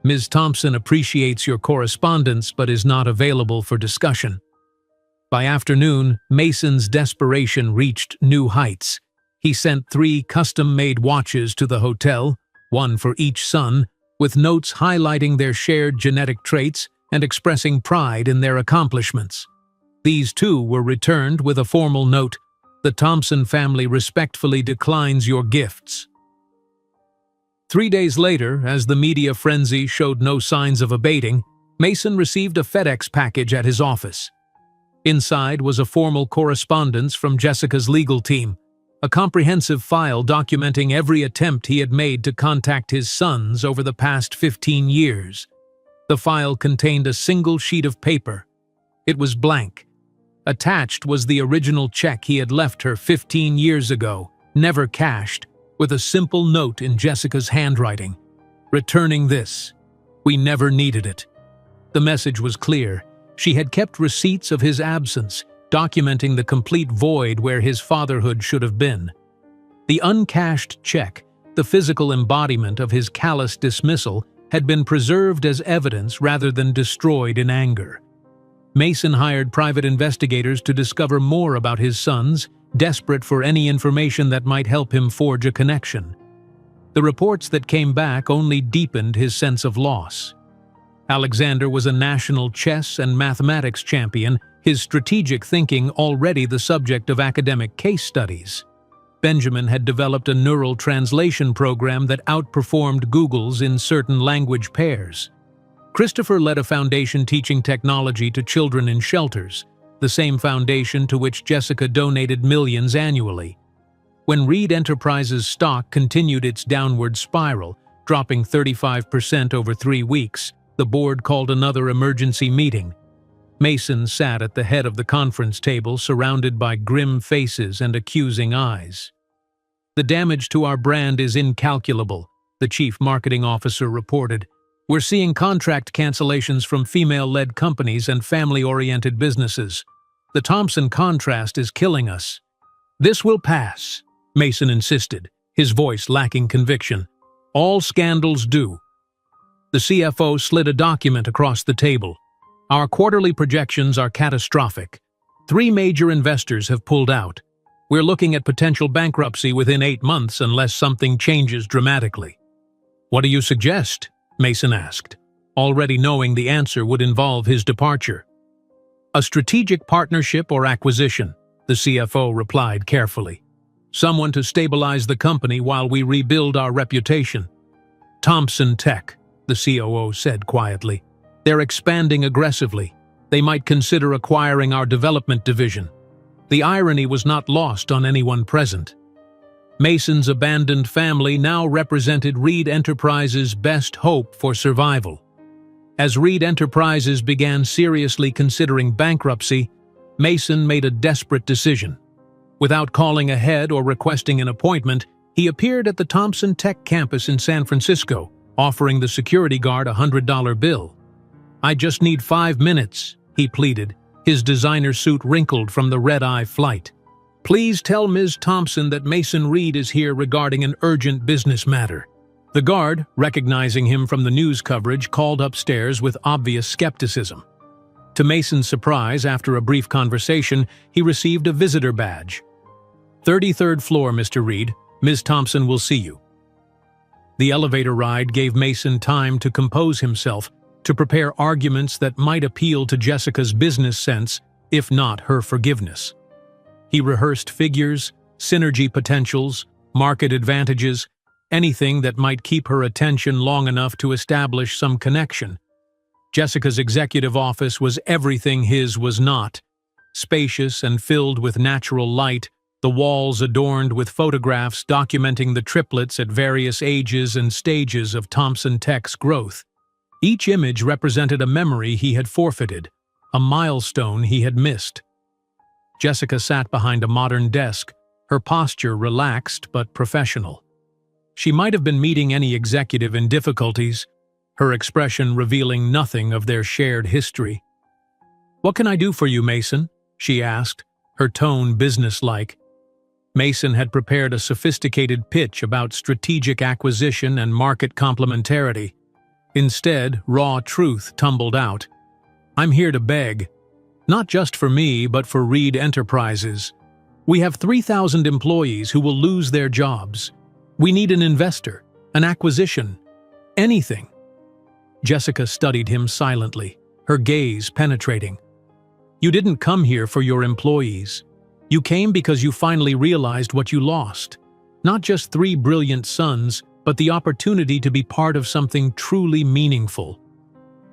"Ms. Thompson appreciates your correspondence but is not available for discussion." By afternoon, Mason's desperation reached new heights. He sent 3 custom-made watches to the hotel, one for each son, with notes highlighting their shared genetic traits and expressing pride in their accomplishments. These too were returned with a formal note, "The Thompson family respectfully declines your gifts." 3 days later, as the media frenzy showed no signs of abating, Mason received a FedEx package at his office. Inside was a formal correspondence from Jessica's legal team, a comprehensive file documenting every attempt he had made to contact his sons over the past 15 years. The file contained a single sheet of paper. It was blank. Attached was the original check he had left her 15 years ago, never cashed, with a simple note in Jessica's handwriting. "Returning this. We never needed it." The message was clear. She had kept receipts of his absence, documenting the complete void where his fatherhood should have been. The uncashed check, the physical embodiment of his callous dismissal, had been preserved as evidence rather than destroyed in anger. Mason hired private investigators to discover more about his sons, desperate for any information that might help him forge a connection. The reports that came back only deepened his sense of loss. Alexander was a national chess and mathematics champion, his strategic thinking already the subject of academic case studies. Benjamin had developed a neural translation program that outperformed Google's in certain language pairs. Christopher led a foundation teaching technology to children in shelters, the same foundation to which Jessica donated millions annually. When Reed Enterprises' stock continued its downward spiral, dropping 35% over 3 weeks, the board called another emergency meeting. Mason sat at the head of the conference table, surrounded by grim faces and accusing eyes. "The damage to our brand is incalculable," the chief marketing officer reported. "We're seeing contract cancellations from female-led companies and family-oriented businesses. The Thompson contrast is killing us." "This will pass," Mason insisted, his voice lacking conviction. "All scandals do." The CFO slid a document across the table. "Our quarterly projections are catastrophic. 3 major investors have pulled out. We're looking at potential bankruptcy within 8 months unless something changes dramatically." "What do you suggest?" Mason asked, already knowing the answer would involve his departure. "A strategic partnership or acquisition," the CFO replied carefully. "Someone to stabilize the company while we rebuild our reputation." "Thompson Tech," the COO said quietly. "They're expanding aggressively. They might consider acquiring our development division." The irony was not lost on anyone present. Mason's abandoned family now represented Reed Enterprises' best hope for survival. As Reed Enterprises began seriously considering bankruptcy, Mason made a desperate decision. Without calling ahead or requesting an appointment, he appeared at the Thompson Tech campus in San Francisco, offering the security guard a $100 bill. "I just need 5 minutes," he pleaded, his designer suit wrinkled from the red-eye flight. "Please tell Ms. Thompson that Mason Reed is here regarding an urgent business matter." The guard, recognizing him from the news coverage, called upstairs with obvious skepticism. To Mason's surprise, after a brief conversation, he received a visitor badge. "33rd floor, Mr. Reed. Ms. Thompson will see you." The elevator ride gave Mason time to compose himself. to prepare arguments that might appeal to Jessica's business sense, if not her forgiveness. He rehearsed figures, synergy potentials, market advantages, anything that might keep her attention long enough to establish some connection. Jessica's executive office was everything his was not. Spacious and filled with natural light, the walls adorned with photographs documenting the triplets at various ages and stages of Thompson Tech's growth. Each image represented a memory he had forfeited, a milestone he had missed. Jessica sat behind a modern desk, her posture relaxed but professional. She might have been meeting any executive in difficulties, her expression revealing nothing of their shared history. "What can I do for you, Mason?" she asked, her tone businesslike. Mason had prepared a sophisticated pitch about strategic acquisition and market complementarity. Instead, raw truth tumbled out. "I'm here to beg. Not just for me, but for Reed Enterprises. We have 3,000 employees who will lose their jobs. We need an investor, an acquisition, anything." Jessica studied him silently, her gaze penetrating. "You didn't come here for your employees. You came because you finally realized what you lost. Not just 3 brilliant sons, but the opportunity to be part of something truly meaningful."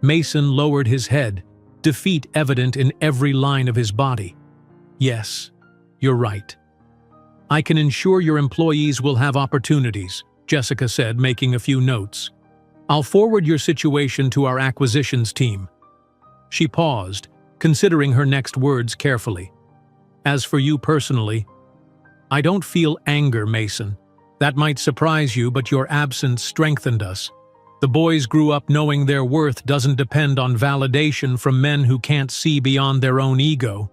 Mason lowered his head, defeat evident in every line of his body. "Yes, you're right. I can ensure your employees will have opportunities," Jessica said, making a few notes. "I'll forward your situation to our acquisitions team." She paused, considering her next words carefully. "As for you personally, I don't feel anger, Mason. That might surprise you, but your absence strengthened us. The boys grew up knowing their worth doesn't depend on validation from men who can't see beyond their own ego."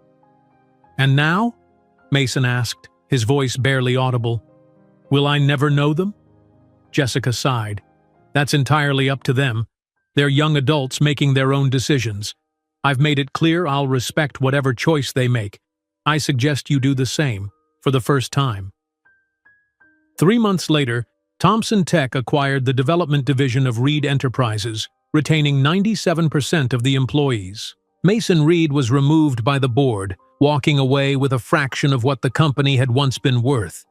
"And now?" Mason asked, his voice barely audible. "Will I never know them?" Jessica sighed. "That's entirely up to them. They're young adults making their own decisions. I've made it clear I'll respect whatever choice they make. I suggest you do the same, for the first time." 3 months later, Thompson Tech acquired the development division of Reed Enterprises, retaining 97% of the employees. Mason Reed was removed by the board, walking away with a fraction of what the company had once been worth.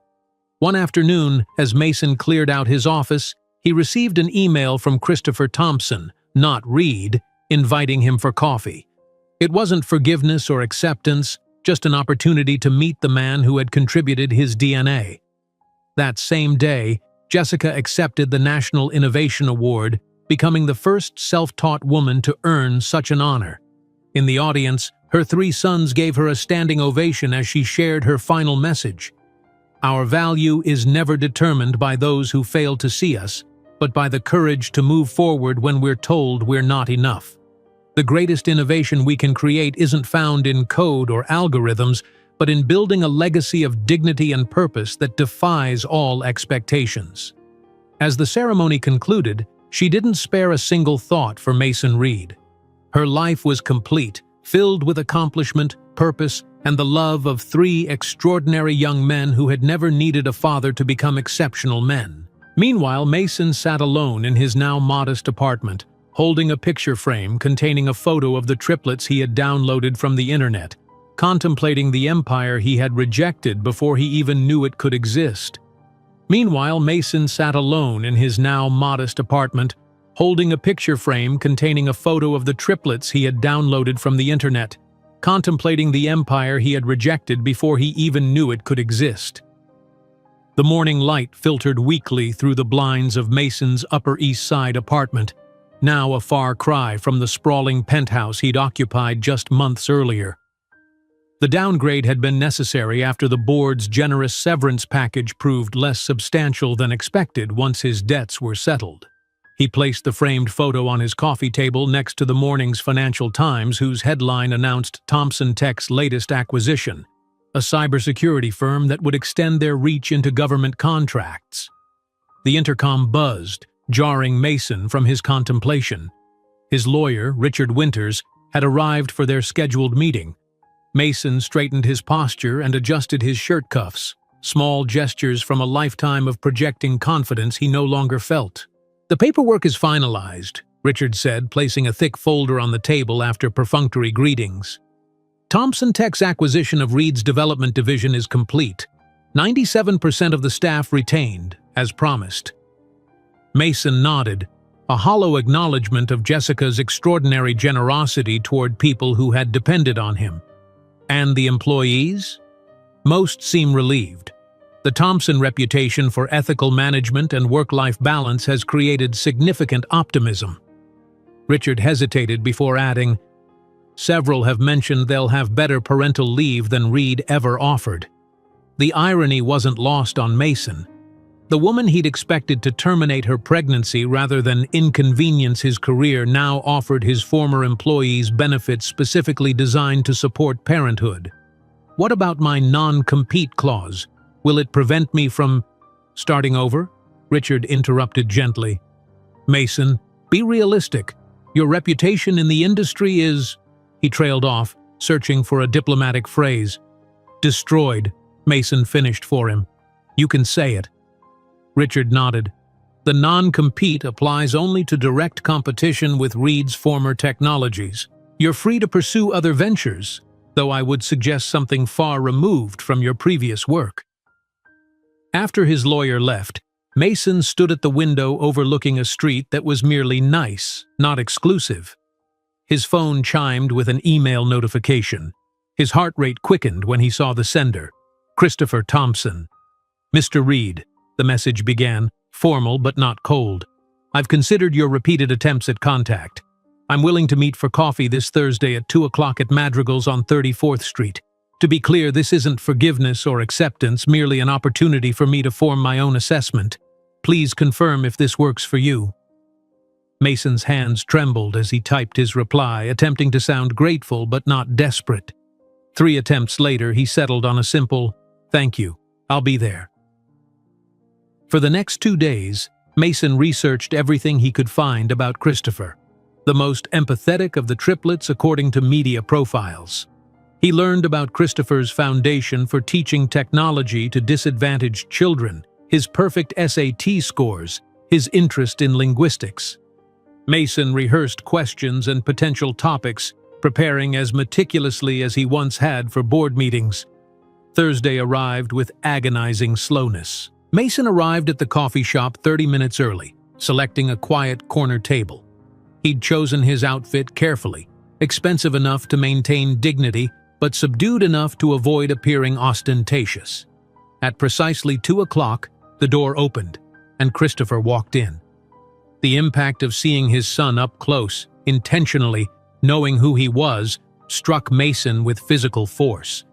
One afternoon, as Mason cleared out his office, he received an email from Christopher Thompson, not Reed, inviting him for coffee. It wasn't forgiveness or acceptance, just an opportunity to meet the man who had contributed his DNA. That same day, Jessica accepted the National Innovation Award, becoming the first self-taught woman to earn such an honor. In the audience, her 3 sons gave her a standing ovation as she shared her final message. "Our value is never determined by those who fail to see us, but by the courage to move forward when we're told we're not enough. The greatest innovation we can create isn't found in code or algorithms, but in building a legacy of dignity and purpose that defies all expectations." As the ceremony concluded, she didn't spare a single thought for Mason Reed. Her life was complete, filled with accomplishment, purpose, and the love of 3 extraordinary young men who had never needed a father to become exceptional men. Meanwhile, Mason sat alone in his now modest apartment, holding a picture frame containing a photo of the triplets he had downloaded from the internet, contemplating the empire he had rejected before he even knew it could exist. Meanwhile, Mason sat alone in his now modest apartment, holding a picture frame containing a photo of the triplets he had downloaded from the internet, contemplating the empire he had rejected before he even knew it could exist. The morning light filtered weakly through the blinds of Mason's Upper East Side apartment, now a far cry from the sprawling penthouse he'd occupied just months earlier. The downgrade had been necessary after the board's generous severance package proved less substantial than expected once his debts were settled. He placed the framed photo on his coffee table next to the morning's Financial Times, whose headline announced Thompson Tech's latest acquisition, a cybersecurity firm that would extend their reach into government contracts. The intercom buzzed, jarring Mason from his contemplation. His lawyer, Richard Winters, had arrived for their scheduled meeting. Mason straightened his posture and adjusted his shirt cuffs, small gestures from a lifetime of projecting confidence he no longer felt. "The paperwork is finalized," Richard said, placing a thick folder on the table after perfunctory greetings. Thompson Tech's acquisition of Reed's development division is complete. 97% of the staff retained, as promised. Mason nodded, a hollow acknowledgement of Jessica's extraordinary generosity toward people who had depended on him. And the employees? Most seem relieved. The Thompson reputation for ethical management and work-life balance has created significant optimism. Richard hesitated before adding, "Several have mentioned they'll have better parental leave than Reed ever offered." The irony wasn't lost on Mason. The woman he'd expected to terminate her pregnancy rather than inconvenience his career now offered his former employees benefits specifically designed to support parenthood. "What about my non-compete clause? Will it prevent me from starting over?" Richard interrupted gently. "Mason, be realistic. Your reputation in the industry is—" He trailed off, searching for a diplomatic phrase. "Destroyed," Mason finished for him. "You can say it." Richard nodded. "The non-compete applies only to direct competition with Reed's former technologies. You're free to pursue other ventures, though I would suggest something far removed from your previous work." After his lawyer left, Mason stood at the window overlooking a street that was merely nice, not exclusive. His phone chimed with an email notification. His heart rate quickened when he saw the sender, Christopher Thompson. "Mr. Reed," the message began, formal but not cold. "I've considered your repeated attempts at contact. I'm willing to meet for coffee this Thursday at 2 o'clock at Madrigal's on 34th Street. To be clear, this isn't forgiveness or acceptance, merely an opportunity for me to form my own assessment. Please confirm if this works for you." Mason's hands trembled as he typed his reply, attempting to sound grateful but not desperate. 3 attempts later, he settled on a simple, "Thank you, I'll be there." For the next 2 days, Mason researched everything he could find about Christopher, the most empathetic of the triplets according to media profiles. He learned about Christopher's foundation for teaching technology to disadvantaged children, his perfect SAT scores, his interest in linguistics. Mason rehearsed questions and potential topics, preparing as meticulously as he once had for board meetings. Thursday arrived with agonizing slowness. Mason arrived at the coffee shop 30 minutes early, selecting a quiet corner table. He'd chosen his outfit carefully, expensive enough to maintain dignity, but subdued enough to avoid appearing ostentatious. At precisely 2 o'clock, the door opened, and Christopher walked in. The impact of seeing his son up close, intentionally, knowing who he was, struck Mason with physical force.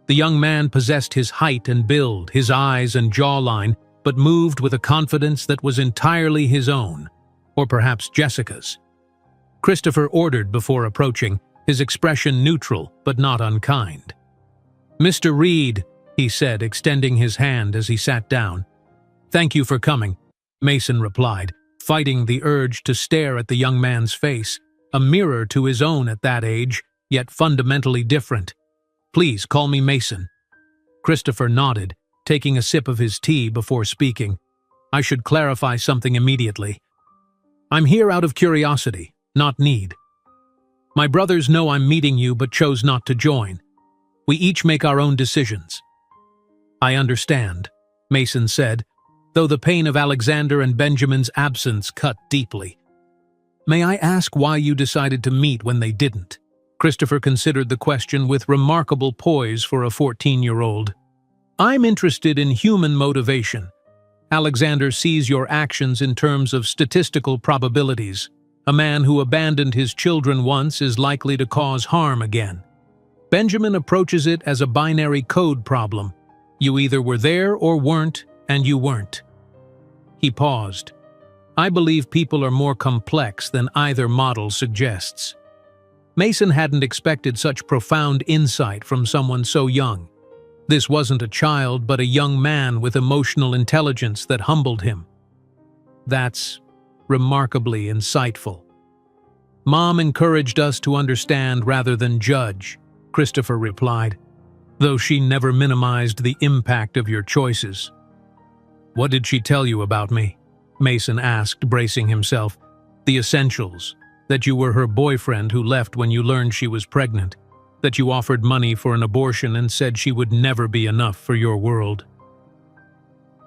The young man possessed his height and build, his eyes and jawline, but moved with a confidence that was entirely his own, or perhaps Jessica's. Christopher ordered before approaching, his expression neutral but not unkind. "Mr. Reed," he said, extending his hand as he sat down. "Thank you for coming," Mason replied, fighting the urge to stare at the young man's face, a mirror to his own at that age, yet fundamentally different. "Please call me Mason." Christopher nodded, taking a sip of his tea before speaking. "I should clarify something immediately. I'm here out of curiosity, not need. My brothers know I'm meeting you but chose not to join. We each make our own decisions." "I understand," Mason said, though the pain of Alexander and Benjamin's absence cut deeply. "May I ask why you decided to meet when they didn't?" Christopher considered the question with remarkable poise for a 14-year-old. "I'm interested in human motivation. Alexander sees your actions in terms of statistical probabilities. A man who abandoned his children once is likely to cause harm again. Benjamin approaches it as a binary code problem. You either were there or weren't, and you weren't." He paused. "I believe people are more complex than either model suggests." Mason hadn't expected such profound insight from someone so young. This wasn't a child, but a young man with emotional intelligence that humbled him. "That's remarkably insightful." "Mom encouraged us to understand rather than judge," Christopher replied, though she never minimized the impact of your choices. "What did she tell you about me?" Mason asked, bracing himself. The essentials: that you were her boyfriend who left when you learned she was pregnant, that you offered money for an abortion and said she would never be enough for your world.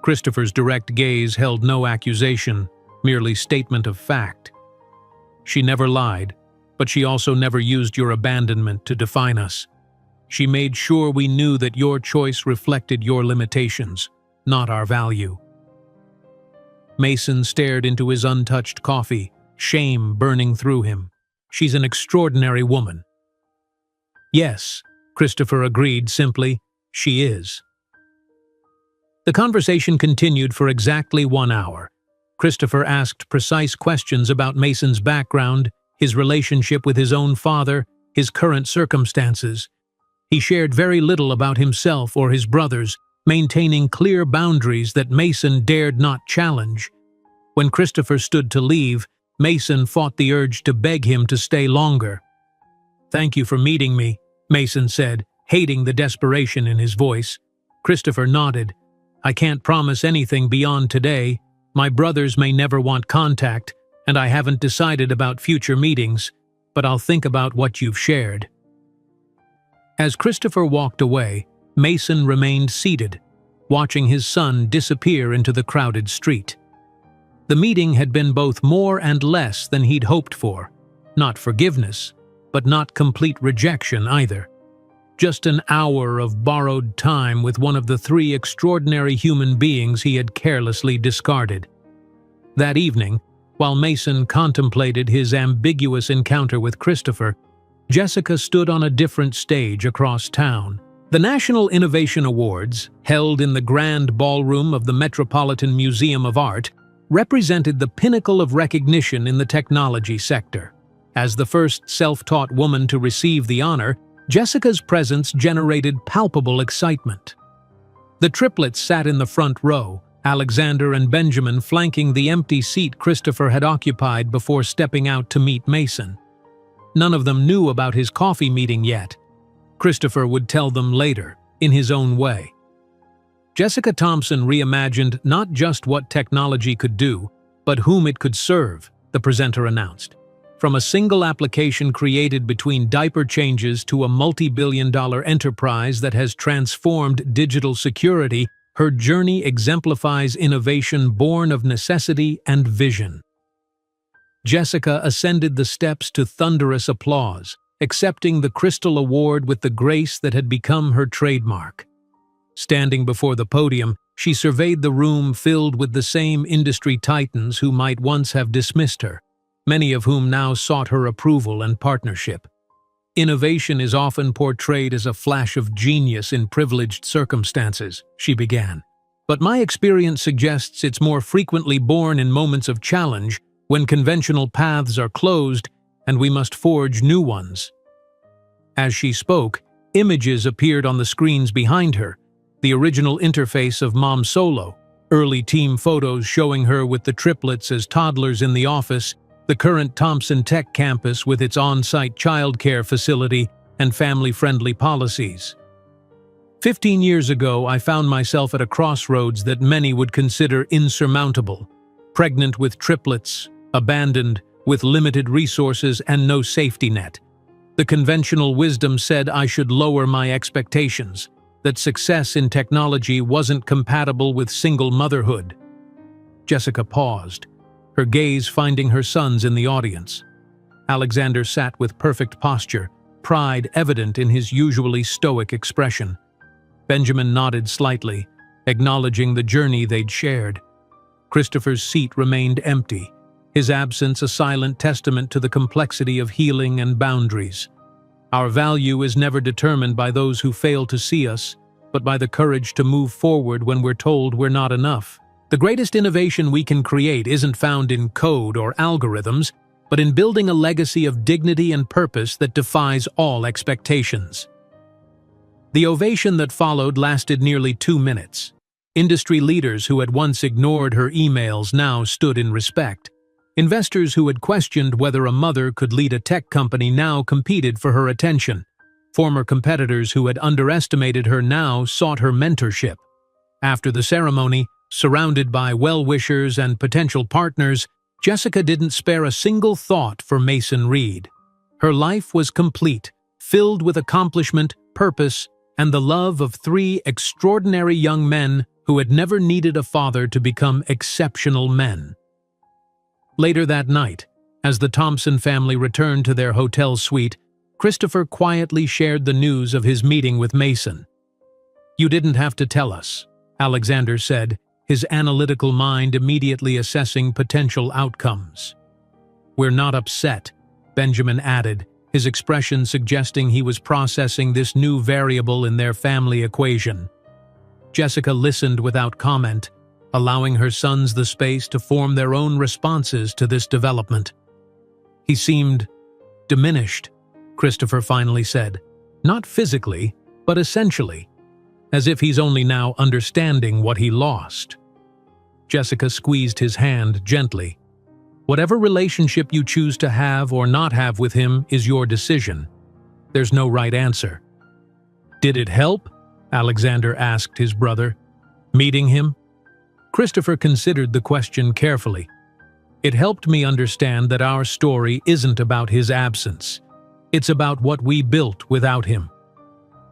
Christopher's direct gaze held no accusation, merely statement of fact. She never lied, but she also never used your abandonment to define us. She made sure we knew that your choice reflected your limitations, not our value. Mason stared into his untouched coffee, shame burning through him. She's an extraordinary woman. Yes, Christopher agreed simply, she is. The conversation continued for exactly 1 hour. Christopher asked precise questions about Mason's background, his relationship with his own father, his current circumstances. He shared very little about himself or his brothers, maintaining clear boundaries that Mason dared not challenge. When Christopher stood to leave, Mason fought the urge to beg him to stay longer. "Thank you for meeting me," Mason said, hating the desperation in his voice. Christopher nodded. "I can't promise anything beyond today. My brothers may never want contact, and I haven't decided about future meetings, but I'll think about what you've shared." As Christopher walked away, Mason remained seated, watching his son disappear into the crowded street. The meeting had been both more and less than he'd hoped for. Not forgiveness, but not complete rejection either. Just an hour of borrowed time with one of the 3 extraordinary human beings he had carelessly discarded. That evening, while Mason contemplated his ambiguous encounter with Christopher, Jessica stood on a different stage across town. The National Innovation Awards, held in the grand ballroom of the Metropolitan Museum of Art, represented the pinnacle of recognition in the technology sector. As the first self-taught woman to receive the honor, Jessica's presence generated palpable excitement. The triplets sat in the front row, Alexander and Benjamin flanking the empty seat Christopher had occupied before stepping out to meet Mason. None of them knew about his coffee meeting yet. Christopher would tell them later, in his own way. Jessica Thompson reimagined not just what technology could do, but whom it could serve, the presenter announced. From a single application created between diaper changes to a multi-billion-dollar enterprise that has transformed digital security, her journey exemplifies innovation born of necessity and vision. Jessica ascended the steps to thunderous applause, accepting the Crystal Award with the grace that had become her trademark. Standing before the podium, she surveyed the room filled with the same industry titans who might once have dismissed her, many of whom now sought her approval and partnership. "Innovation is often portrayed as a flash of genius in privileged circumstances," she began. "But my experience suggests it's more frequently born in moments of challenge, when conventional paths are closed and we must forge new ones." As she spoke, images appeared on the screens behind her, the original interface of Mom Solo, early team photos showing her with the triplets as toddlers in the office, the current Thompson Tech campus with its on-site childcare facility and family-friendly policies. 15 years ago, I found myself at a crossroads that many would consider insurmountable. Pregnant with triplets, abandoned, with limited resources and no safety net. The conventional wisdom said I should lower my expectations, that success in technology wasn't compatible with single motherhood. Jessica paused, her gaze finding her sons in the audience. Alexander sat with perfect posture, pride evident in his usually stoic expression. Benjamin nodded slightly, acknowledging the journey they'd shared. Christopher's seat remained empty, his absence a silent testament to the complexity of healing and boundaries. Our value is never determined by those who fail to see us, but by the courage to move forward when we're told we're not enough. The greatest innovation we can create isn't found in code or algorithms, but in building a legacy of dignity and purpose that defies all expectations. The ovation that followed lasted nearly 2 minutes. Industry leaders who had once ignored her emails now stood in respect. Investors who had questioned whether a mother could lead a tech company now competed for her attention. Former competitors who had underestimated her now sought her mentorship. After the ceremony, surrounded by well-wishers and potential partners, Jessica didn't spare a single thought for Mason Reed. Her life was complete, filled with accomplishment, purpose, and the love of three extraordinary young men who had never needed a father to become exceptional men. Later that night, as the Thompson family returned to their hotel suite, Christopher quietly shared the news of his meeting with Mason. "You didn't have to tell us," Alexander said, his analytical mind immediately assessing potential outcomes. "We're not upset," Benjamin added, his expression suggesting he was processing this new variable in their family equation. Jessica listened without comment, allowing her sons the space to form their own responses to this development. "He seemed diminished," Christopher finally said. "Not physically, but essentially, as if he's only now understanding what he lost." Jessica squeezed his hand gently. "Whatever relationship you choose to have or not have with him is your decision. There's no right answer." "Did it help?" Alexander asked his brother. "Meeting him?" Christopher considered the question carefully. "It helped me understand that our story isn't about his absence. It's about what we built without him."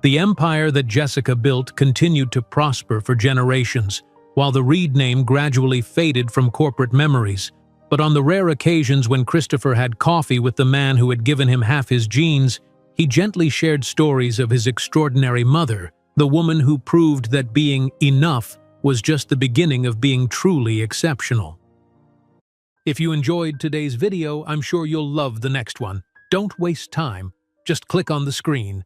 The empire that Jessica built continued to prosper for generations, while the Reed name gradually faded from corporate memories. But on the rare occasions when Christopher had coffee with the man who had given him half his genes, he gently shared stories of his extraordinary mother, the woman who proved that being enough was just the beginning of being truly exceptional. If you enjoyed today's video, I'm sure you'll love the next one. Don't waste time. Just click on the screen.